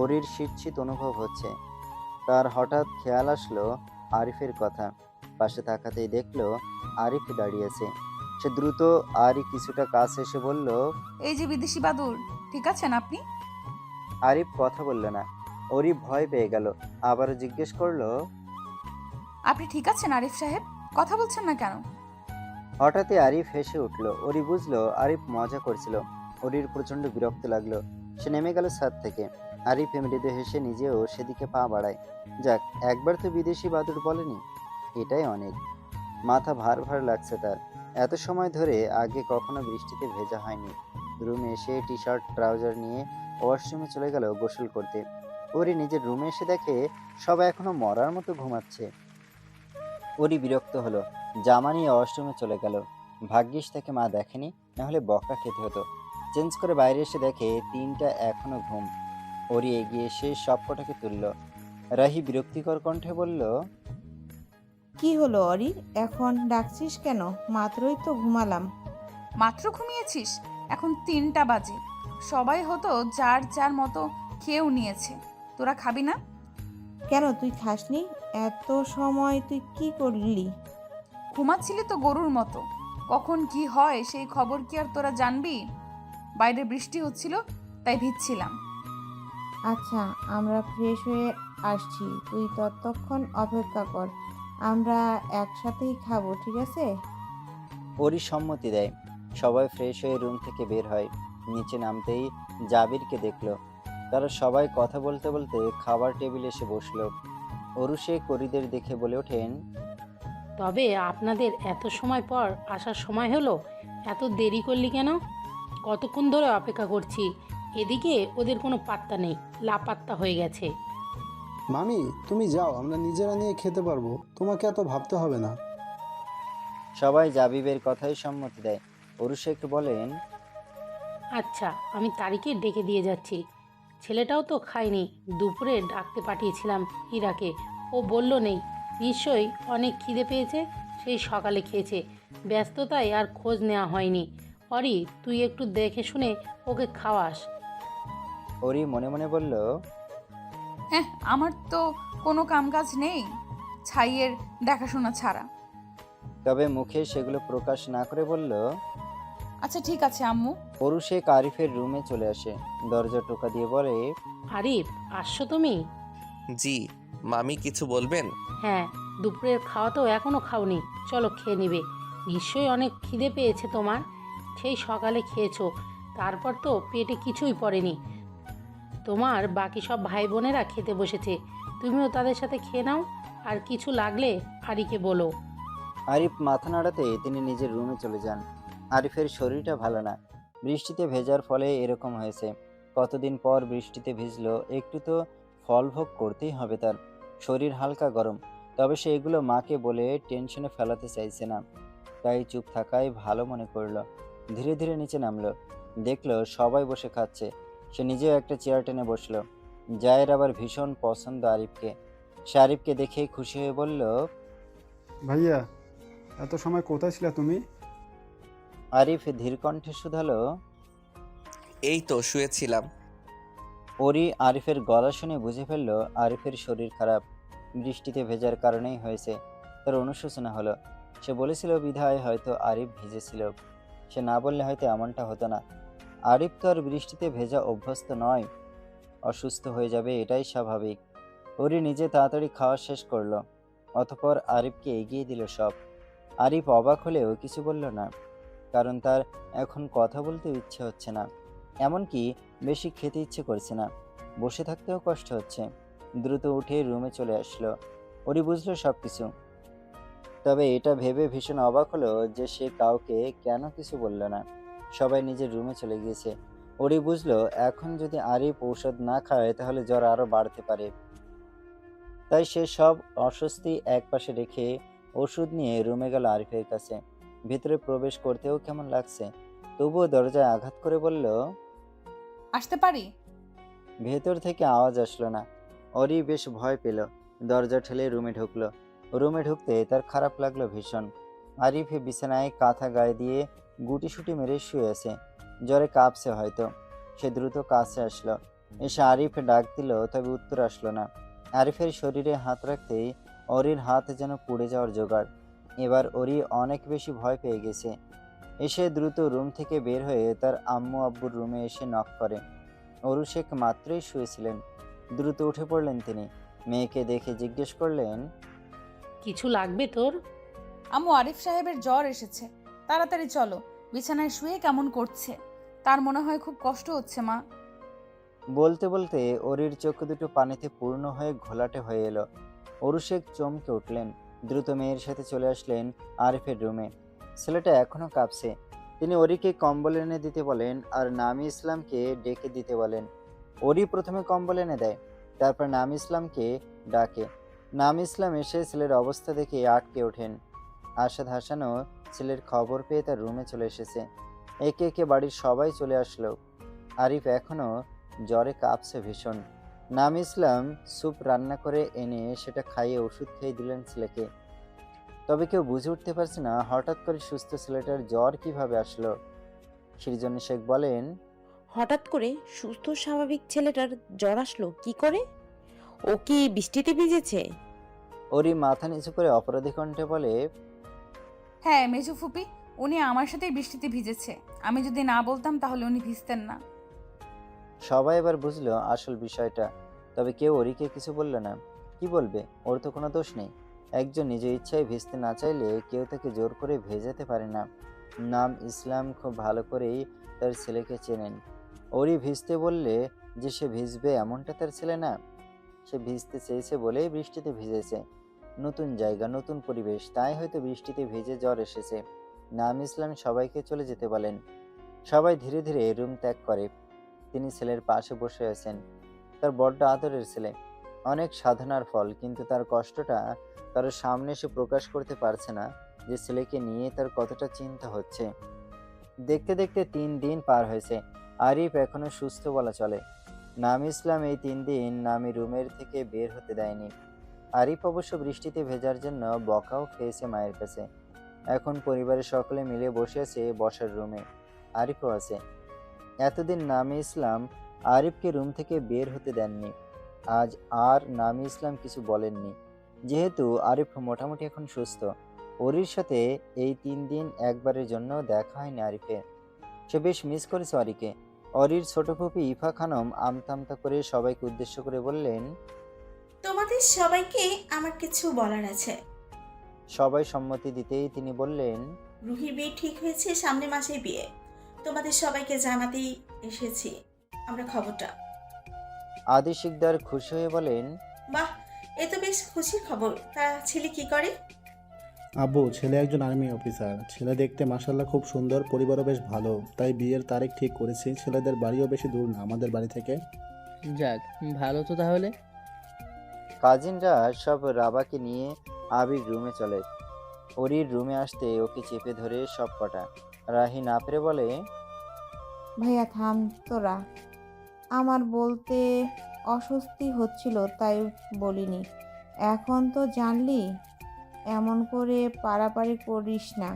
ওরির শীত অনুভব হচ্ছে। তার হঠাৎ খেয়াল আসলো আরিফের কথা। পাশে তাকাতেই দেখলো আরিফ দাঁড়িয়েছে। সে দ্রুত আরই কিছুটা কাছে এসে বলল, এই যে বিদেশি বাদুর, ঠিক আছেন আপনি? আরিফ কথা বলল না। ওরি ভয় পেয়ে গেল, আবারও জিজ্ঞেস করলো, আপনি ঠিক আছেন আরিফ সাহেব? কথা বলছেন না কেন? হঠাৎই আরিফ হেসে উঠল। ওরি বুঝলো আরিফ মজা করছিল। ওরির প্রচন্ড বিরক্ত লাগলো। সে নেমে গেল ছাদ থেকে। আরিফ মৃদু হেসে নিজেও সেদিকে পা বাড়ায়। যাক, একবার তো বিদেশি বাদুড় বলেনি, এটাই অনেক। মাথা ভার ভার লাগছে তার। এত সময় ধরে আগে কখনো বৃষ্টিতে ভেজা হয়নি। রুমে এসে টি শার্ট ট্রাউজার নিয়ে ওয়াশরুমে চলে গেল গোসল করতে। ওরি নিজের রুমে এসে দেখে সবাই এখনো মরার মতো ঘুমাচ্ছে। ওরি বিরক্ত হলো, জামা নিয়ে ওয়াশরুমে চলে গেল। ভাগ্যিস তাকে মা দেখেনি, নাহলে বকা খেতে হতো। চেঞ্জ করে বাইরে এসে দেখে তিনটা এখনো ঘুম। ওরি এগিয়ে এসে সবকটাকে তুলল। রাহি বিরক্তিকর কণ্ঠে বলল, কি হলো অরি, এখন ডাকছিস কেন? মাত্রই তো ঘুমালাম। মাত্র ঘুমিয়েছিস? এখন 3টা বাজে। সবাই হতো যার যার মতো খেয়েও নিয়েছে। তোরা খাবি না? কেন, তুই খাসনি? এত সময় তুই কি করলি? ঘুমাচ্ছিলি তো গরুর মতো। কখন কি হয় সেই খবর কি আর তোরা জানবি? বাইরে বৃষ্টি হচ্ছিল, তাই ভিজছিলাম। আচ্ছা, আমরা ফ্রেশ হয়ে আসছি, তুই ততক্ষণ অপেক্ষা কর। আমরা একসাথেই খাবো, ঠিক আছে? ওরি সম্মতি দেয়। সবাই ফ্রেশ হয়ে রুম থেকে বের হয়। নিচে নামতেই জাবিরকে দেখলো। তারা সবাই কথা বলতে বলতে খাবার টেবিলে এসে বসলো। অরুষে করিদের দেখে বলে ওঠেন, তবে আপনাদের এত সময় পর আসার সময় হলো? এত দেরি করলি কেন? কতক্ষণ ধরে অপেক্ষা করছি। এদিকে ওদের কোনো পাত্তা নেই, লাপাত্তা হয়ে গেছে। মামি, তুমি যাও, আমরা নিজেরা নিয়ে খেতে পারবো, তোমাকে এত ভাবতে হবে না। সবাই জাবিবের কথাই সম্মতি দেয়। অরুষেক বলেন, আচ্ছা, আমি তারিকে ডেকে দিয়ে যাচ্ছি। ছেলেটাও তো খায়নি। দুপুরে ডাকতে পাঠিয়েছিলাম ইরাকে, ও বলল নেই। নিশ্চয়ই অনেক খিদে পেয়েছে, সেই সকালে খেয়েছে। ব্যস্ততায় আর খোঁজ নেওয়া হয়নি। অরি, তুই একটু দেখে শুনে ওকে খাওয়াস। ওরি মনে মনে বলল, হ্যাঁ, আমার তো কোনো কামকাজ নেই ছাইয়ের দেখাশোনা ছাড়া। তবে মুখে সেগুলো প্রকাশ না করে বলল, আচ্ছা ঠিক আছে আম্মু। অরুষেক আরিফের রুমে চলে আসে। দরজা টোকা দিয়ে বলে, আরিফ, আসছো তুমি? জি। মামি কিছু বলবেন? হ্যাঁ, দুপুরের খাওয়া তো এখনও খাওনি, চলো খেয়ে নেবে। নিশ্চয়ই অনেক খিদে পেয়েছে তোমার। সেই সকালে খেয়েছো, তারপর তো পেটে কিছুই পড়েনি। তোমার বাকি সব ভাই বোনেরা খেতে বসেছে, তুমিও তাদের সাথে খেয়ে নাও। আর কিছু লাগলে আরিকে বলো। আরিফ মাথা নাড়াতে তিনি নিজের রুমে চলে যান। আরিফের শরীরটা ভালো না, বৃষ্টিতে ভেজার ফলে এরকম হয়েছে। কতদিন পর বৃষ্টিতে ভিজলো, একটু তো ফল ভোগ করতেই হবে তার। শরীর হালকা গরম, তবে সে এগুলো মাকে বলে টেনশনে ফেলাতে চাইছে না, তাই চুপ থাকাই ভালো মনে করলো। ধীরে ধীরে নিচে নামলো, দেখলো সবাই বসে খাচ্ছে। সে নিজেও একটা চেয়ার টেনে বসলো। জায়ের আবার ভীষণ পছন্দ আরিফকে। সে আরিফকে দেখে খুশি হয়ে বলল, ভাইয়া, এত সময় কোথায় ছিলে তুমি? আরিফ ধীর কণ্ঠে শুধালো। এই তো শুয়েছিলাম। ওরি আরিফের গলা শুনে বুঝে ফেলল আরিফের শরীর খারাপ, বৃষ্টিতে ভেজার কারণেই হয়েছে। তার অনুশোচনা হলো। সে বলেছিল বিধায় হয়তো আরিফ ভিজেছিল। সে না বললে হয়তো এমনটা হতো না। আরিফ তো আর বৃষ্টিতে ভেজা অভ্যস্ত নয়, অসুস্থ হয়ে যাবে এটাই স্বাভাবিক। ওরি নিজে তাড়াতাড়ি খাওয়া শেষ করলো, অতঃপর আরিফকে এগিয়ে দিল সব। আরিফ অবাক হলেও কিছু বলল না, কারণ তার এখন কথা বলতে ইচ্ছে হচ্ছে না, এমনকি বেশি খেতে ইচ্ছে করছে না। বসে থাকতেও কষ্ট হচ্ছে। দ্রুত উঠে রুমে চলে আসলো। ওরি বুঝলো সব কিছু, তবে এটা ভেবে ভীষণ অবাক হলো যে সে কাউকে কেন কিছু বলল না। সবাই নিজের রুমে চলে গিয়েছে। ওরি বুঝলো এখন যদি আরিফ ঔষধ না খায় তাহলে জ্বর আরো বাড়তে পারে। তাই সে সব অস্বস্তি একপাশে রেখে ওষুধ নিয়ে রুমে গেল আরিফের কাছে। ভিতরে প্রবেশ করতেও কেমন লাগছে, তবুও দরজায় আঘাত করে বলল, আসতে পারি? ভেতর থেকে আওয়াজ আসলো না। ওরি বেশ ভয় পেল, দরজা ঠেলে রুমে ঢুকলো। রুমে ঢুকতে তার খারাপ লাগলো ভীষণ। আরিফ বিছানায় কাঁথা গায়ে দিয়ে গুটিসুটি মেরে শুয়ে আছে, জ্বরে কাঁপছে হয়তো। সে দ্রুত কাছে আসলো, এসে আরিফ ডাক দিল, তবে উত্তর আসলো না। আরিফের শরীরে হাত রাখতেই অরির হাত যেন পুড়ে যাওয়ার জোগাড়। এবার অরি অনেক বেশি ভয় পেয়ে গেছে। এসে দ্রুত রুম থেকে বের হয়ে তার আম্মু আব্বুর রুমে এসে নক করে। অরু শেখ মাত্রই শুয়েছিলেন। দ্রুত উঠে পড়লেন তিনি। মেয়েকে দেখে জিজ্ঞেস করলেন, কিছু লাগবে তোর? আম্মু, আরিফ সাহেবের জ্বর এসেছে, তাড়াতাড়ি চলো। বিছানায় শুয়ে কেমন করছে, তার মনে হয় খুব কষ্ট হচ্ছে মা। বলতে বলতে অরির চোখ দুটো পানিতে পূর্ণ হয়ে ঘোলাটে হয়ে এলো। অরু শেখ চমকে উঠলেন। দ্রুত মেয়ের সাথে চলে আসলেন আরিফের রুমে। ছেলেটা এখনো কাঁপছে। তিনি অরিকে কম্বল এনে দিতে বলেন আর নামি ইসলামকে ডেকে দিতে বলেন। অরি প্রথমে কম্বল এনে দেয়, তারপর নামি ইসলামকে ডাকে। নামি ইসলাম এসে ছেলের অবস্থা দেখে আটকে ওঠেন। আসাদ হাসানও ছেলের খবর পেয়ে তার রুমে চলে এসেছে। একে একে বাড়ির সবাই চলে আসলো। আরিফ এখনো জ্বরে কাঁপছে ভীষণ। নামি ইসলাম স্যুপ রান্না করে এনে সেটা খাইয়ে ওষুধ খেয়ে দিলেন ছেলেকে। তবে কেউ বুঝে উঠতে পারছে না হঠাৎ করে সুস্থ ছেলেটার জ্বর কিভাবে আসলো। সৃজন শেখ বলেন, হঠাৎ করে সুস্থ স্বাভাবিক ছেলেটার জ্বর আসলো কি করে? ও কি বৃষ্টিতে ভিজেছে? ওরি মাথা নিচু করে অপরাধী কণ্ঠে বলে, হ্যাঁ মেজু ফুপি, উনি আমার সাথেই বৃষ্টিতে ভিজেছে। আমি যদি না বলতাম তাহলে উনি ভিজতেন না। সবাই এবার বুঝলো আসল বিষয়টা। তবে কেউ ওরিকে কিছু বলল না। কি বলবে, ওর তো কোনো দোষ নেই। একজন নিজ ইচ্ছায় ভিজতে না চাইলে কেউ তাকে জোর করে ভেজাতে পারে না। নাম ইসলাম খুব ভালো করেই তার ছেলেকে চেনেন। ওরি ভিজতে বললে যে সে ভিজবে এমনটা তার ছেলে না। সে ভিজতে চেয়েছে বলেই বৃষ্টিতে ভিজেছে। নতুন জায়গা, নতুন পরিবেশ, তাই হয়তো বৃষ্টিতে ভিজে জ্বর এসেছে। নাম ইসলাম সবাইকে চলে যেতে বলেন। সবাই ধীরে ধীরে রুম ত্যাগ করে। তিনি ছেলের পাশে বসে আছেন। তার বড্ড আদরের ছেলে, অনেক সাধনার ফল, কিন্তু তার কষ্টটা কারোর সামনে এসে প্রকাশ করতে পারছে না যে ছেলেকে নিয়ে তার কতটা চিন্তা হচ্ছে। দেখতে দেখতে 3 দিন পার হয়েছে। আরিফ এখনো সুস্থ বলা চলে। নামি ইসলাম এই 3 দিন নামি রুমের থেকে বের হতে দেয়নি। আরিফ অবশ্য বৃষ্টিতে ভেজার জন্য বকাও খেয়েছে মায়ের কাছে। এখন পরিবারের সকলে মিলে বসে আছে বসার রুমে, আরিফও আছে। এতদিন নামি ইসলাম আরিফকে রুম থেকে বের হতে দেননি। আজ আর নামি ইসলাম কিছু বলেননি, যেহেতু আরিফ মোটামুটি এখন সুস্থ। অরির সাথে এই 3 দিন একবারের জন্য দেখা হয়নি আরিফের। সে বেশ মিস করেছে অরিকে। অরির ছোট ফুপি ইফা খানম আমতা আমতা করে সবাইকে উদ্দেশ্য করে বললেন, তোমাদের সবাইকে আমার কিছু বলার আছে। সবাই সম্মতি দিতেই তিনি বললেন, রুহির বিয়ে ঠিক হয়েছে, সামনের মাসে বিয়ে। তোমাদের সবাইকে জানাতেই এসেছি আমরা খবরটা। আদি শিকদার খুশি হয়ে বলেন, বাহ, এ তো বেশ খুশির খবর। তা ছেলে কি করে? আব্বু, ছেলে একজন আর্মি অফিসার। ছেলে দেখতে মাশাআল্লাহ খুব সুন্দর, পরিবারও বেশ ভালো। তাই বিয়ের তারিখ ঠিক করেছি। ছেলেদের বাড়িও বেশি দূর না আমাদের বাড়ি থেকে। যাক, ভালো তো তাহলে। কাজিনরা সব রাবাকে নিয়ে আবির রুমে চলে। অরির রুমে আসতে ওকে চেপে ধরে সব কটা। রাহি না পেরে বলে, ভাইয়া থাম তোরা, আমার বলতে অস্বস্তি হচ্ছিল তাই বলিনি। এখন তো জানলি, এমন করে পারাপারি করিস না।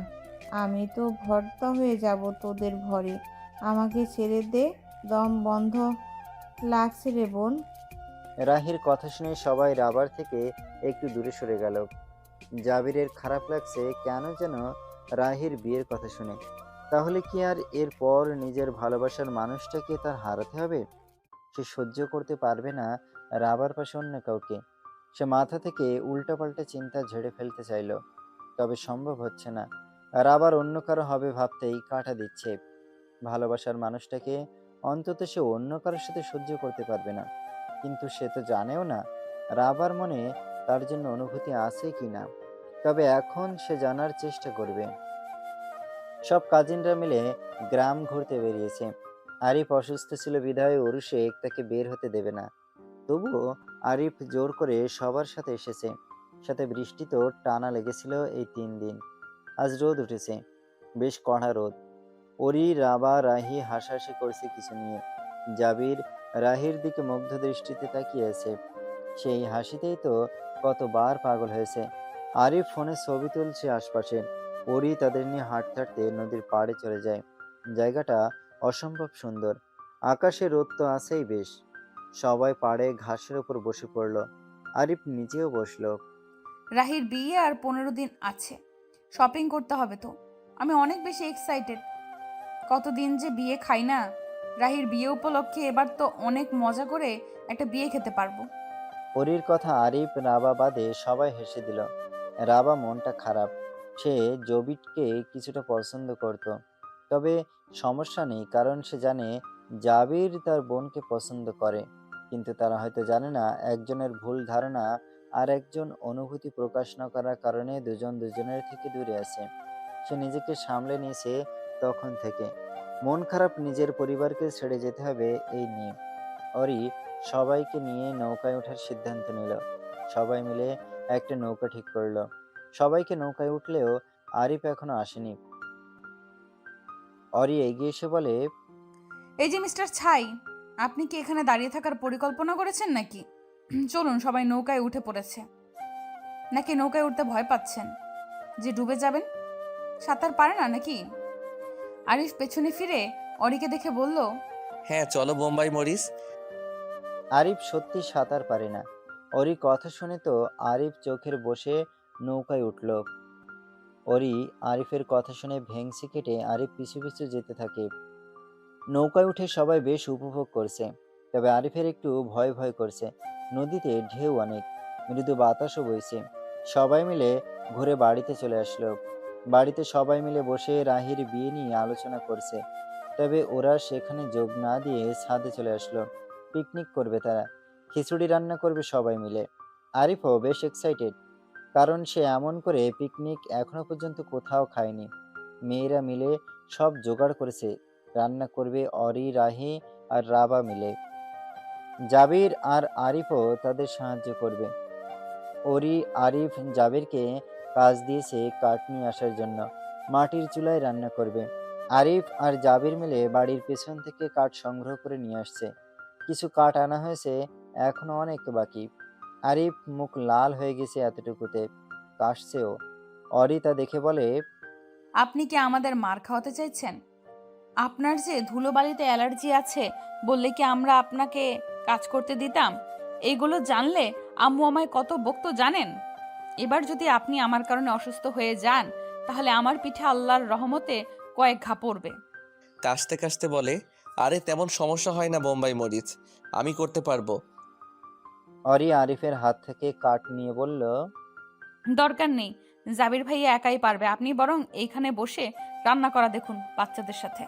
আমি তো ভর্তা হয়ে যাব তোদের ভরে। আমাকে ছেড়ে দে, দম বন্ধ লাগছে রে বোন। রাহির কথা শুনে সবাই রাবার থেকে একটু দূরে সরে গেল। জাবিরের খারাপ লাগছে কেন যেন রাহির বিয়ের কথা শুনে। তাহলে কি আর এরপর নিজের ভালোবাসার মানুষটাকে তার হারাতে হবে? সে সহ্য করতে পারবে না রাবার পাশে অন্য কাউকে। সে মাথা থেকে উল্টাপাল্টা চিন্তা ঝেড়ে ফেলতে চাইল, তবে সম্ভব হচ্ছে না। রাবার অন্য কারো হবে ভাবতেই কাঁটা দিচ্ছে। ভালোবাসার মানুষটাকে অন্তত সে অন্য কারোর সাথে সহ্য করতে পারবে না। কিন্তু সে তো জানেও না রাবার মনে তার জন্য অনুভূতি আছে কি না। তবে এখন সে জানার চেষ্টা করবে। সব কাজিনরা মিলে গ্রাম ঘুরতে বেরিয়েছে। আরিফ অসুস্থ ছিল বিধায় অরুষেক তাকে বের হতে দেবে না। তবুও আরিফ জোর করে সবার সাথে এসেছে। সাথে বৃষ্টি তো টানা লেগেছিল এই 3 দিন। আজ রোদ উঠেছে, বেশ কড়া রোদ। ওরি, রাবা, রাহি হাসাহাসি করছে কিছু নিয়ে। জাবির রাহির দিকে মুগ্ধ দৃষ্টিতে তাকিয়ে আছে। সেই হাসিতেই তো কতবার পাগল হয়েছে। আরিফ ফোনে ছবি তুলছে আশপাশে। ওরি তাদের নিয়ে হাঁটতে হাঁটতে নদীর পাড়ে চলে যায়। জায়গাটা অসম্ভব সুন্দর। আকাশে রোদ তো আছেই বেশ। সবাই পাড়ে ঘাসের উপর বসে পড়ল। আরিফ নিজেও বসলো। রাহির বিয়ে আর 15 দিন আছে, শপিং করতে হবে তো। আমি অনেক বেশি এক্সাইটেড। কতদিন যে বিয়ে খাই না। রাহির বিয়ে উপলক্ষে এবার তো অনেক মজা করে একটা বিয়ে খেতে পারবো। ওরির কথা আরিফ, রাবা বাদে সবাই হেসে দিল। রাবা মনটা খারাপ। সে জবিটকে কিছুটা পছন্দ করত। তবে সমস্যা নেই, কারণ সে জানে জাবির তার বোনকে পছন্দ করে। কিন্তু তারা হয়তো জানে না একজনের ভুল ধারণা আর একজন অনুভূতি প্রকাশ না করার কারণে দুজন দুজনের থেকে দূরে আছে। সে নিজেকে সামলে নিয়েছে তখন থেকে। মন খারাপ, নিজের পরিবারকে ছেড়ে যেতে হবে এই নিয়ে। অরি সবাইকে নিয়ে নৌকায় ওঠার সিদ্ধান্ত নিল। সবাই মিলে একটা নৌকা ঠিক করলো। সবাইকে নৌকায় উঠলেও আরিফ এখনো আসেনি। অরি এগিয়ে এসে বলে, এই যে মিস্টার ছাই, আপনি কি এখানে দাঁড়িয়ে থাকার পরিকল্পনা করেছেন নাকি? চলুন, সবাই নৌকায় উঠে পড়েছে। নাকি নৌকায় উঠতে ভয় পাচ্ছেন যে ডুবে যাবেন? সাঁতার পারে না নাকি? আরিফ পেছনে ফিরে অরিকে দেখে বলল, হ্যাঁ চলো বোম্বাই মরিস। আরিফ সত্যি সাঁতার পারে না। অরি কথা শুনে তো আরিফ চোখের বসে নৌকায় উঠল। অরি আরিফের কথা শুনে ভেংসি কেটে আরিফ পিছু পিছু যেতে থাকে। নৌকায় উঠে সবাই বেশ উপভোগ করছে। তবে আরিফের একটু ভয় ভয় করছে। নদীতে ঢেউ অনেক, মৃদু বাতাসও বইছে। সবাই মিলে ঘুরে বাড়িতে চলে আসলো। বাড়িতে সবাই মিলে বসে রাহির বিয়ে নিয়ে আলোচনা করছে। তবে ওরা সেখানে যোগ না দিয়ে ছাদে চলে আসলো। পিকনিক করবে তারা, খিচুড়ি রান্না করবে সবাই মিলে। আরিফও বেশ এক্সাইটেড, কারণ সে এমন করে পিকনিক এখনো পর্যন্ত কোথাও খায়নি। মেয়েরা মিলে সব জোগাড় করেছে। রান্না করবে অরি, রাহি আর রাবা মিলে। জাবির আর আরিফও তাদের সাহায্য করবে। অরি, আরিফ জাবিরকে কাজ দিয়েছে কাঠ নিয়ে আসার জন্য। মাটির চুলায় রান্না করবে। আরিফ আর জাবির মিলে বাড়ির পেছন থেকে কাঠ সংগ্রহ করে নিয়ে আসছে। কিছু কাঠ আনা হয়েছে, এখনো অনেক বাকি। আরিফ মুখ লাল হয়ে গেছে এতটুকুতে, কাশছেও। অরি তা দেখে বলে, আপনি কি আমাদের মার খাওয়াতে চাইছেন? আপনার যে ধুলোবালিতে অ্যালার্জি আছে, বললে কি আমরা আপনাকে কাজ করতে দিতাম? এইগুলো জানলে আম্মু আমায় কত বকতো জানেন? এবার যদি আপনি আমার কারণে অসুস্থ হয়ে যান, তাহলে আমার পিঠে আল্লাহর রহমতে কয়েক ঘা পড়বে। কাশতে কাশতে বলে, আরে তেমন সমস্যা হয় না বোম্বাই মরিচ, আমি করতে পারবো। অরি আরিফের হাত থেকে কাঠ নিয়ে বলল, দরকার নেই, জাবির ভাইয়া একাই পারবে। আপনি বরং এইখানে বসে রান্না করা দেখুন বাচ্চাদের সাথে।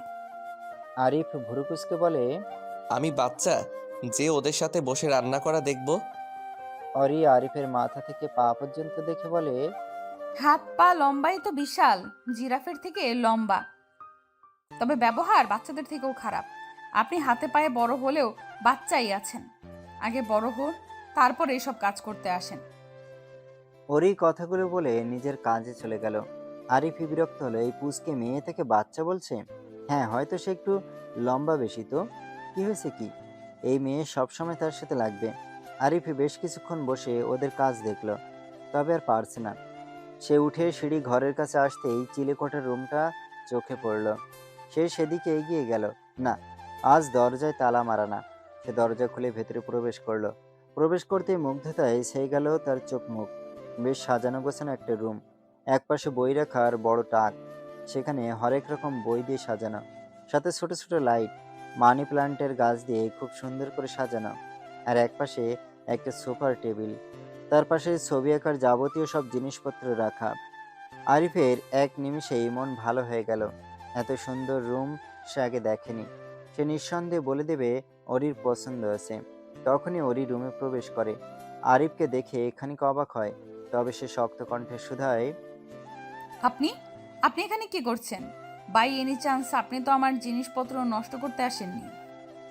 আরিফ ভুরুকুসকে বলে, আমি বাচ্চা যে ওদের সাথে বসে রান্না করা দেখবো? অরি আরিফের মাথা থেকে পা পর্যন্ত দেখে বলে, হাত পা লম্বাই তো বিশাল, জিরাফের থেকে লম্বা। তবে ব্যবহার বাচ্চাদের থেকেও খারাপ। আপনি হাতে পায়ে বড় হলেও বাচ্চাই আছেন। আগে বড় হন, তারপর এইসব কাজ করতে আসেন। ওরই কথাগুলো বলে নিজের কাজে চলে গেল। আরিফ বিরক্ত হলো, এই পুচকে মেয়ে থেকে বাচ্চা বলছে। হ্যাঁ, হয়তো সে একটু লম্বা বেশি, তো কি হয়েছে কি? এই মেয়ে সবসময় তার সাথে লাগবে। আরিফ বেশ কিছুক্ষণ বসে ওদের কাজ দেখলো, তবে আর পারছে না। সে উঠে সিঁড়ি ঘরের কাছে আসতেই চিলেকোঠার রুমটা চোখে পড়ল। সে সেদিকে এগিয়ে গেল। না, আজ দরজায় তালা মারা না। সে দরজা খুলে ভেতরে প্রবেশ করলো। প্রবেশ করতেই মুগ্ধতায় ছেয়ে গেল তার চোখ মুখ। বেশ সাজানো গোছানো একটা রুম। একপাশে বই রাখার বড় টাক, সেখানে হরেক রকম বই দিয়ে সাজানো, সাথে ছোট ছোট লাইট, মানি প্লান্টের গাছ দিয়ে খুব সুন্দর করে সাজানো। আর একপাশে একটা সোফার টেবিল, তার পাশে ছবি আঁকার যাবতীয় সব জিনিসপত্র রাখা। আরিফের এক নিমিষেই মন ভালো হয়ে গেল। এত সুন্দর রুম সে আগে দেখেনি। সে নিঃসন্দেহে বলে দেবে অরির পছন্দ আছে। তখনই অরি রুমে প্রবেশ করে। আরিফকে দেখে খানিক অবাক হয়, তবে সে শক্ত কণ্ঠে শুধায়, আপনি আপনি এখানে কি করছেন? বাই এনি চান্স আপনি তো আমার জিনিসপত্র নষ্ট করতে আসেননি?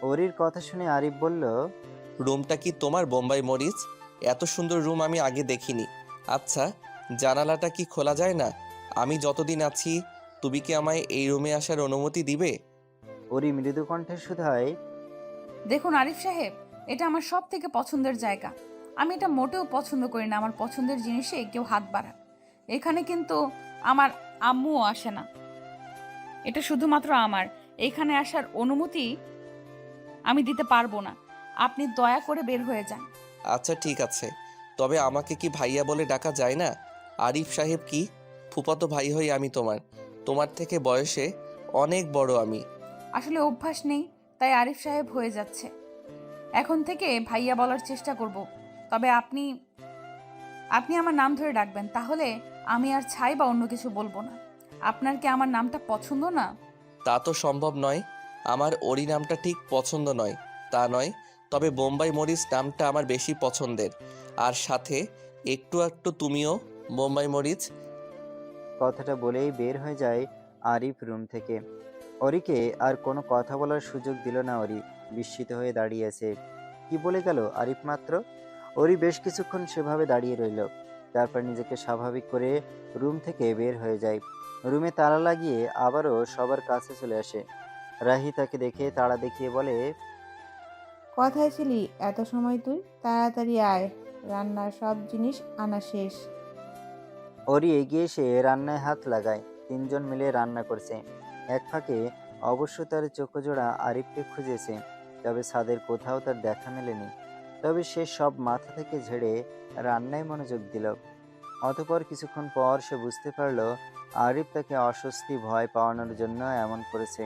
অরির কথা শুনে আরিফ বলল, রুমটা কি তোমার বোম্বাই মরিচ? এত সুন্দর রুম আমি আগে দেখিনি। আচ্ছা, জানালাটা কি খোলা যায় না? আমি যতদিন আছি তুমি কি আমায় এই রুমে আসার অনুমতি দিবে? অরি মৃদু কণ্ঠে শুধায়, দেখুন আরিফ সাহেব, এটা আমার সব থেকে পছন্দের জায়গা। আমি এটা মোটেও পছন্দ করি না আমার পছন্দের জিনিসে কেউ হাত বাড়ায়। এখানে কিন্তু আমার আম্মুও আসে না। এটা শুধুমাত্র আমার। এখানে আসার অনুমতি আমি দিতে পারবো না। আপনি দয়া করে বের হয়ে যান। আচ্ছা ঠিক আছে, তবে আমাকে কি ভাইয়া বলে ডাকা যায় না? আরিফ সাহেব কি? ফুফাতো ভাই হই আমি তোমার। তোমার থেকে বয়সে অনেক বড় আমি। আসলে অভ্যাস নেই, তাই আরিফ সাহেব হয়ে যাচ্ছে। এখন থেকে ভাইয়া বলার চেষ্টা করব। তবে আপনি আপনি আমার নাম ধরে ডাকবেন, তাহলে আমি আর ছাই বা অন্য কিছু বলবো না। আপনার কি আমার নামটা পছন্দ না? তা তো সম্ভব নয়। আমার ওরি নামটা ঠিক পছন্দ নয় তা নয়, তবে বোম্বাই মরিচ নামটা আমার বেশি পছন্দের। আর সাথে একটু একটু তুমিও বোম্বাই মরিচ। কথাটা বলেই বের হয়ে যায় আরিফ রুম থেকে। অরিকে আর কোনো কথা বলার সুযোগ দিল না অরি। বিস্মিত হয়ে দাঁড়িয়ে আছে। কি বলে গেল আরিফ মাত্র? অরি বেশ কিছুক্ষণ সেভাবে দাঁড়িয়ে রইল। তারপর নিজেকে স্বাভাবিক করে রুম থেকে বের হয়ে যায়। রুমে তালা লাগিয়ে আবারও সবার কাছে চলে আসে। রাহি তাকে দেখে তাড়া দেখিয়ে বলে, কথায় ছিলি এত সময় তুই? তাড়াতাড়ি আয়, রান্নার সব জিনিস আনা শেষ। অরি এগিয়ে এসে রান্নায় হাত লাগায়। তিনজন মিলে রান্না করছে। এক ফাঁকে অবশ্য তার চোখজোড়া আরিফকে খুঁজেছে, তবে ছাদের কোথাও তার দেখা মেলেনি। তবে সে সব মাথা থেকে ঝেড়ে রান্নায় মনোযোগ দিল। অতঃপর কিছুক্ষণ পর সে বুঝতে পারল আরিফ তাকে অস্বস্তি ভয় পাওয়ানোর জন্য এমন করেছে।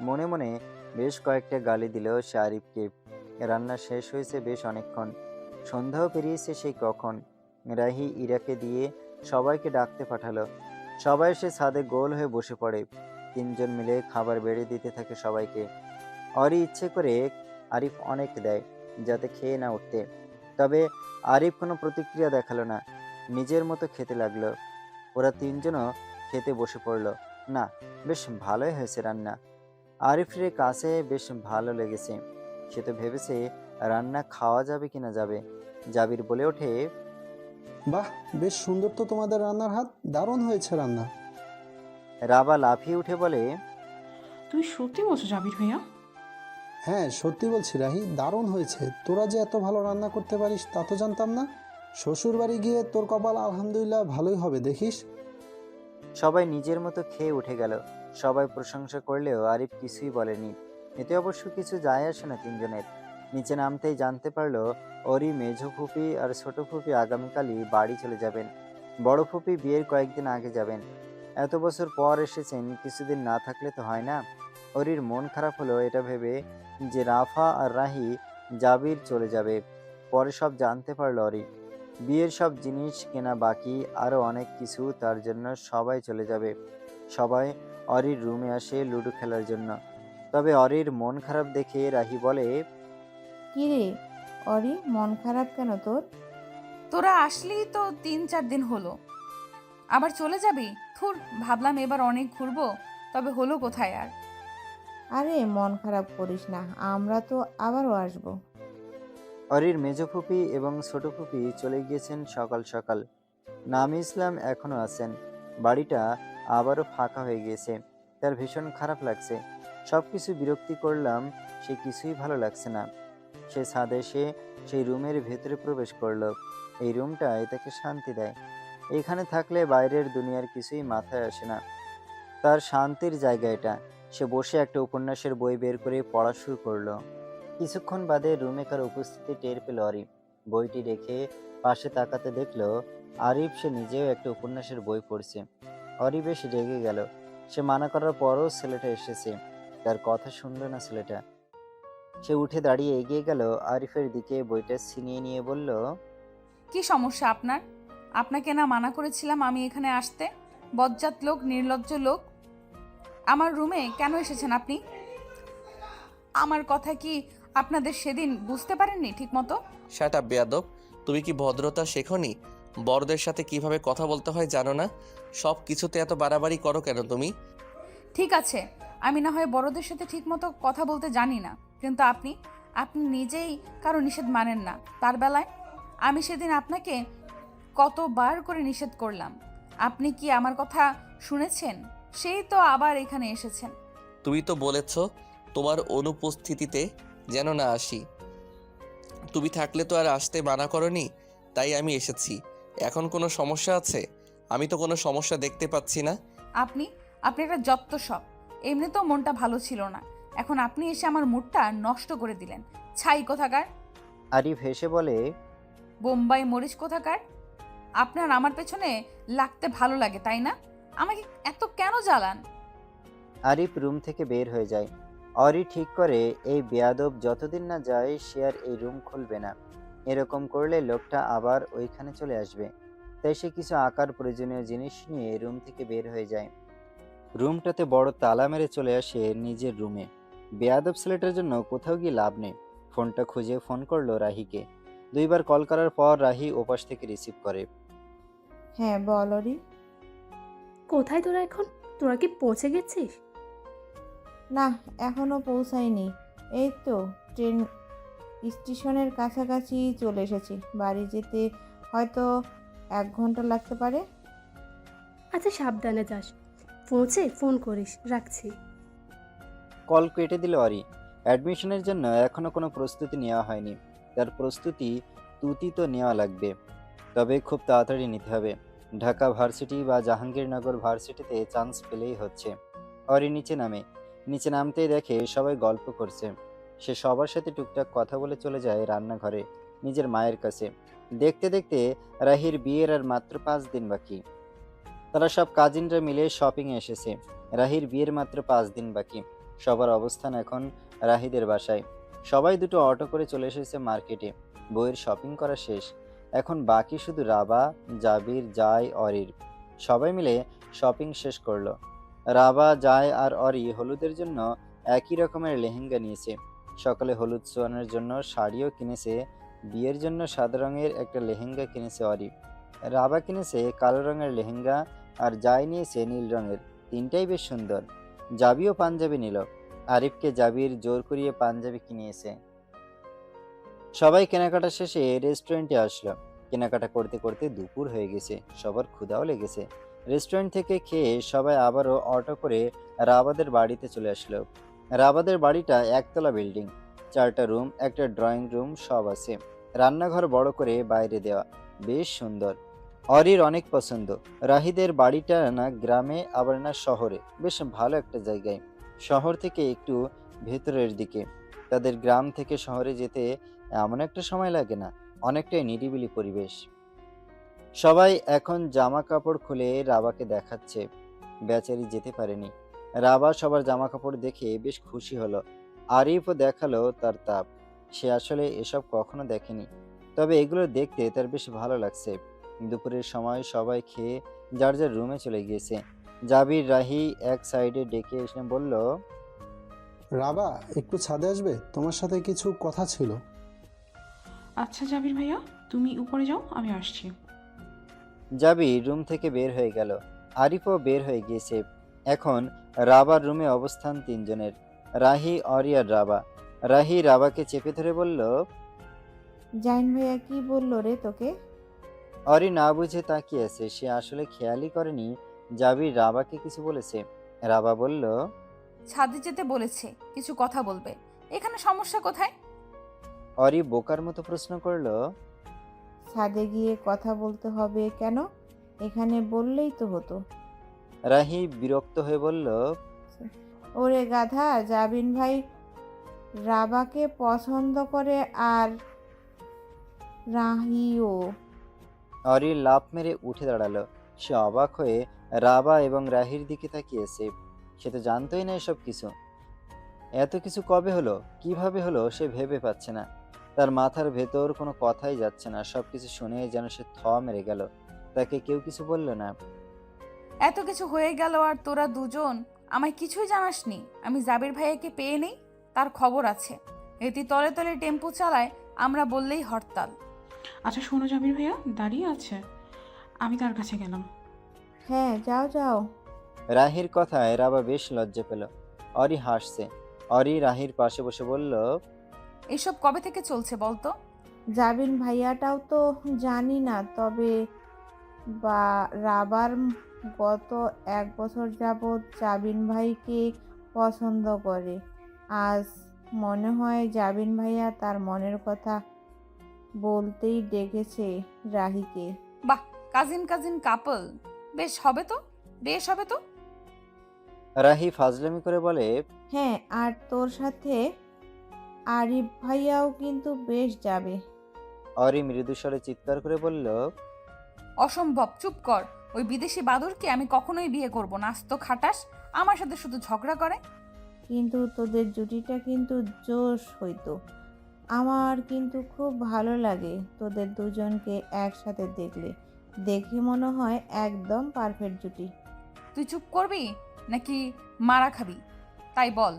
মনে মনে বেশ কয়েকটা গালি দিল সে আরিফকে। রান্না শেষ হয়েছে বেশ অনেকক্ষণ। সন্ধ্যাও পেরিয়েছে সেই কখন। রাহি ইরাকে দিয়ে সবাইকে ডাকতে পাঠালো। সবাই এসে ছাদে গোল হয়ে বসে পড়ে। তিনজন মিলে খাবার বেড়ে দিতে থাকে সবাইকে। অরি ইচ্ছে করে আরিফ অনেক দেয় যাতে খেয়ে না উঠতে, তবে আরিফ কোনো প্রতিক্রিয়া দেখালো না। নিজের মতো খেতে লাগলো। ওরা তিনজনও খেতে বসে পড়লো। না, বেশ ভালোই হয়েছে রান্না। আরিফের কাছে বেশ ভালো লেগেছে। সে তো ভেবেছে রান্না খাওয়া যাবে কিনা যাবে। জাবির বলে ওঠে, বাহ, বেশ সুন্দর তো তোমাদের রান্নার হাত, দারুণ হয়েছে রান্না। রাবা লাফিয়ে উঠে বলে, তুমি সত্যি বলছো জাবির ভাইয়া? হ্যাঁ সত্যি বলছি রাহি, দারুণ হয়েছে। তোরা যে এত ভালো রান্না করতে পারিস তা তো জানতাম না। শ্বশুর বাড়ি গিয়ে তোর কপাল আলহামদুলিল্লাহ ভালোই হবে দেখিস। সবাই নিজের মতো খেয়ে উঠে গেল। সবাই প্রশংসা করলেও আরিফ কিছুই বলেনি। এতে অবশ্য কিছু যায় আসে না তিনজনের। নিচে নামতেই জানতে পারলো ওরই মেঝো ফুপি আর ছোট ফুপি আগামীকালই বাড়ি চলে যাবেন। বড় ফুপি বিয়ের কয়েকদিন আগে যাবেন। এত বছর পর এসেছেন, কিছুদিন না থাকলে তো হয় না। ওরির মন খারাপ হলো এটা ভেবে যে রাফা আর রাহি জাবির চলে যাবে। পরে সব জানতে পারলো অরি। বিয়ের সব জিনিস কেনা বাকি, আরও অনেক কিছু, তার জন্য সবাই চলে যাবে। সবাই অরির রুমে আসে লুডো খেলার জন্য। তবে অরির মন খারাপ দেখে রাহি বলে, কি রে অরি, মন খারাপ কেন তোর? তোরা আসলেই তো 3-4 দিন হলো, আবার চলে যাবি? থুর, ভাবলাম এবার অনেক ঘুরবো, তবে হলো কোথায় আর। আরে মন খারাপ করিস না, আমরা তো আবারও আসবো। অরির মেজো ফুপি এবং ছোট ফুপি চলে গিয়েছেন সকাল সকাল। নামি ইসলাম এখনো আছেন। বাড়িটা আবারও ফাঁকা হয়ে গিয়েছে। তার ভীষণ খারাপ লাগছে। সব কিছু বিরক্তি করলাম, সে কিছুই ভালো লাগছে না। সে ছাদে এসে সেই রুমের ভেতরে প্রবেশ করলো। এই রুমটায় তাকে শান্তি দেয়। এখানে থাকলে বাইরের দুনিয়ার কিছুই মাথায় আসে না। তার শান্তির জায়গা এটা। সে বসে একটা উপন্যাসের বই বের করে পড়া শুরু করলো। কিছুক্ষণ বাদে রুমে কারো উপস্থিতি টের পেল অরিফ। বইটি রেখে পাশে তাকাতে দেখলো আরিফ সে নিজেও একটা উপন্যাসের বই পড়ছে। অরিফ বেশ রেগে গেল। সে মানা করার পরও ছেলেটা এসেছে। তার কথা শুনলো না ছেলেটা। সে উঠে দাঁড়িয়ে এগিয়ে গেল আরিফের দিকে, বইটা ছিনিয়ে নিয়ে বলল, কি সমস্যা আপনার? আপনাকে না মানা করেছিলাম আমি এখানে আসতে? বজ্জাত লোক, নির্লজ্জ লোক, আমার রুমে কেন এসেছেন আপনি? আমার কথা কি আপনাদের সেদিন বুঝতে পারেননি ঠিক মতো? শাট আপ বেয়াদব, তুমি কি ভদ্রতা শেখনি? বড়দের সাথে কিভাবে কথা বলতে হয় জানো না? সব কিছুতে এত বাড়াবাড়ি করো কেন তুমি? ঠিক আছে, আমি না হয় বড়দের সাথে ঠিক মতো কথা বলতে জানি না, কিন্তু আপনি আপনি নিজেই কারো নিষেধ মানেন না। তার বেলায় আমি সেদিন আপনাকে কতবার করে নিষেধ করলাম, আপনি কি আমার কথা শুনেছেন? সেই তো আবার এখানে এসেছেন। তুমি তো বলেছ তোমার অনুপস্থিতিতে যেন না আসি। তুমি থাকলে তো আর আসতে মানা করনি, তাই আমি এসেছি। এখন কোনো সমস্যা আছে? আমি তো কোনো সমস্যা দেখতে পাচ্ছি না। আপনি আপনি একটা যত্ত সব। এমনিতেও মনটা ভালো ছিল না, এখন আপনি এসে আমার মুডটা নষ্ট করে দিলেন। ছাই কোথাকার! আরিফ হেসে বলে, বোম্বাই মরিচ কোথাকার! আপনার আমার পেছনে লাগতে ভালো লাগে তাই না? আমাকে এত কেন জ্বালান? আরিফ রুম থেকে বের হয়ে যায়। অরি ঠিক করে এই বেয়াদব যতদিন না যায় সে আর এই রুম খুলবে না। এরকম করলে লোকটা আবার ওইখানে চলে আসবে। তাই সে কিছু আঁকার প্রয়োজনীয় জিনিস নিয়ে রুম থেকে বের হয়ে যায়। রুমটাতে বড় তালা মেরে চলে আসে নিজের রুমে। বেয়াদব ছেলেটার জন্য কোথাও গিয়ে লাভ নেই। ফোনটা খুঁজে ফোন করলো রাহিকে। 2বার কল করার পর রাহি ওপাশ থেকে রিসিভ করে। হ্যাঁ বল অরি। কোথায় তোরা এখন? তোরা কি পৌঁছে গেছিস? না, এখনো পৌঁছায়নি। এই তো ট্রেন স্টেশনের কাছাকাছি চলে এসেছি। বাড়ি যেতে হয়তো 1 ঘন্টা লাগতে পারে। আচ্ছা, সাবধানে যাস। পৌঁছে ফোন করিস। রাখছি। কল কেটে দিল অরি। অ্যাডমিশনের জন্য এখনো কোনো প্রস্তুতি নেওয়া হয়নি। তার প্রস্তুতি তুতি তো নেওয়া লাগবে, তবে খুব তাড়াতাড়ি নিতে হবে। ঢাকা ভার্সিটি বা জাহাঙ্গীরনগর ভার্সিটিতে চান্স পেলেই হচ্ছে। অরি নিচে নামে। নিচে নামতেই দেখে সবাই গল্প করছে। সে সবার সাথে টুকটাক কথা বলে চলে যায় রান্নাঘরে নিজের মায়ের কাছে। দেখতে দেখতে রাহির বিয়ের আর মাত্র 5 দিন বাকি। তারা সব কাজিনরা মিলে শপিংয়ে এসেছে। রাহির বিয়ের মাত্র 5 দিন বাকি। সবার অবস্থান এখন রাহিদের বাসায়। সবাই দুটো অটো করে চলে এসেছে মার্কেটে। বইয়ের শপিং করা শেষ। এখন বাকি শুধু রাবা, জাবির, জায়, অরির। সবাই মিলে শপিং শেষ করলো। রাবা, জায় আর অরি হলুদের জন্য একই রকমের লেহেঙ্গা নিয়েছে। সকালে হলুদ ছোঁয়ানোর জন্য শাড়িও কিনেছে। বিয়ের জন্য সাদা রঙের একটা লেহেঙ্গা কিনেছে অরি। রাবা কিনেছে কালো রঙের লেহেঙ্গা আর জায় নিয়েছে নীল রঙের। তিনটাই বেশ সুন্দর। জাবিও পাঞ্জাবি নিল। আরিফকে জাবির জোর করিয়ে পাঞ্জাবি কিনিয়েছে। সবাই কেনাকাটা শেষে রেস্টুরেন্টে আসলো। কেনাকাটা করতে করতে দুপুর হয়ে গেছে। সবার ক্ষুধাও লেগেছে। রেস্টুরেন্ট থেকে খেয়ে সবাই আবারও অটো করে রাবাদের বাড়িতে চলে আসলো। রাবাদের বাড়িটা 1তলা বিল্ডিং। 4টা রুম, একটা ড্রয়িং রুম সব আছে। রান্নাঘর বড় করে বাইরে দেওয়া, বেশ সুন্দর। অরির অনেক পছন্দ। রাহিদের বাড়িটা না গ্রামে আবার না শহরে, বেশ ভালো একটা জায়গায়। শহর থেকে একটু ভেতরের দিকে। তাদের গ্রাম থেকে শহরে যেতে এমন একটা সময় লাগে না। অনেকটাই নিরিবিলি পরিবেশ। সবাই এখন জামা কাপড় খুলে রাবাকে দেখাচ্ছে। বেচারি যেতে পারেনি। রাবা সবার জামা কাপড় দেখে বেশ খুশি হলো। আরিফও দেখালো তার তাপ। সে আসলে এসব কখনো দেখেনি, তবে এগুলো দেখতে তার বেশ ভালো লাগছে। দুপুরের সময় সবাই খেয়ে যার যার রুমে চলে গিয়েছে। জাবির রাহি এক সাইডে ডেকে এসে বলল, রাবা একটু ছাদে আসবে, তোমার সাথে কিছু কথা ছিল। আচ্ছা জাবির ভাইয়া, তুমি উপরে যাও, আমি আসছি। জাবির রুম থেকে বের হয়ে গেল। আরিফও বের হয়ে গিয়েছে। এখন রাবার রুমে অবস্থান 3 জনের, রাহি, অরি আর রাবা। রাহি রাবাকে চেপে ধরে বলল, জাইন ভাইয়া কি বললো রে তোকে? অরি না বুঝে তাকিয়ে আছে। সে আসলে খেয়ালই করেনি জাবির রাবাকে কিছু বলেছে। রাবা বলল, ছাদে যেতে বলেছে, কিছু কথা বলবে। এখানে সমস্যা কোথায়? অরি বোকার মতো প্রশ্ন করলো। ছাদে গিয়ে কথা বলতে হবে কেন? এখানে বললেই তো হতো। রাহি বিরক্ত হয়ে বলল, ওরে গাধা, জাবিন ভাই রাবাকে পছন্দ করে আর রাহিও। অরি লাফ মেরে উঠে দাঁড়ালো। সে অবাক হয়ে রাবা এবং রাহির দিকে তাকিয়েছে। সে তো জানতোই না এসব কিছু। এত কিছু কবে হলো, কিভাবে হলো সে ভেবে পাচ্ছে না। তার মাথার ভেতর কোনো কথাই যাচ্ছে না। সব কিছু শুনে যেন সে থ মেরে গেল। তাকে কেউ কিছু বলল না। এত কিছু হয়ে গেল আর তোরা দুজন আমায় কিছুই জানাসনি। আমি জাবির ভাইয়াকে পেয়ে নেই, তার খবর আছে। এটি তলে তলে টেম্পো চালায়, আমরা বললেই হরতাল। আচ্ছা শোনো জাবির ভাইয়া দাঁড়িয়ে আছে, আমি তার কাছে গেলাম। হ্যাঁ যাও যাও। রাহির কথায় রাবা বেশ লজ্জা পেল। অরি হাসছে। অরি রাহির পাশে বসে বলল, এসব কবে থেকে চলছে বলতো? জাবিন ভাইয়াটাও তো জানি না, তবে বা রাবার গত 1 বছর যাবৎ জাবিন ভাইকে পছন্দ করে। আজ মনে হয় জাবিন ভাইয়া তার মনের কথা বলতেই ডেকেছে রাহিকে। বাহ, কাজিন কাজিন কাপল, বেশ হবে তো, বেশ হবে তো। রাহি ফাজলামি করে বলে, হ্যাঁ, আর তোর সাথে আরিফ ভাইয়াও কিন্তু বেশ যাবে। অরি মৃদুস্বরে চিৎকার করে বলল, অসম্ভব, চুপ কর। ওই বিদেশি বাদুরকে আমি কখনোই বিয়ে করব না। আস্ত খাটাস, আমার সাথে শুধু ঝগড়া করে। কিন্তু তোদের জুটিটা কিন্তু জোশ হইতো। আমার কিন্তু খুব ভালো লাগে তোদের দুজনকে একসাথে দেখলে। দেখে মনে হয় একদম পারফেক্ট জুটি। তুই চুপ করবি নাকি মারা খাবি, তাই বল।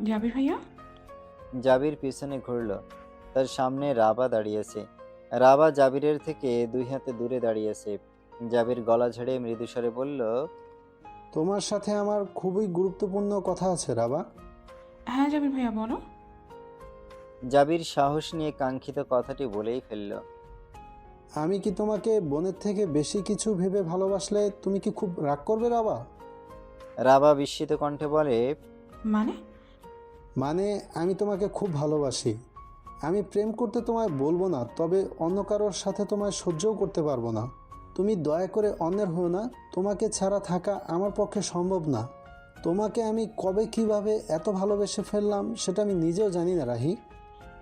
জাবির ভাইয়া। জাবির পিছনে ঘুরল। তার সামনে রাবা দাঁড়িয়েছে। রাবা জাবিরের থেকে 2 হাতে দূরে দাঁড়িয়েছে। জাবির গলা ঝেড়ে মৃদুস্বরে বলল, তোমার সাথে আমার খুবই গুরুত্বপূর্ণ কথা আছে রাবা। হ্যাঁ জাবির ভাইয়া বলো। জাবির সাহস নিয়ে কাঙ্ক্ষিত কথাটি বলেই ফেলল, আমি কি তোমাকে বোনের থেকে বেশি কিছু ভেবে ভালোবাসলে তুমি কি খুব রাগ করবে রাবা? রাবা বিস্মিত কণ্ঠে বলে, মানে আমি তোমাকে খুব ভালোবাসি। আমি প্রেম করতে তোমায় বলবো না, তবে অন্য কারোর সাথে তোমায় সহ্যও করতে পারবো না। তুমি দয়া করে অন্যের হও না। তোমাকে ছাড়া থাকা আমার পক্ষে সম্ভব না। তোমাকে আমি কবে কিভাবে এত ভালোবেসে ফেললাম সেটা আমি নিজেও জানি না রাহি।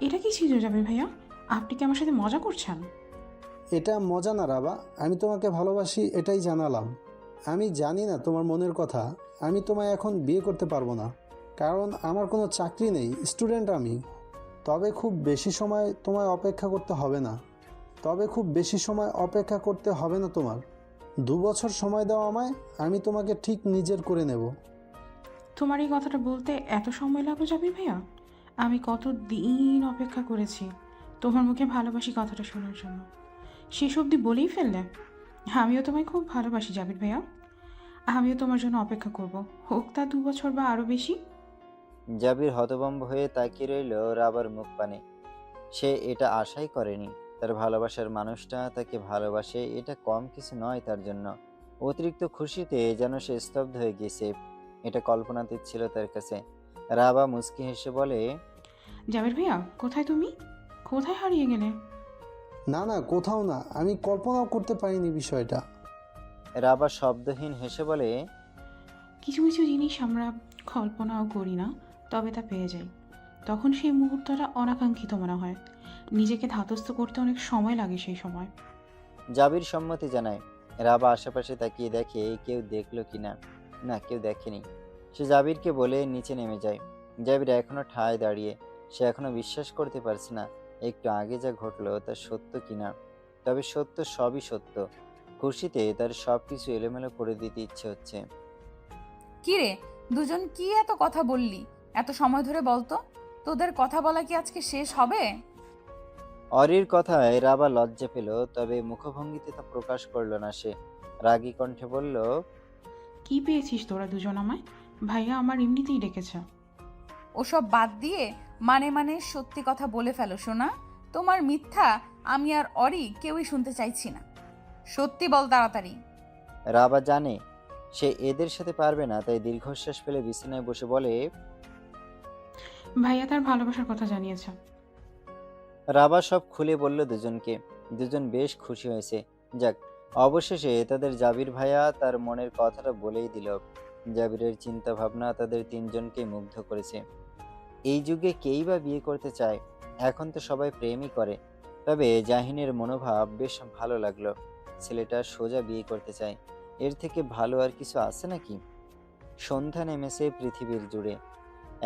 এটা কি ছিল জাবির ভাইয়া? আপনি কি আমার সাথে মজা করছেন? এটা মজা না রাবা, আমি তোমাকে ভালোবাসি এটাই জানালাম। আমি জানি না তোমার মনের কথা। আমি তোমায় এখন বিয়ে করতে পারবো না, কারণ আমার কোনো চাকরি নেই, স্টুডেন্ট আমি। তবে খুব বেশি সময় তোমায় অপেক্ষা করতে হবে না। তোমার 2 বছর সময় দাও আমায়, আমি তোমাকে ঠিক নিজের করে নেব। তোমার এই কথাটা বলতে এত সময় লাগলো জাবির ভাইয়া? আমি কত দিন অপেক্ষা করেছি তোমার মুখে ভালোবাসি কথাটা শোনার জন্য। শেষ অবধি বলেই ফেললে। আমিও তোমায় খুব ভালোবাসি জাবির ভাইয়া। আমিও তোমার জন্য অপেক্ষা করব, হোক তা 2 বছর বা আরও বেশি। জাবির হতভম্ব হয়ে তাকিয়ে রইল রাবার মুখ পানে। সে এটা আশাই করেনি। তার ভালোবাসার মানুষটা তাকে ভালোবাসে, এটা কম কিছু নয় তার জন্য। অতিরিক্ত খুশিতে যেন সে স্তব্ধ হয়ে গেছে। এটা কল্পনাতীত ছিল তার কাছে। রাবা মুচকি হেসে বলে, জাবির ভাইয়া কোথায় তুমি? কোথায় হারিয়ে গেলে? না না, কোথাও না, আমি কল্পনাও করতে পারিনি বিষয়টা। রাবা শব্দহীন হেসে বলে, কিছু কিছু জিনিস আমরা কল্পনাও করি না, তবে তা পেয়ে যাই। তখন সেই মুহূর্তটা অনাকাঙ্ক্ষিত মনে হয়। নিজেকে ধাতস্থ করতে অনেক সময় লাগে সেই সময়। জাবির সম্মতি জানায়। রাবা আশেপাশে তাকিয়ে দেখে কেউ দেখলো কিনা। না, কেউ দেখেনি। সে জাবিরকে বলে নিচে নেমে যায়। জাবির এখনো ঠায় দাঁড়িয়ে। সে এখনো বিশ্বাস করতে পারছে না একটু আগে যা ঘটলো তা সত্য কিনা। তবে সত্য, সবই সত্য। খুশিতে তার সব কিছু এলোমেলো করে দিতে ইচ্ছে হচ্ছে। কি রে, দুজন কি এত কথা বললি এত সময় ধরে? বলতো, তোদের কথা বলা কি আজকে শেষ হবে? অরির কথায় রাবা লজ্জা পেল, তবে মুখভঙ্গিতে তা প্রকাশ করলো না। সে রাগী কণ্ঠে বলল, কি পেয়েছিস তোরা দুজন আমায়? ভাইয়া আমার এমনিতেই ডেকেছে। ওসব বাদ দিয়ে মানে মানে সত্যি কথা বলে ফেলো শোনা। তোমার মিথ্যা আমি আর অরি কেউই শুনতে চাইছি না। সত্যি বল তাড়াতাড়ি। রাবা জানে সে এদের সাথে পারবে না, তাই দীর্ঘশ্বাস ফেলে বিছানায় বসে বলে, ভাইয়া তার ভালোবাসার কথা জানিয়েছে। রাবা সব খুলে বলল দুজনকে। দুজন বেশ খুশি হয়েছে। যাক, অবশেষে তাদের জাবির ভাইয়া তার মনের কথাটা বলেই দিল। জাবিরের চিন্তা ভাবনা তাদের তিনজনকে মুগ্ধ করেছে। এই যুগে কেই বা বিয়ে করতে চায়? এখন তো সবাই প্রেমই করে। তবে জাহিনের মনোভাব বেশ ভালো লাগলো। ছেলেটা সোজা বিয়ে করতে চায়, এর থেকে ভালো আর কিছু আছে নাকি? সন্ধ্যা নেমেছে পৃথিবীর জুড়ে।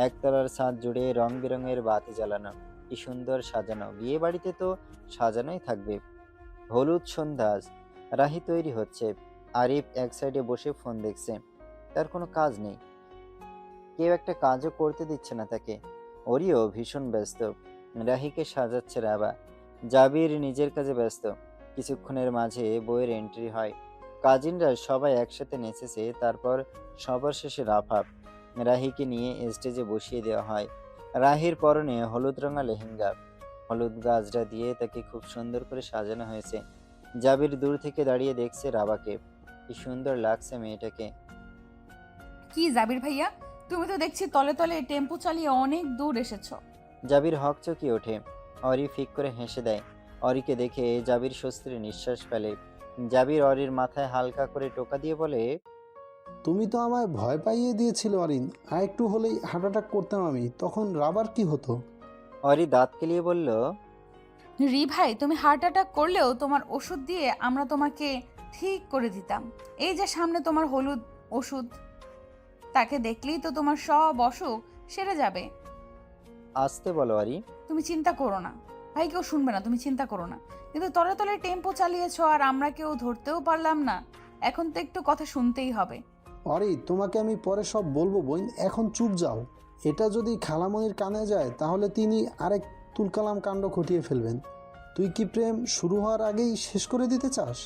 একতলার ছাদ জুড়ে রং বেরঙের বাতি জ্বালানো, কি সুন্দর সাজানো। বিয়ে বাড়িতে তো সাজানোই থাকবে। হলুদ সন্ধ্যা আজ। রাহি তৈরি হচ্ছে। আরিফ এক সাইডে বসে ফোন দেখছে। তার কোনো কাজ নেই, কেউ একটা কাজও করতে দিচ্ছে না তাকে। ওরিও ভীষণ ব্যস্ত। রাহিকে সাজাচ্ছে রাবা। জাবির নিজের কাজে ব্যস্ত। কিছুক্ষণের মাঝে বইয়ের এন্ট্রি হয়। কাজিনরা সবাই একসাথে নেচেছে। তারপর সবার শেষে রাফাব। রাহিকে নিয়ে স্টেজে বসিয়ে দেওয়া হয়। রাহির পরনে হলুদ রঙা লেহেঙ্গা। হলুদ গাজরা দিয়ে তাকে খুব সুন্দর করে সাজানো হয়েছে। জাবির দূর থেকে দাঁড়িয়ে দেখছে রাবাকে। কি সুন্দর লাগছে মেয়েটাকে। কি জাবির ভাইয়া, তুমি তো দেখছি তলে তলে টেম্পো চালিয়ে অনেক দূর এসেছো। জাবির হকচকিয়ে ওঠে। অরি ফিক করে হেসে দেয়। অরিকে দেখে জাবির স্বস্তির নিঃশ্বাস ফেলে। জাবির অরির মাথায় হালকা করে টোকা দিয়ে বলে, তুমি তো আমায় ভয় পাইয়ে দিয়েছিল অরিন। আর একটু হলেই হার্ট অ্যাটাক করতাম আমি, তখন রাবার কি হতো? অরি দাঁত কেলিয়ে বলল, রি ভাই, তুমি হার্ট অ্যাটাক করলেও তোমার ওষুধ দিয়ে আমরা তোমাকে ঠিক করে দিতাম। এই যে সামনে তোমার হলুদ ওষুধ, তাকে দেখলেই তো তোমার সব অসুখ সেরে যাবে। আসতে বলো অরি। তুমি চিন্তা করো না ভাই, কেউ শুনবে না, তুমি চিন্তা করো না। কিন্তু তলে তলে টেম্পো চালিয়েছো আর আমরা কেউ ধরতেও পারলাম না। এখন তো একটু কথা শুনতেই হবে। অরি, তোমাকে আমি পরে সব বলবো বোন, এখন চুপ যাও। এটা যদি খালামণির কানে যায় তাহলে তিনি আরেক তুলকালাম কাণ্ড ঘটিয়ে ফেলবেন। তুই কি প্রেম শুরু হওয়ার আগেই শেষ করে দিতে চাস?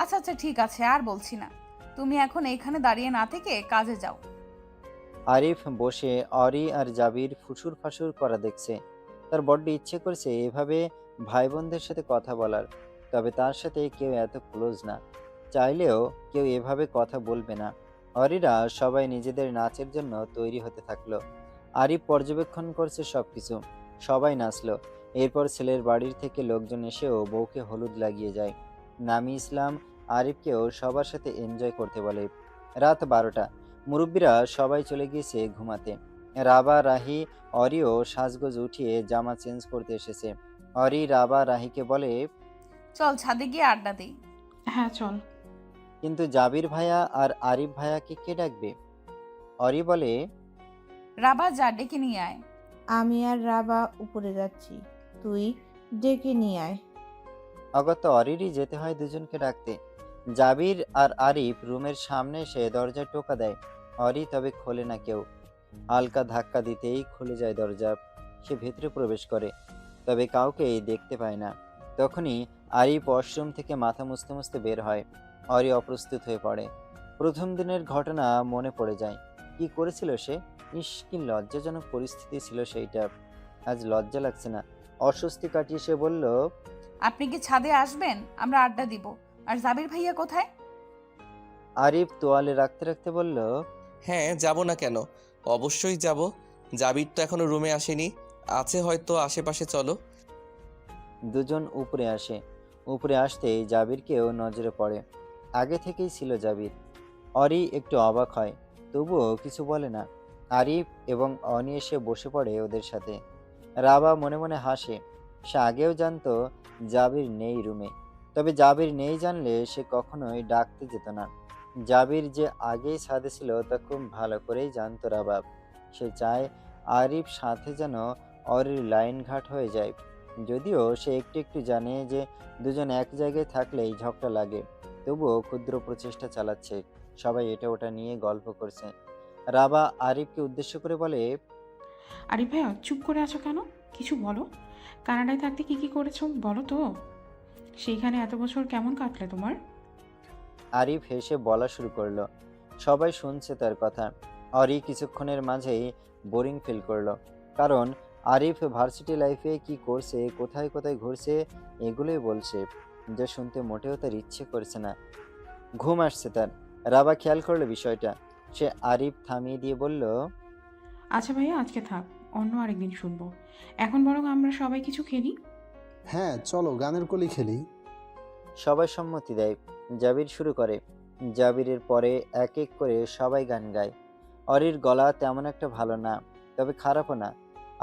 আচ্ছা আচ্ছা ঠিক আছে, আর বলছি না। তুমি এখন এইখানে দাঁড়িয়ে না থেকে কাজে যাও। আরিফ বসে অরি আর জাবির ফুসুর ফাসুর করা দেখছে। তার বড্ড ইচ্ছে করছে এভাবে ভাই বোনদের সাথে কথা বলার। তবে তার সাথে কেউ এত ক্লোজ না। চাইলেও কেউ এভাবে কথা বলবে না। অরিরা সবাই নিজেদের নাচের জন্য তৈরি হতে থাকলো। আরিফ পর্যবেক্ষণ করছে সবকিছু। সবাই নাচলো। এরপর ছেলের বাড়ির থেকে লোকজন এসেও বউকে হলুদ লাগিয়ে যায়। নামি ইসলাম আরিফকেও সবার সাথে এনজয় করতে বলে। রাত 12টা। মুরব্বীরা সবাই চলে গিয়েছে ঘুমাতে। রাবা, রাহি, অরিও সাজগোজ উঠিয়ে জামা চেঞ্জ করতে এসেছে। অরি রাবা রাহিকে বলে, চল ছাদে গিয়ে আড্ডা দিই। হ্যাঁ চল। কিন্তু জাবির ভাইয়া আর আরিফ ভাইয়াকে কে ডাকবে? অরি বলে, রাবা যা, ডেকে নিয়ে আয়। আমি আর রাবা উপরে যাচ্ছি, তুই ডেকে নিয়ে আয়। অগত অরিরই যেতে হয় দুজনকে ডাকতে। জাবির আর আরিফ রুমের সামনে এসে দরজায় টোকা দেয়। অরি তবে খোলে না কেউ। হালকা ধাক্কা দিতেই খুলে যায় দরজা। সে ভেতরে প্রবেশ করে, তবে কাউকেই দেখতে পায় না। তখনই আরিফ ওয়াশরুম থেকে মাথা মুছতে মুছতে বের হয়। অরি অপ্রস্তুত হয়ে পড়ে। প্রথম দিনের ঘটনা মনে পড়ে যায়। কি করেছিল সে? ইস, কি লজ্জাজনক পরিস্থিতি ছিল সেইটা। আজ লজ্জা লাগছে না। অস্বস্তি কাটিয়ে সে বলল, আপনি কি ছাদে আসবেন? আমরা আড্ডা দিব। আর জাবির ভাইয়া কোথায়? আরিফ তোয়ালে রাখতে রাখতে বলল, হ্যাঁ, যাব না কেন, অবশ্যই যাব। জাবির তো এখনো রুমে আসেনি, আছে হয়তো আশেপাশে, চলো। দুজন উপরে আসে। উপরে আসতেই জাবিরকেও নজরে পড়ে। আগে থেকেই ছিল জাবির। অরি একটু অবাক হয়, তবুও কিছু বলে না। আরিফ এবং অনি এসে বসে পড়ে ওদের সাথে। রাবা মনে মনে হাসে। সে আগেও জানতো জাবির নেই রুমে, তবে জাবির নেই জানলে সে কখনোই ডাকতে যেত না। জাবির যে আগেই ছাদে ছিল তা খুব ভালো করেই জানতো রাবাব। সে চায় আরিফ সাথে যেন অরির লাইন ঘাট হয়ে যায়। যদিও সে একটু একটু জানে যে দুজন এক জায়গায় থাকলেই ঝগড়া লাগে, তবুও ক্ষুদ্র প্রচেষ্টা চালাচ্ছে। সবাই এটা ওটা নিয়ে গল্প করছে। রাবা আরিফকে উদ্দেশ্য করে বলে, আরে ভাইয়া চুপ করে আছো কেন? কিছু বলো। কানাডায় থাকতে কি কি করেছো বলো তো। সেইখানে এত বছর কেমন কাটলে তোমার? আরিফ হেসে বলা শুরু করলো। সবাই শুনছে তার কথা। অরি কিছুক্ষণের মাঝেই বোরিং ফিল করলো, কারণ আরিফ ভার্সিটি লাইফে কি করছে, কোথায় কোথায় ঘুরছে, এগুলোই বলছে, যা শুনতে মোটেও তার ইচ্ছে করছে না। ঘুম আসছে তার। রাবা খেয়াল করলো বিষয়টা। সে আরিফ থামিয়ে দিয়ে বলল, আচ্ছা ভাইয়া আজকে থাক, অন্য আরেকদিন শুনবো। এখন বরং আমরা সবাই কিছু খেলি। হ্যাঁ চলো গানের কলি খেলি। সবাই সম্মতি দেয়। জাবির শুরু করে। জাবিরের পরে এক এক করে সবাই গান গায়। অরির গলা তেমন একটা ভালো না, তবে খারাপও না।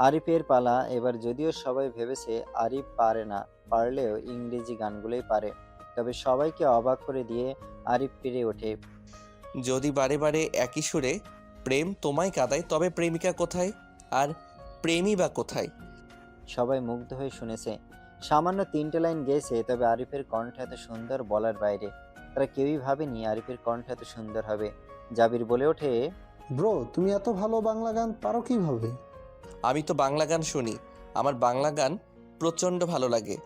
আরিফের পালা এবার, যদিও সবাই ভেবেছে আরিফ পারে না, পারলেও ইংরেজি গানগুলোই পারে। তবে সবাইকে অবাক করে দিয়ে আরিফ পেরে ওঠে। যদি বারে বারে একই সুরে প্রেম তোমায় কাঁদায়, তবে প্রেমিকা কোথায় আর প্রেমী বা কোথায়? সবাই মুগ্ধ হয়ে শুনেছে। সামান্য 3টে লাইন গেয়েছে, তবে আরিফের কণ্ঠ এত সুন্দর বলার বাইরে। তারা কেউই ভাবেনি আরিফের কণ্ঠ এত সুন্দর হবে। জাবির বলে ওঠে, ব্রো তুমি এত ভালো বাংলা গান পারো কিভাবে? আমি তো বাংলা গান শুনি, আমার বাংলা গান প্রচণ্ড ভালো লাগে।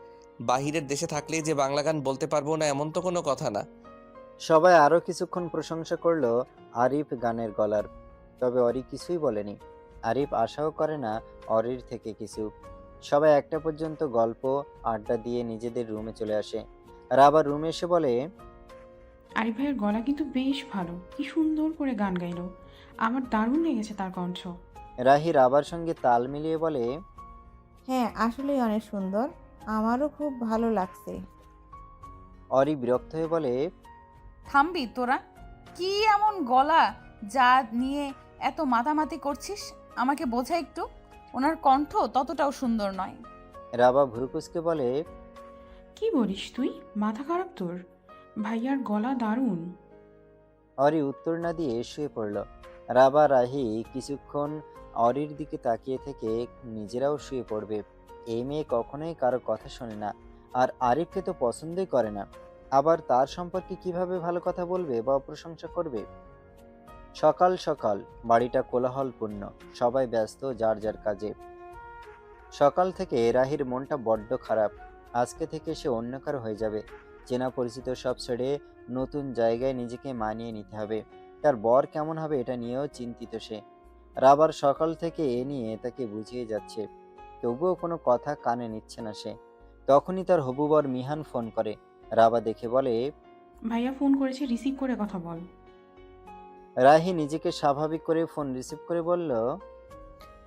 বাহিরের দেশে থাকলেই যে বাংলা গান বলতে পারবো না এমন তো কোনো কথা না। সবাই আরো কিছুক্ষণ প্রশংসা করলো আরিফ গানের গলার। তবে অরি কিছুই বলেনি। আরিফ আশাও করে না অরির থেকে কিছু। সবাই একটা পর্যন্ত গল্প আড্ডা দিয়ে নিজেদের রুমে চলে আসে। আর আবার রুমে এসে বলে, আরিফ ভাইয়ের গলা কিন্তু বেশ ভালো, কি সুন্দর করে গান গাইলো। আমার দারুণ লেগেছে তার কণ্ঠ। রাহি রাবার সঙ্গে তাল মিলিয়ে বলে, হ্যাঁ আসলেই অনেক সুন্দর, আমারও খুব ভালো লাগছে। অরি বিরক্ত হয়ে বলে, থামবি তোরা? কি এমন গলা যা নিয়ে এত মাতামাতি করছিস? আমাকে বোঝা একটু, ওনার কণ্ঠ ততটাও সুন্দর নয়। রাবা ভুরুকুসকে বলে, কি বলিস তুই? মাথা খারাপ তোর? ভাইয়ার গলা দারুণ। অরি উত্তর না দিয়ে শুয়ে পড়ল। রাবা রাহি কিছুক্ষণ অরির দিকে তাকিয়ে থেকে নিজেরাও শুয়ে পড়বে। এই মেয়ে কখনোই কারো কথা শোনে না, আর আরিফকে তো পছন্দই করে না। আবার তার সম্পর্কে কিভাবে ভালো কথা বলবে বা প্রশংসা করবে? সকাল সকাল বাড়িটা কোলাহলপূর্ণ, সবাই ব্যস্ত যার যার কাজে। সকাল থেকে রাহির মনটা বড্ড খারাপ। আজকে থেকে সে অন্য কারো হয়ে যাবে। চেনা পরিচিত সব ছেড়ে নতুন জায়গায় নিজেকে মানিয়ে নিতে হবে। তার বর কেমন হবে এটা নিয়েও চিন্তিত সে। রাবার সকাল থেকে এ নিয়ে তাকে বুঝিয়ে যাচ্ছে, তবুও কোনো কথা কানে নিচ্ছে না সে। তখনই তার হবু বর মিহান ফোন করে। রাবা দেখে বলে, ভাইয়া ফোন করেছে, রিসিভ করে কথা বল। রাহি নিজেকে স্বাভাবিক করে ফোন রিসিভ করে বলল,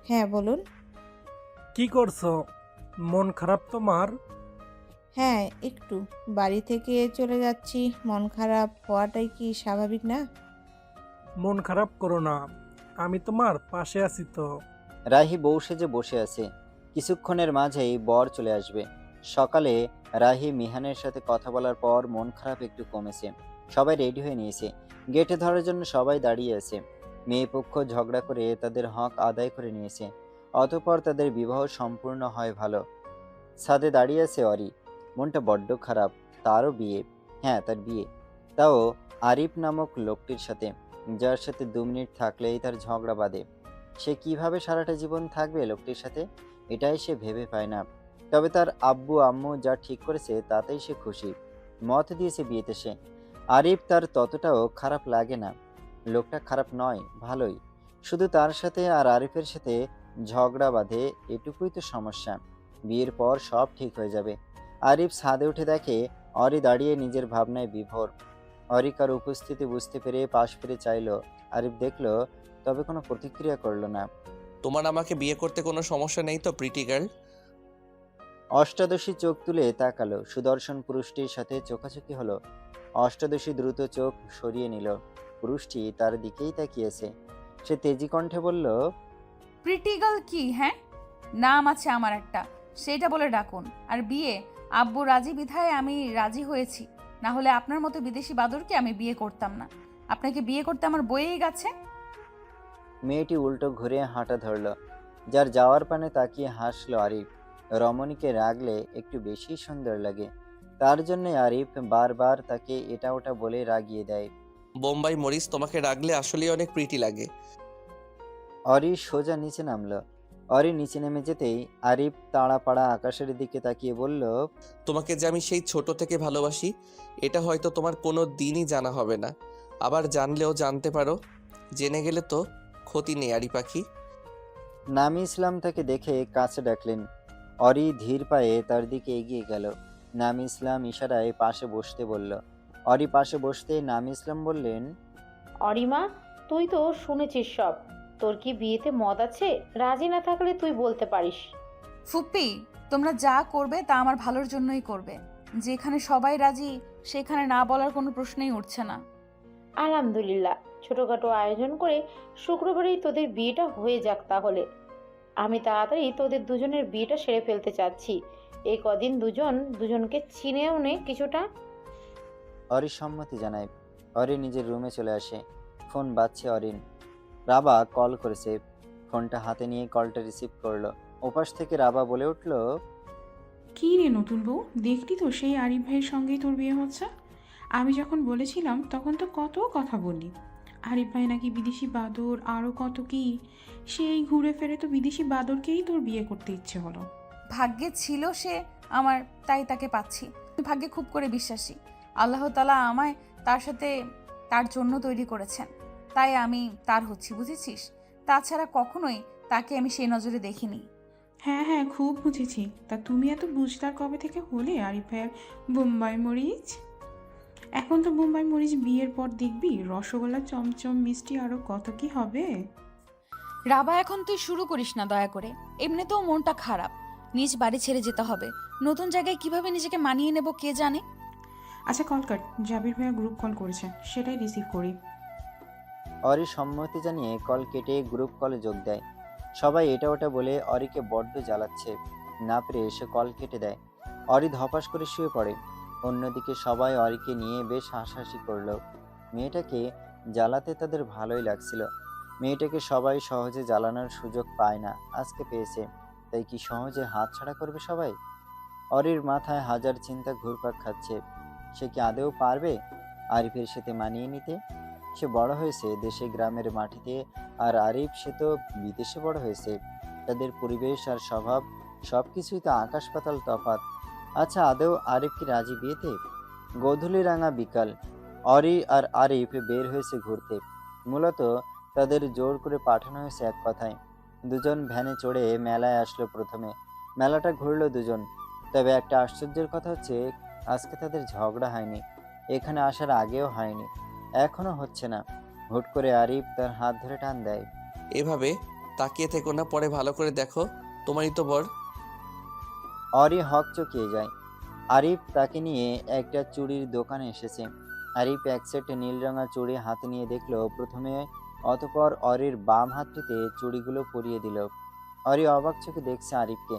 হ্যাঁ বলুন। কি করছো? মন খারাপ তোমার? হ্যাঁ একটু, বাড়ি থেকে চলে যাচ্ছি, মন খারাপ হওয়াটাই কি স্বাভাবিক না? মন খারাপ করো না, আমি তোমার পাশে আছি তো। রাহি বউ সেজে বসে আছে। কিছুক্ষণের মাঝেই বর চলে আসবে। সকালে রাহি মিহানের সাথে কথা বলার পর মন খারাপ একটু কমেছে। সবাই রেডি হয়ে নিয়েছে। গেটে ধরার জন্য সবাই দাঁড়িয়ে আছে। মেয়ে পক্ষ ঝগড়া করে তাদের হক আদায় করে নিয়েছে। অতঃপর তাদের বিবাহ সম্পূর্ণ হয় ভালো। ছাদে দাঁড়িয়ে আছে অরি। মনটা বড্ড খারাপ। তারও বিয়ে, হ্যাঁ তার বিয়ে, তাও আরিফ নামক লোকটির সাথে, যার সাথে 2 মিনিট থাকলেই তার ঝগড়া বাঁধে। সে কিভাবে সারাটা জীবন থাকবে লোকটির সাথে, এটাই সে ভেবে পায় না। তবে তার আব্বু আম্মু যা ঠিক করেছে তাতেই সে খুশি। মত দিয়েছে বিয়েতে সে। আরিফ তার ততটাও খারাপ লাগে না। লোকটা খারাপ নয়, ভালোই। শুধু তার সাথে আর আরিফের সাথে ঝগড়া বাঁধে, এটুকুই তো সমস্যা। বিয়ের পর সব ঠিক হয়ে যাবে। আরিফ ছাদে উঠে দেখে অরি দাঁড়িয়ে নিজের ভাবনায় বিভোর। অরিকার উপস্থিতি বুঝতে পেরে পাশ ফিরে চাইল। আরিফ দেখলো, তবে কোনো প্রতিক্রিয়া করলো না। তোমার আমাকে বিয়ে করতে কোনো সমস্যা নেই তো প্রিটি গার্ল? অষ্টাদশী চোখ তুলে তাকালো। সুদর্শন পুরুষটির সাথে চোখাচোখি হলো। অষ্টাদশী দ্রুত চোখ সরিয়ে নিল। পুরুষটি তার দিকেই তাকিয়েছে। সে তেজি কণ্ঠে বলল, প্রিটিগাল কি? হ্যাঁ, নাম আছে আমার একটা, সেটা বলে ডাকুন। আর বিয়ে, আব্বু রাজি বিধায় আমি রাজি হয়েছি, না হলে আপনার মতো বিদেশি বাদরকে আমি বিয়ে করতাম না। আপনাকে বিয়ে করতে আমার বয়েই গেছে। মেয়েটি উল্টো ঘুরে হাঁটা ধরল। যার যাওয়ার পানে তাকিয়ে হাসলো আরিফ। রমণীকে রাগলে একটু বেশি সুন্দর লাগে। তার জন্য আরিফ বারবার তাকে এটা ওটা বলে রাগিয়ে দেয়। বোম্বাই মরিস, তোমাকে রাগলে আসলেই অনেক প্রিটি লাগে। অরি সোজা নিচে নামলো। অরি নিচে নেমে যেতেই আরিফ তাড়াপাড়া আকাশের দিকে তাকিয়ে বলল, তোমাকে যে আমি সেই ছোট থেকে ভালোবাসি, এটা হয়তো তোমার কোনো দিনই জানা হবে না। আবার জানলেও জানতে পারো, জেনে গেলে তো ক্ষতি নেই আরি পাখি। নামি ইসলাম তাকে দেখে কাছে ডাকলেন। অরি ধীর পায়ে তার দিকে এগিয়ে গেল। নামি ইসলাম ইশারায় পাশে বসতে বলল। অরি পাশে বসতে নামি ইসলাম বললেন, অরিমা, তুই তো শুনেছিস সব। তোর কি বিয়েতে মত আছে? রাজি না থাকলে তুই বলতে পারিস। ফুপ্পি, তোমরা যা করবে তা আমার ভালোর জন্যই করবে। যেখানে সবাই রাজি সেখানে না বলার কোনো প্রশ্নই উঠছে না। আলহামদুলিল্লাহ, ছোটখাটো আয়োজন করে শুক্রবারেই তোদের বিয়েটা হয়ে যাক তাহলে। আমি তাড়াতাড়ি তোদের দুজনের বিয়েটা সেরে ফেলতে চাচ্ছি। এই কদিন দুজন দুজনকে চিনেও নে কিছুটা। অরি সম্মতি জানায়। অরি নিজের রুমে চলে আসে। ফোন বাজছে অরিন। রাবা কল করেছে। ফোনটা হাতে নিয়ে কলটা রিসিভ করলো। ওপাশ থেকে রাবা বলে উঠল, কী রে নতুন বউ, দেখলি তো সেই আরিফ ভাইয়ের সঙ্গেই তোর বিয়ে হচ্ছে। আমি যখন বলেছিলাম তখন তো কত কথা বললি। আরিফ ভাই নাকি বিদেশি বাদর, আরও কত কি। সেই ঘুরে ফেরে তো বিদেশি বাদরকেই তোর বিয়ে করতে ইচ্ছে হলো। ভাগ্যে ছিল সে আমার, তাই তাকে পাচ্ছি। আমি ভাগ্যে খুব করে বিশ্বাসী। আল্লাহ তাআলা আমায় তার সাথে তার জন্য তৈরি করেছেন, তাই আমি তার হচ্ছি, বুঝেছিস? তাছাড়া কখনোই তাকে আমি সেই নজরে দেখিনি। হ্যাঁ হ্যাঁ, খুব বুঝেছি। তা তুমি এত বুঝদার কবে থেকে হলে আরিফ ভাইয়ের বোম্বাই মরিচ? এখন তো বোম্বাই মরিচ বিয়ের পর দেখবি রসগোল্লা, চমচম, মিষ্টি আরও কত কি হবে। রাবা, এখন তুই শুরু করিস না দয়া করে। এমনিতেও মনটা খারাপ। নিজ বাড়ি ছেড়ে যেতে হবে। নতুন জায়গায় কিভাবে নিজেকে মানিয়ে নেব কে জানে। আচ্ছা কল কাট, জাবির ভাইয়া গ্রুপ কল করেছে, সেটাই রিসিভ করি। অরি সম্মতি জানিয়ে কল কেটে গ্রুপ কলে যোগ দেয়। সবাই এটা ওটা বলে অরিকে বড্ড জ্বালাচ্ছে। না পেরে এসে কল কেটে দেয়। অরি ধপাস করে শুয়ে পড়ে। অন্যদিকে সবাই অরিকে নিয়ে বেশ হাসাহাসি করলো। মেয়েটাকে জ্বালাতে তাদের ভালোই লাগছিল। মেয়েটাকে সবাই সহজে জ্বালানোর সুযোগ পায় না, আজকে পেয়েছে, তাই কি সহজে হাতছাড়া করবে সবাই? অরির মাথায় হাজার চিন্তা ঘুরপাক খাচ্ছে। সে কি আদৌ পারবে আরিফের সাথে মানিয়ে নিতে? সে বড় হয়েছে দেশে গ্রামের মাটিতে, আর আরিফ সে তো বিদেশে বড় হয়েছে। তাদের পরিবেশ আর স্বভাব সবকিছুই তো আকাশ পাতাল তফাৎ। আচ্ছা, আদৌ আরিফ কি রাজি বিয়েতে? গোধূলি রাঙা বিকাল। অরি আর আরিফ বের হয়েছে ঘুরতে। মূলত তাদের জোর করে পাঠানো হয়েছে এক কথায়। দুজন ভ্যানে চড়ে মেলায় আসলো প্রথমে। মেলাটা ঘুরলো দুজন। তবে একটা আশ্চর্যের কথা হচ্ছে, আজকে তাদের ঝগড়া হয়নি। এখানে আসার আগেও হয়নি, এখনো হচ্ছে না। হুট করে আরিফ তার হাত ধরে টান দেয়। এভাবে তাকিয়ে থেকো না, পরে ভালো করে দেখো, তোমারই তো বর। অরি হক চকিয়ে যায়। আরিফ তাকে নিয়ে একটা চুড়ির দোকানে এসেছে। আরিফ এক সেট নীল রঙা চুড়ি হাতে নিয়ে দেখলো প্রথমে, অতঃপর অরির বাম হাতটিতে চুড়িগুলো পরিয়ে দিল। অরি অবাক চোখে দেখছে আরিফকে।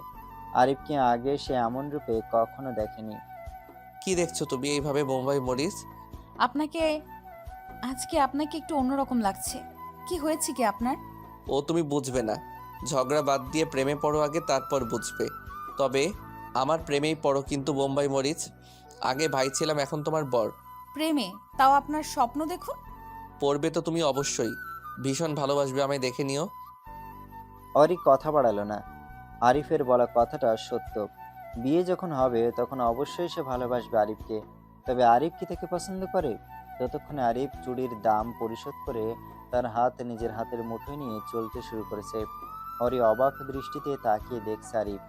আরিফকে আগে সে এমন রূপে কখনো দেখেনি। কি দেখছো তুমি এইভাবে বোম্বাই মরিচ? আপনাকে একটু অন্যরকম লাগছে। কি হয়েছে কি আপনার? ও তুমি বুঝবে না। ঝগড়া বাদ দিয়ে প্রেমে পড়ো আগে, তারপর বুঝবে। তবে আমার প্রেমেই পড়ো কিন্তু বোম্বাই মরিচ। আগে ভাই ছিলাম, এখন তোমার বর। প্রেমে? তাও আপনার স্বপ্ন দেখুন। পড়বে তো তুমি অবশ্যই। ভীষণ ভালোবাসবে আমায়, দেখে নিও। অরি কথা বাড়ালো না। আরিফের বলা কথাটা সত্য। বিয়ে যখন হবে তখন অবশ্যই সে ভালোবাসবে আরিফকে। তবে আরিফ কি তাকে পছন্দ করে? ততক্ষণে আরিফ চুড়ির দাম পরিশোধ করে তার হাত নিজের হাতের মুঠোয় নিয়ে চলতে শুরু করেছে। অরি অবাক দৃষ্টিতে তাকিয়ে দেখছে আরিফ।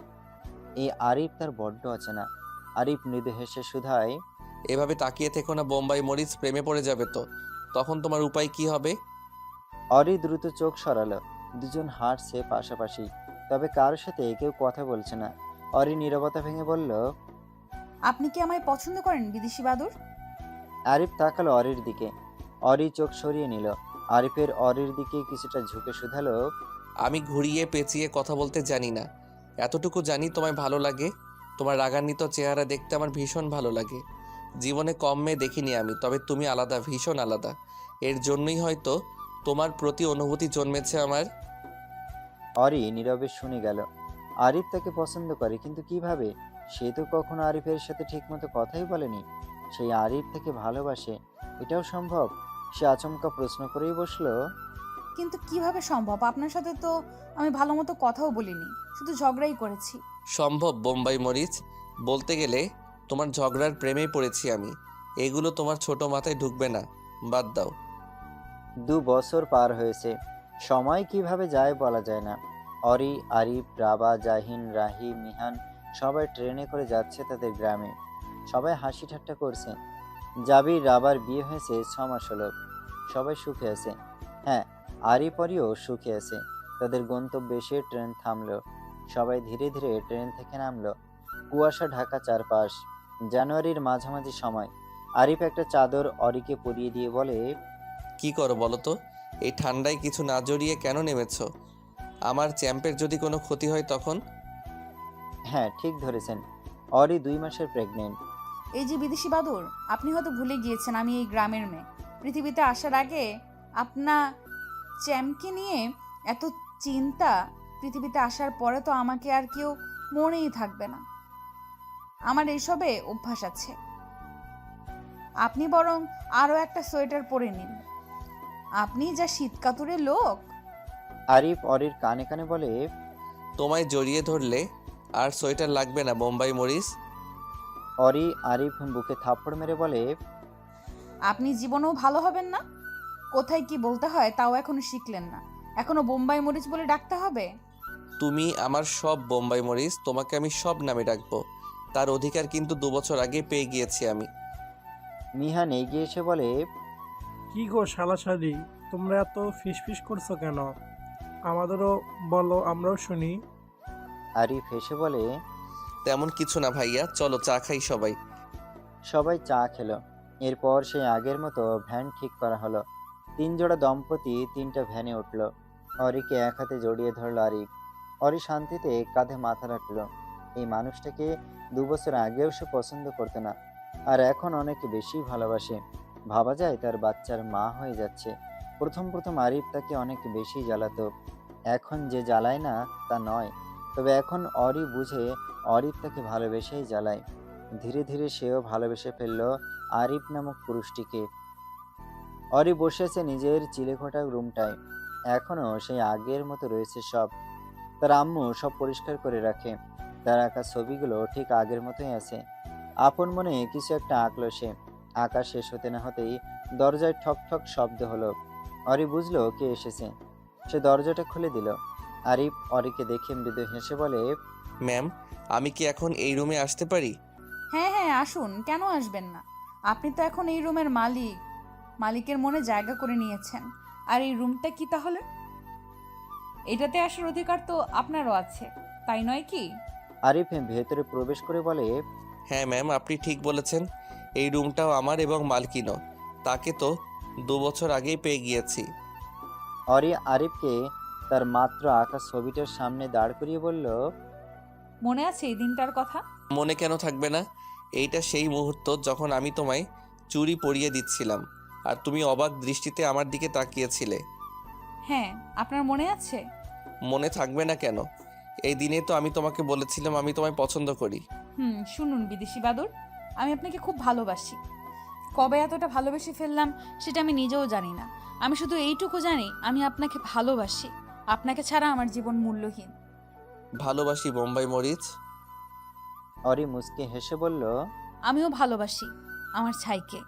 এই আরিফ তার বড্ড অচেনা। আরিফ মৃদু হেসে শুধায়, এভাবে তাকিয়ে থেকো না, বোম্বাই মরিচ প্রেমে পড়ে যাবে তো। তখন তোমার উপায় কি হবে? অরি দ্রুত চোখ সরালো। দুজন হাঁটছে পাশাপাশি, তবে কারোর সাথে কেউ কথা বলছে না। অরি নীরবতা ভেঙে বলল, আপনি কি আমায় পছন্দ করেন বিদেশি বাদুর? আরিফ তাকালো অরির দিকে। অরি চোখ সরিয়ে নিল। আরিফের অরির দিকে কিছুটা ঝুঁকে শুধালো, আমি ঘুরিয়ে পেঁচিয়ে কথা বলতে জানি না, এতটুকু জানি তোমায় ভালো লাগে। তোমার রাগান্বিত চেহারা দেখতে আমার ভীষণ ভালো লাগে। জীবনে কম মেয়ে দেখিনি আমি, তবে তুমি আলাদা, ভীষণ আলাদা। এর জন্যই হয়তো তোমার প্রতি অনুভূতি জন্মেছে আমার। অরি নীরবে শুনে গেল। আরিফ তাকে পছন্দ করে, কিন্তু কিভাবে? সে তো কখনো আরিফের সাথে ঠিকমতো কথাই বলেনি। সেই আরিফ তাকে ভালোবাসে, এটাও সম্ভব? সে আচমকা প্রশ্ন করেই বসলো, কিন্তু কিভাবে সম্ভব? আপনার সাথে তো আমি ভালো মতো কথাও বলিনি, শুধু ঝগড়াই করেছি। সম্ভব বোম্বাই মরিচ। বলতে গেলে তোমার ঝগড়ার প্রেমেই পড়েছি আমি। এগুলো তোমার ছোট মাথায় ঢুকবে না, বাদ দাও। 2 বছর পার হয়েছে, সময় কিভাবে যায় বলা যায় না। অরি, আরিফ, রাবা, জাহিন, রাহি, মিহান সবাই ট্রেনে করে যাচ্ছে তাদের গ্রামে। সবাই হাসি ঠাট্টা করছে। জাবির রাবার বিয়ে হয়েছে 6 মাস হলো। সবাই সুখে আছে। হ্যাঁ, আরিফ অরিও সুখে আছে। তাদের গন্তব্যে এসে ট্রেন থামলো। সবাই ধীরে ধীরে ট্রেন থেকে নামলো। কুয়াশা ঢাকা চারপাশ। জানুয়ারির মাঝামাঝি সময়। আরিফ একটা চাদর অরিকে পরিয়ে দিয়ে বলে, কি করো বলো তো? এই ঠান্ডায় কিছু না জড়িয়ে কেন নেমেছো? আমার চ্যাম্পের যদি কোনো ক্ষতি হয় তখন? হ্যাঁ ঠিক ধরেছেন, অরি 2 মাসের প্রেগনেন্ট। এই যে বিদেশি বাদুর, আপনি হয়তো ভুলে গিয়েছেন আমি এই গ্রামের মেয়ে। পৃথিবীতে আসার আগে আপনার চ্যাম্পকে নিয়ে এত চিন্তা, পৃথিবীতে আসার পরে তো আমাকে আর কেউ মনেই থাকবে না। আমার এইসবে অভ্যাস আছে। আপনি বরং আরও একটা সোয়েটার পরে নিন, আপনি যা শীতকাতুরে লোক। আরিফ অরির কানে কানে বলে, তোমায় জড়িয়ে ধরলে আর সোয়েটার লাগবে না বোম্বাই মরিচ। অরি আরিফ বুকে থাপ্পড় মেরে বলে, আপনি জীবনেও ভালো হবেন না। কোথায় কি বলতে হয় তাও এখনো শিখলেন না, এখনো বোম্বাই মরিচ বলে ডাকতে হবে? তুমি আমার সব বোম্বাই মরিচ, তোমাকে আমি সব নামে ডাকবো। তার অধিকার কিন্তু 2 বছর আগে পেয়ে গিয়েছি আমি। মিহান এগিয়ে এসে বলে, কি গো শালাশালি, তোমরা এত ফিসফিস করছো কেন? আমাদেরও বলো, আমরাও শুনি। আরিফ হেসে বলে, তেমন কিছু না ভাইয়া, চলো চা খাই সবাই। সবাই চা খেলো। এরপর সেই আগের মতো ভ্যান ঠিক করা হলো। 3 জোড়া দম্পতি 3টা ভ্যানে উঠল। অরিকে এক হাতে জড়িয়ে ধরল আরিফ। অরি শান্তিতে কাঁধে মাথা রাখল। এই মানুষটাকে 2 বছর আগেও সে পছন্দ করতো না, আর এখন অনেক বেশি ভালোবাসে। ভাবা যায় তার বাচ্চার মা হয়ে যাচ্ছে। প্রথম প্রথম আরিফ তাকে অনেক বেশি জ্বালাতো, এখন যে জ্বালায় না তা নয়, তবে এখন অরি বুঝে অরিফ তাকে ভালোবেসেই জ্বালায়। ধীরে ধীরে সেও ভালোবেসে ফেলল আরিফ নামক পুরুষটিকে। অরি বসে আছে নিজের চিলেকোঠা রুমটায়। এখনো সেই আগের মতো রয়েছে সব। তার আম্মু সব পরিষ্কার করে রাখে। তার আঁকা ছবিগুলো ঠিক আগের মতোই আছে। আপন মনে কিছু একটা আঁকলো সে। আঁকা শেষ হতে না হতেই দরজায় ঠক ঠক শব্দ হলো। অরি বুঝলো কে এসেছে। সে দরজাটা খুলে দিল। আরিফ অরিকে দেখে মৃদু হেসে বলে, ম্যাম, আমি কি এখন এই রুমে আসতে পারি? হ্যাঁ হ্যাঁ আসুন, কেন আসবেন না? আপনি তো এখন এই রুমের মালিক, মালিকের মনে জায়গা করে নিয়েছেন। আর এই রুমটা কি তাহলে? এটাতে আসার অধিকার তো আপনারও আছে, তাই নয় কি? আরিফ ভেতরে প্রবেশ করে বলে, হ্যাঁ ম্যাম, আপনি ঠিক বলেছেন। এই রুমটাও আমার এবং মালকিনও। তাকে তো 2 বছর আগেই পেয়ে গিয়েছি। অরি আরিফকে তার মাত্র আঁকা ছবিটার সামনে দাঁড় করিয়ে বলল, মনে আছে এই দিনটার কথা? মনে কেন থাকবে না? এইটা সেই মুহূর্ত যখন আমি তোমায় চুড়ি পরিয়ে দিচ্ছিলাম আর তুমি অবাক দৃষ্টিতে আমার দিকে তাকিয়েছিলে। হ্যাঁ, আপনার মনে আছে? মনে থাকবে না কেন? এই দিনে তো আমি তোমাকে বলেছিলাম আমি তোমায় পছন্দ করি। শুনুন বিদেশি বাদর, আমি আপনাকে খুব ভালোবাসি। কবে এতটা ভালোবেসে ফেললাম সেটা আমি নিজেও জানি না। আমি শুধু এইটুকু জানি আমি আপনাকে ভালোবাসি। আপনাকে ছাড়া আমার জীবন মূল্যহীন। ভালোবাসি বোম্বাই মরিচ। অরি মুচকে হেসে বলল, আমিও ভালোবাসি আমার ছাইকে।